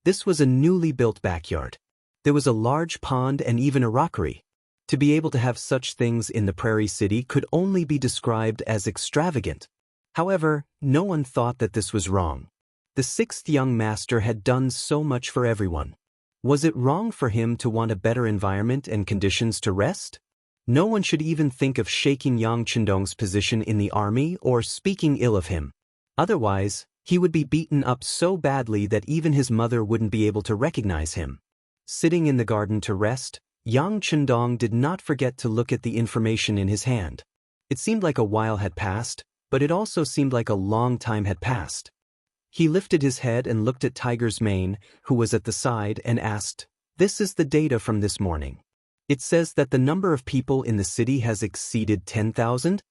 Speaker 1: This was a newly built backyard. There was a large pond and even a rockery. To be able to have such things in the prairie city could only be described as extravagant. However, no one thought that this was wrong. The sixth young master had done so much for everyone. Was it wrong for him to want a better environment and conditions to rest? No one should even think of shaking Yang Chendong's position in the army or speaking ill of him. Otherwise, he would be beaten up so badly that even his mother wouldn't be able to recognize him. Sitting in the garden to rest, Yang Chendong did not forget to look at the information in his hand. It seemed like a while had passed, but it also seemed like a long time had passed. He lifted his head and looked at Tiger's Mane, who was at the side, and asked, "This is the data from this morning. It says that the number of people in the city has exceeded 10,000?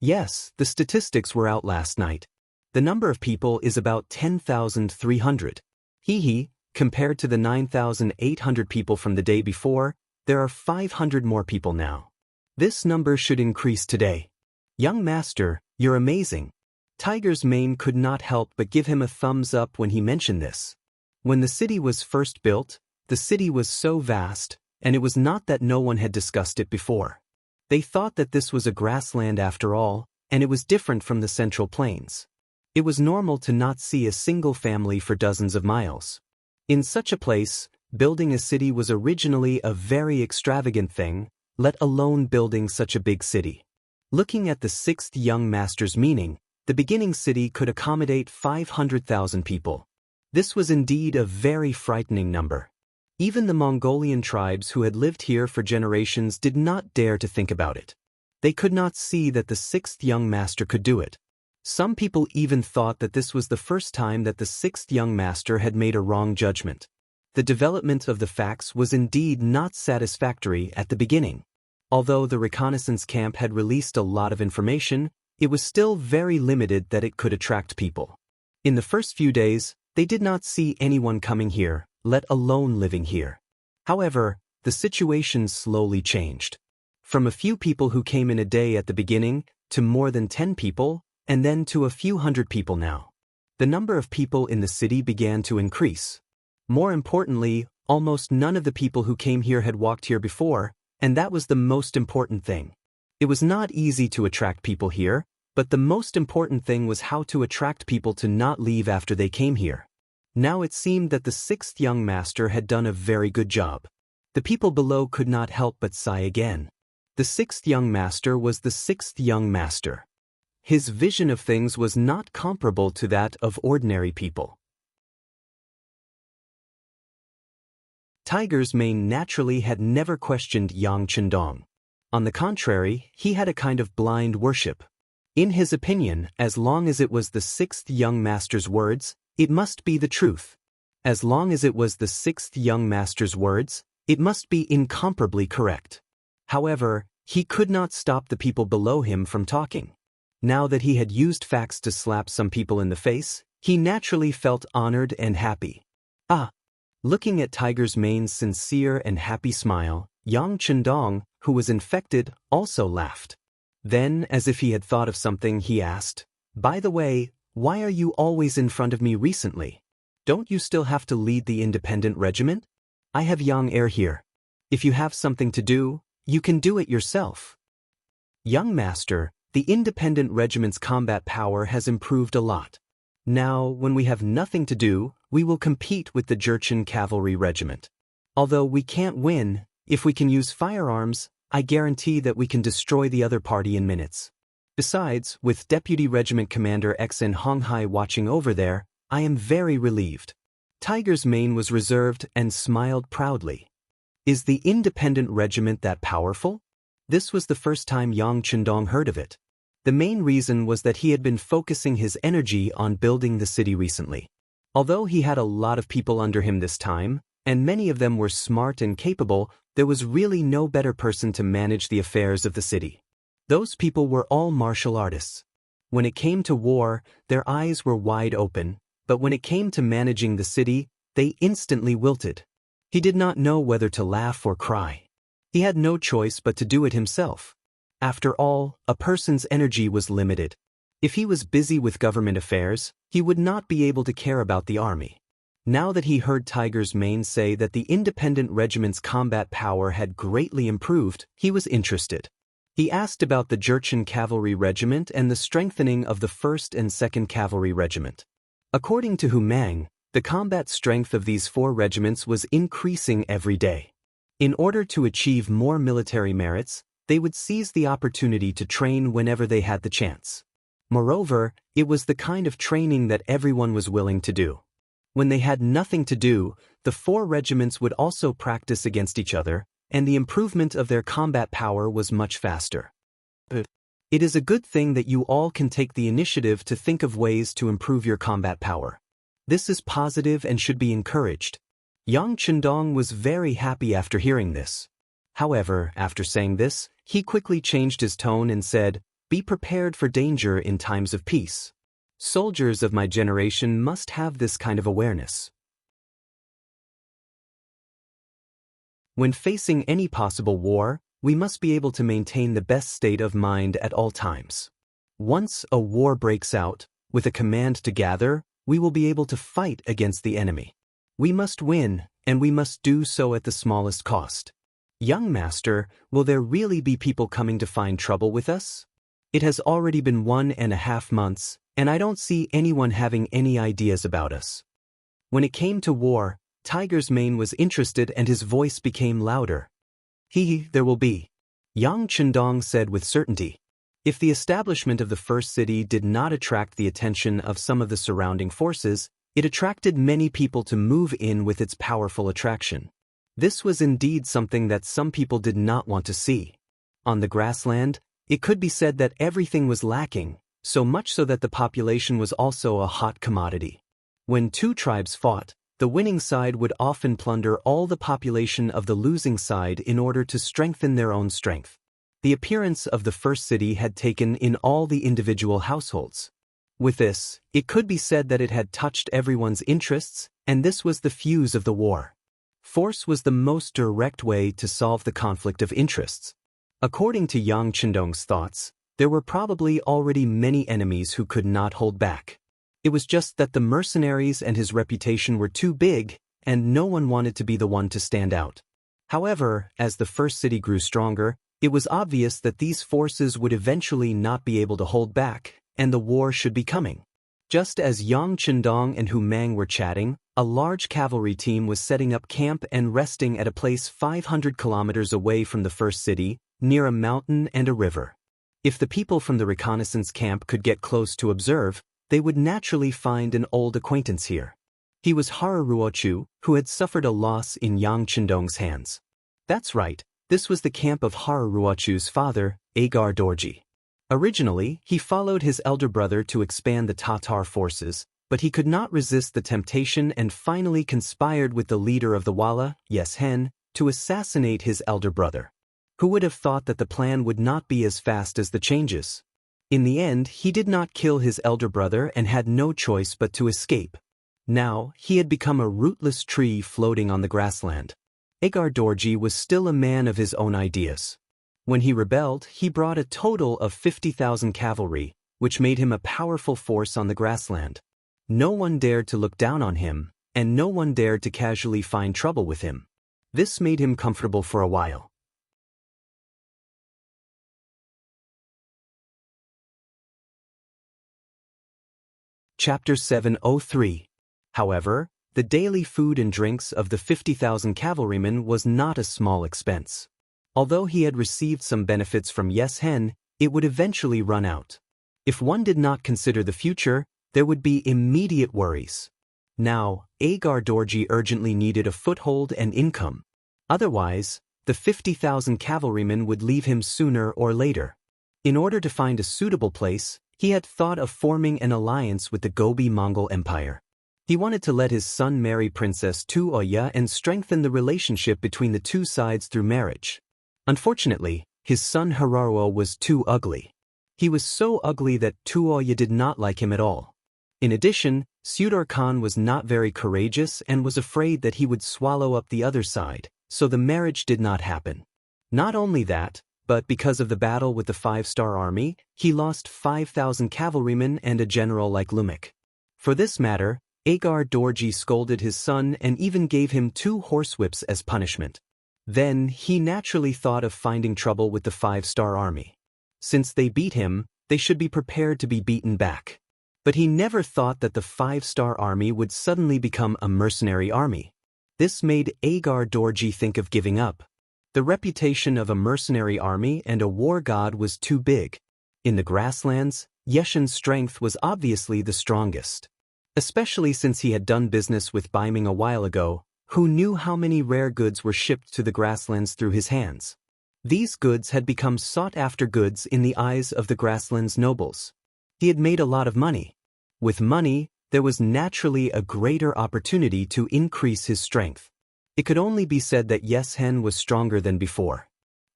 Speaker 1: Yes, the statistics were out last night. The number of people is about 10,300. Hee, compared to the 9,800 people from the day before, there are 500 more people now. This number should increase today. Young master, you're amazing." Tiger's Mane could not help but give him a thumbs up when he mentioned this. When the city was first built, the city was so vast, and it was not that no one had discussed it before. They thought that this was a grassland after all, and it was different from the Central Plains. It was normal to not see a single family for dozens of miles. In such a place, building a city was originally a very extravagant thing, let alone building such a big city. Looking at the sixth young master's meaning, the beginning city could accommodate 500,000 people. This was indeed a very frightening number. Even the Mongolian tribes who had lived here for generations did not dare to think about it. They could not see that the sixth young master could do it. Some people even thought that this was the first time that the sixth young master had made a wrong judgment. The development of the facts was indeed not satisfactory at the beginning. Although the reconnaissance camp had released a lot of information, it was still very limited that it could attract people. In the first few days, they did not see anyone coming here, let alone living here. However, the situation slowly changed. From a few people who came in a day at the beginning, to more than 10 people, and then to a few hundred people now. The number of people in the city began to increase. More importantly, almost none of the people who came here had walked here before, and that was the most important thing. It was not easy to attract people here, but the most important thing was how to attract people to not leave after they came here. Now it seemed that the sixth young master had done a very good job. The people below could not help but sigh again. The sixth young master was the sixth young master. His vision of things was not comparable to that of ordinary people. Tiger's mane naturally had never questioned Yang Chendong. On the contrary, he had a kind of blind worship. In his opinion, as long as it was the sixth young master's words, it must be the truth. As long as it was the sixth young master's words, it must be incomparably correct. However, he could not stop the people below him from talking. Now that he had used facts to slap some people in the face, he naturally felt honored and happy. Looking at Tiger's mane's sincere and happy smile, Yang Chendong, who was infected, also laughed. Then, as if he had thought of something, he asked, "By the way, why are you always in front of me recently? Don't you still have to lead the independent regiment? I have Yang Er here. If you have something to do, you can do it yourself." Young Master, the independent regiment's combat power has improved a lot. Now, when we have nothing to do, we will compete with the Jurchen cavalry regiment. Although we can't win, if we can use firearms, I guarantee that we can destroy the other party in minutes. Besides, with Deputy Regiment Commander Xen Honghai watching over there, I am very relieved. Tiger's mane was reserved and smiled proudly. Is the independent regiment that powerful? This was the first time Yang Chendong heard of it. The main reason was that he had been focusing his energy on building the city recently. Although he had a lot of people under him this time, and many of them were smart and capable, there was really no better person to manage the affairs of the city. Those people were all martial artists. When it came to war, their eyes were wide open, but when it came to managing the city, they instantly wilted. He did not know whether to laugh or cry. He had no choice but to do it himself. After all, a person's energy was limited. If he was busy with government affairs, he would not be able to care about the army. Now that he heard Tiger's mane say that the independent regiment's combat power had greatly improved, he was interested. He asked about the Jurchen Cavalry Regiment and the strengthening of the 1st and 2nd Cavalry Regiment. According to Hu Mang, the combat strength of these 4 regiments was increasing every day. In order to achieve more military merits, they would seize the opportunity to train whenever they had the chance. Moreover, it was the kind of training that everyone was willing to do. When they had nothing to do, the 4 regiments would also practice against each other, and the improvement of their combat power was much faster. It is a good thing that you all can take the initiative to think of ways to improve your combat power. This is positive and should be encouraged. Yang Chendong was very happy after hearing this. However, after saying this, he quickly changed his tone and said, "Be prepared for danger in times of peace. Soldiers of my generation must have this kind of awareness. When facing any possible war, we must be able to maintain the best state of mind at all times. Once a war breaks out, with a command to gather, we will be able to fight against the enemy. We must win, and we must do so at the smallest cost. Young Master, will there really be people coming to find trouble with us? It has already been 1.5 months, and I don't see anyone having any ideas about us." When it came to war, Tiger's mane was interested and his voice became louder. There will be," Yang Chendong said with certainty. If the establishment of the first city did not attract the attention of some of the surrounding forces, it attracted many people to move in with its powerful attraction. This was indeed something that some people did not want to see. On the grassland, it could be said that everything was lacking, so much so that the population was also a hot commodity. When 2 tribes fought, the winning side would often plunder all the population of the losing side in order to strengthen their own strength. The appearance of the first city had taken in all the individual households. With this, it could be said that it had touched everyone's interests, and this was the fuse of the war. Force was the most direct way to solve the conflict of interests. According to Yang Chendong's thoughts, there were probably already many enemies who could not hold back. It was just that the mercenaries and his reputation were too big, and no one wanted to be the one to stand out. However, as the first city grew stronger, it was obvious that these forces would eventually not be able to hold back, and the war should be coming. Just as Yang Chendong and Hu Mang were chatting, a large cavalry team was setting up camp and resting at a place 500 kilometers away from the first city, near a mountain and a river. If the people from the reconnaissance camp could get close to observe, they would naturally find an old acquaintance here. He was Haruruochu, who had suffered a loss in Yang Chendong's hands. That's right, this was the camp of Haruruochu's father, Agar Dorji. Originally, he followed his elder brother to expand the Tatar forces, but he could not resist the temptation and finally conspired with the leader of the Walla, Yeshen, to assassinate his elder brother. Who would have thought that the plan would not be as fast as the changes? In the end, he did not kill his elder brother and had no choice but to escape. Now, he had become a rootless tree floating on the grassland. Agar Dorji was still a man of his own ideas. When he rebelled, he brought a total of 50,000 cavalry, which made him a powerful force on the grassland. No one dared to look down on him, and no one dared to casually find trouble with him. This made him comfortable for a while. Chapter 703. However, the daily food and drinks of the 50,000 cavalrymen was not a small expense. Although he had received some benefits from Yeshen, it would eventually run out. If one did not consider the future, there would be immediate worries. Now, Agar Dorji urgently needed a foothold and income. Otherwise, the 50,000 cavalrymen would leave him sooner or later. In order to find a suitable place, he had thought of forming an alliance with the Gobi Mongol Empire. He wanted to let his son marry Princess Tuoya and strengthen the relationship between the two sides through marriage. Unfortunately, his son Hararuo was too ugly. He was so ugly that Tuoya did not like him at all. In addition, Sudor Khan was not very courageous and was afraid that he would swallow up the other side, so the marriage did not happen. Not only that, but because of the battle with the 5-star army, he lost 5,000 cavalrymen and a general like Lumik. For this matter, Agar Dorji scolded his son and even gave him 2 horsewhips as punishment. Then, he naturally thought of finding trouble with the 5-star army. Since they beat him, they should be prepared to be beaten back. But he never thought that the 5-star army would suddenly become a mercenary army. This made Agar Dorji think of giving up. The reputation of a mercenary army and a war god was too big. In the grasslands, Yeshen's strength was obviously the strongest. Especially since he had done business with Baiming a while ago, who knew how many rare goods were shipped to the grasslands through his hands. These goods had become sought-after goods in the eyes of the grasslands nobles. He had made a lot of money. With money, there was naturally a greater opportunity to increase his strength. It could only be said that Yeshen was stronger than before.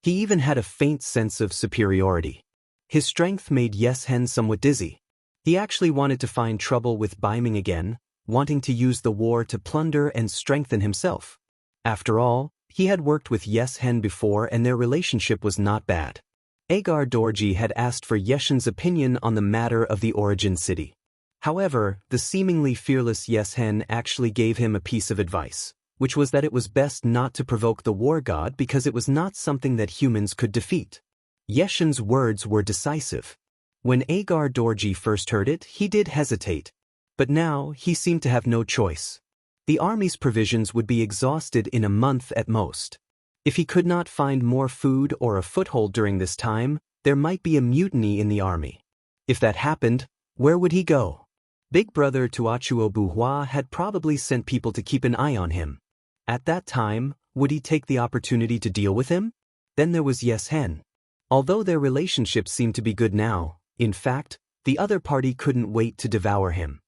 Speaker 1: He even had a faint sense of superiority. His strength made Yeshen somewhat dizzy. He actually wanted to find trouble with Baiming again, wanting to use the war to plunder and strengthen himself. After all, he had worked with Yeshen before and their relationship was not bad. Agar Dorji had asked for Yeshen's opinion on the matter of the origin city. However, the seemingly fearless Yeshen actually gave him a piece of advice, which was that it was best not to provoke the war god because it was not something that humans could defeat. Yeshen's words were decisive. When Agar Dorji first heard it, he did hesitate. But now, he seemed to have no choice. The army's provisions would be exhausted in a month at most. If he could not find more food or a foothold during this time, there might be a mutiny in the army. If that happened, where would he go? Big brother Tuachuo Buhua had probably sent people to keep an eye on him. At that time, would he take the opportunity to deal with him? Then there was Yeshen. Although their relationship seemed to be good now, in fact, the other party couldn't wait to devour him.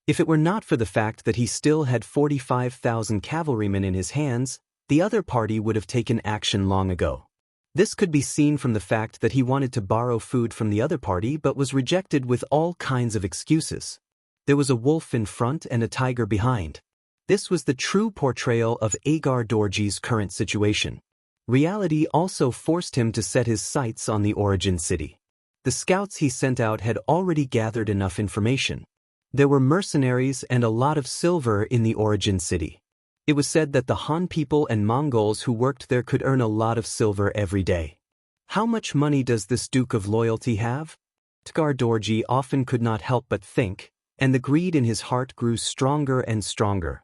Speaker 1: If it were not for the fact that he still had 45,000 cavalrymen in his hands, the other party would have taken action long ago. This could be seen from the fact that he wanted to borrow food from the other party but was rejected with all kinds of excuses. There was a wolf in front and a tiger behind. This was the true portrayal of Agar Dorji's current situation. Reality also forced him to set his sights on the origin city. The scouts he sent out had already gathered enough information. There were mercenaries and a lot of silver in the origin city. It was said that the Han people and Mongols who worked there could earn a lot of silver every day. How much money does this Duke of Loyalty have? Agar Dorji often could not help but think, and the greed in his heart grew stronger and stronger.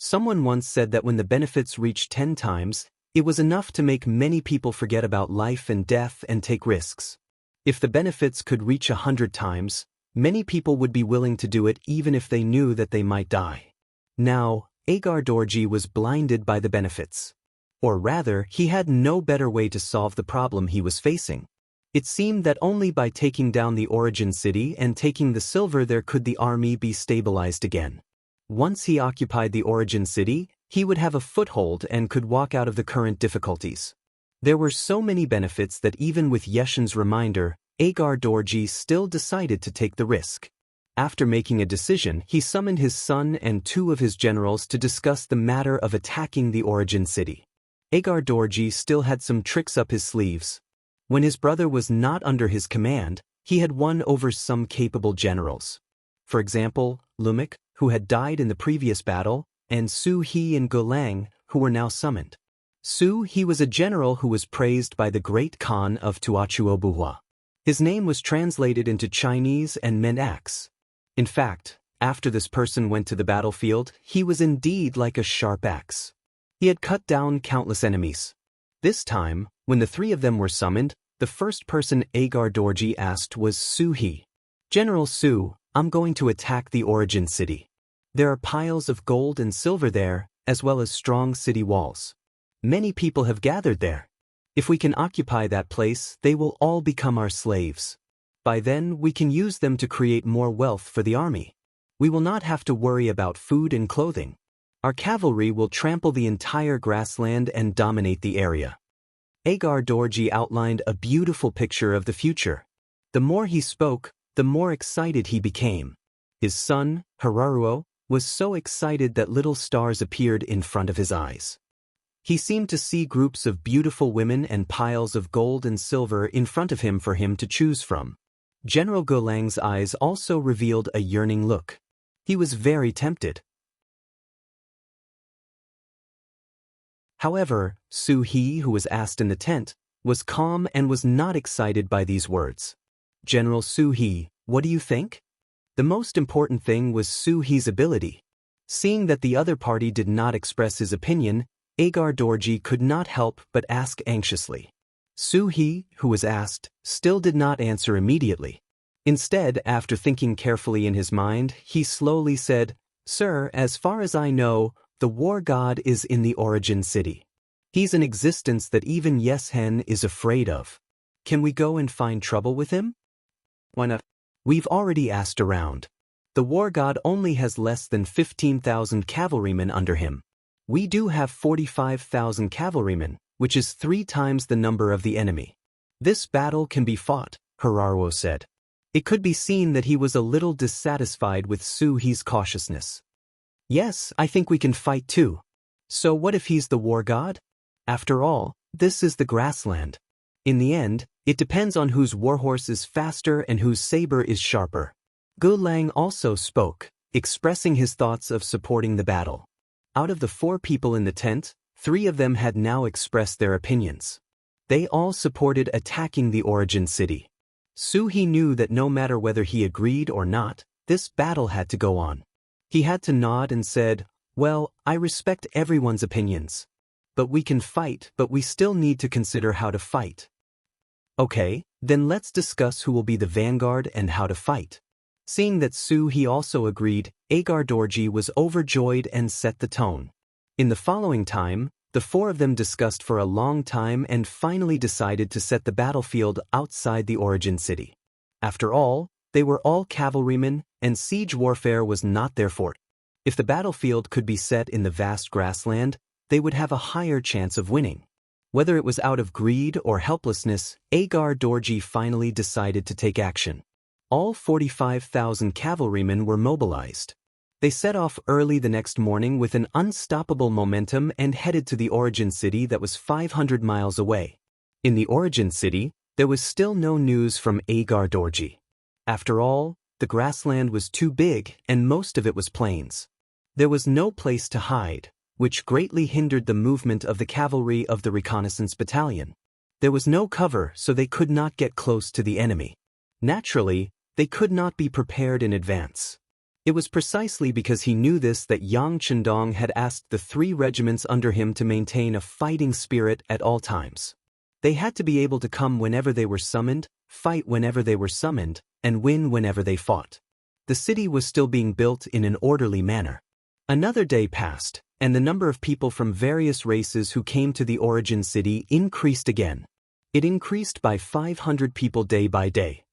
Speaker 1: Someone once said that when the benefits reached 10 times, it was enough to make many people forget about life and death and take risks. If the benefits could reach 100 times, many people would be willing to do it even if they knew that they might die. Now, Agar Dorji was blinded by the benefits. Or rather, he had no better way to solve the problem he was facing. It seemed that only by taking down the origin city and taking the silver there could the army be stabilized again. Once he occupied the origin city, he would have a foothold and could walk out of the current difficulties. There were so many benefits that even with Yeshen's reminder, Agar Dorji still decided to take the risk. After making a decision, he summoned his son and 2 of his generals to discuss the matter of attacking the origin city. Agar Dorji still had some tricks up his sleeves. When his brother was not under his command, he had won over some capable generals. For example, Lumik, who had died in the previous battle, and Su He and Gulang, who were now summoned. Su He was a general who was praised by the great Khan of Tuachuobuhua. His name was translated into Chinese and meant axe. In fact, after this person went to the battlefield, he was indeed like a sharp axe. He had cut down countless enemies. This time, when the 3 of them were summoned, the first person Agar Dorji asked was Su He. General Su, I'm going to attack the origin city. There are piles of gold and silver there, as well as strong city walls. Many people have gathered there. If we can occupy that place, they will all become our slaves. By then, we can use them to create more wealth for the army. We will not have to worry about food and clothing. Our cavalry will trample the entire grassland and dominate the area. Agar Dorji outlined a beautiful picture of the future. The more he spoke, the more excited he became. His son, Hararuo, was so excited that little stars appeared in front of his eyes. He seemed to see groups of beautiful women and piles of gold and silver in front of him for him to choose from. General Golang's eyes also revealed a yearning look. He was very tempted. However, Su He, who was asked in the tent, was calm and was not excited by these words. General Su He, what do you think? The most important thing was Su He's ability. Seeing that the other party did not express his opinion, Agar Dorji could not help but ask anxiously. Su He, who was asked, still did not answer immediately. Instead, after thinking carefully in his mind, he slowly said, Sir, as far as I know, the war god is in the origin city. He's an existence that even Yeshen is afraid of. Can we go and find trouble with him? Why not? We've already asked around. The war god only has less than 15,000 cavalrymen under him. We do have 45,000 cavalrymen, which is 3 times the number of the enemy. This battle can be fought, Hararuo said. It could be seen that he was a little dissatisfied with Su He's cautiousness. Yes, I think we can fight too. So what if he's the war god? After all, this is the grassland. In the end, it depends on whose warhorse is faster and whose saber is sharper. Gulang also spoke, expressing his thoughts of supporting the battle. Out of the 4 people in the tent, 3 of them had now expressed their opinions. They all supported attacking the origin city. Su He knew that no matter whether he agreed or not, this battle had to go on. He had to nod and said, Well, I respect everyone's opinions. But we can fight, but we still need to consider how to fight. Okay, then let's discuss who will be the vanguard and how to fight. Seeing that Su He also agreed, Agar Dorji was overjoyed and set the tone. In the following time, the 4 of them discussed for a long time and finally decided to set the battlefield outside the origin city. After all, they were all cavalrymen, and siege warfare was not their forte. If the battlefield could be set in the vast grassland, they would have a higher chance of winning. Whether it was out of greed or helplessness, Agar Dorji finally decided to take action. All 45,000 cavalrymen were mobilized. They set off early the next morning with an unstoppable momentum and headed to the origin city that was 500 miles away. In the origin city, there was still no news from Agar Dorji. After all, the grassland was too big and most of it was plains. There was no place to hide, which greatly hindered the movement of the cavalry of the reconnaissance battalion. There was no cover, so they could not get close to the enemy. Naturally, they could not be prepared in advance. It was precisely because he knew this that Yang Chendong had asked the 3 regiments under him to maintain a fighting spirit at all times. They had to be able to come whenever they were summoned, fight whenever they were summoned, and win whenever they fought. The city was still being built in an orderly manner. Another day passed, and the number of people from various races who came to the origin city increased again. It increased by 500 people day by day.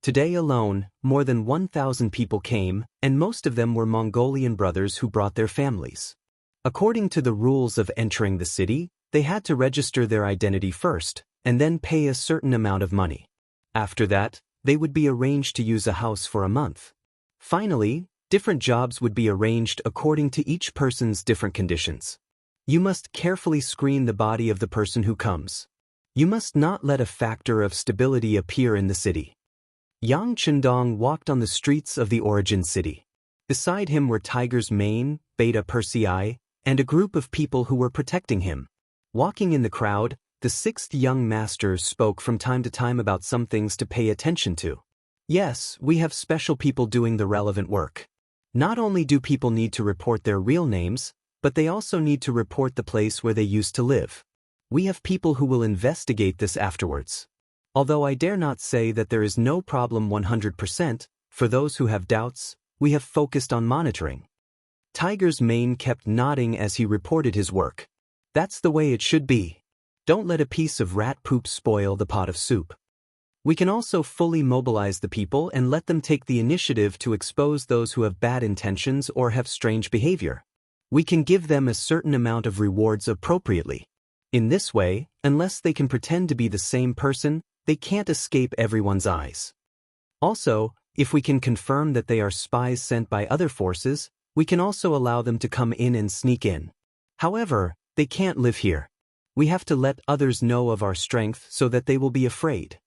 Speaker 1: Today alone, more than 1,000 people came, and most of them were Mongolian brothers who brought their families. According to the rules of entering the city, they had to register their identity first, and then pay a certain amount of money. After that, they would be arranged to use a house for a month. Finally, different jobs would be arranged according to each person's different conditions. You must carefully screen the body of the person who comes. You must not let a factor of stability appear in the city. Yang Chendong walked on the streets of the origin city. Beside him were Tiger's Mane, Beta Persei, and a group of people who were protecting him. Walking in the crowd, the 6th young master spoke from time to time about some things to pay attention to. Yes, we have special people doing the relevant work. Not only do people need to report their real names, but they also need to report the place where they used to live. We have people who will investigate this afterwards. Although I dare not say that there is no problem 100%, for those who have doubts, we have focused on monitoring. Tiger's Mane kept nodding as he reported his work. That's the way it should be. Don't let a piece of rat poop spoil the pot of soup. We can also fully mobilize the people and let them take the initiative to expose those who have bad intentions or have strange behavior. We can give them a certain amount of rewards appropriately. In this way, unless they can pretend to be the same person, they can't escape everyone's eyes. Also, if we can confirm that they are spies sent by other forces, we can also allow them to come in and sneak in. However, they can't live here. We have to let others know of our strength so that they will be afraid.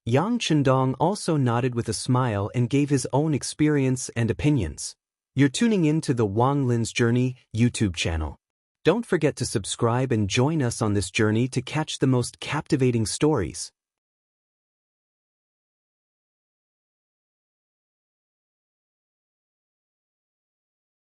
Speaker 1: Yang Chendong also nodded with a smile and gave his own experience and opinions. You're tuning in to the Wang Lin's Journey YouTube channel. Don't forget to subscribe and join us on this journey to catch the most captivating stories.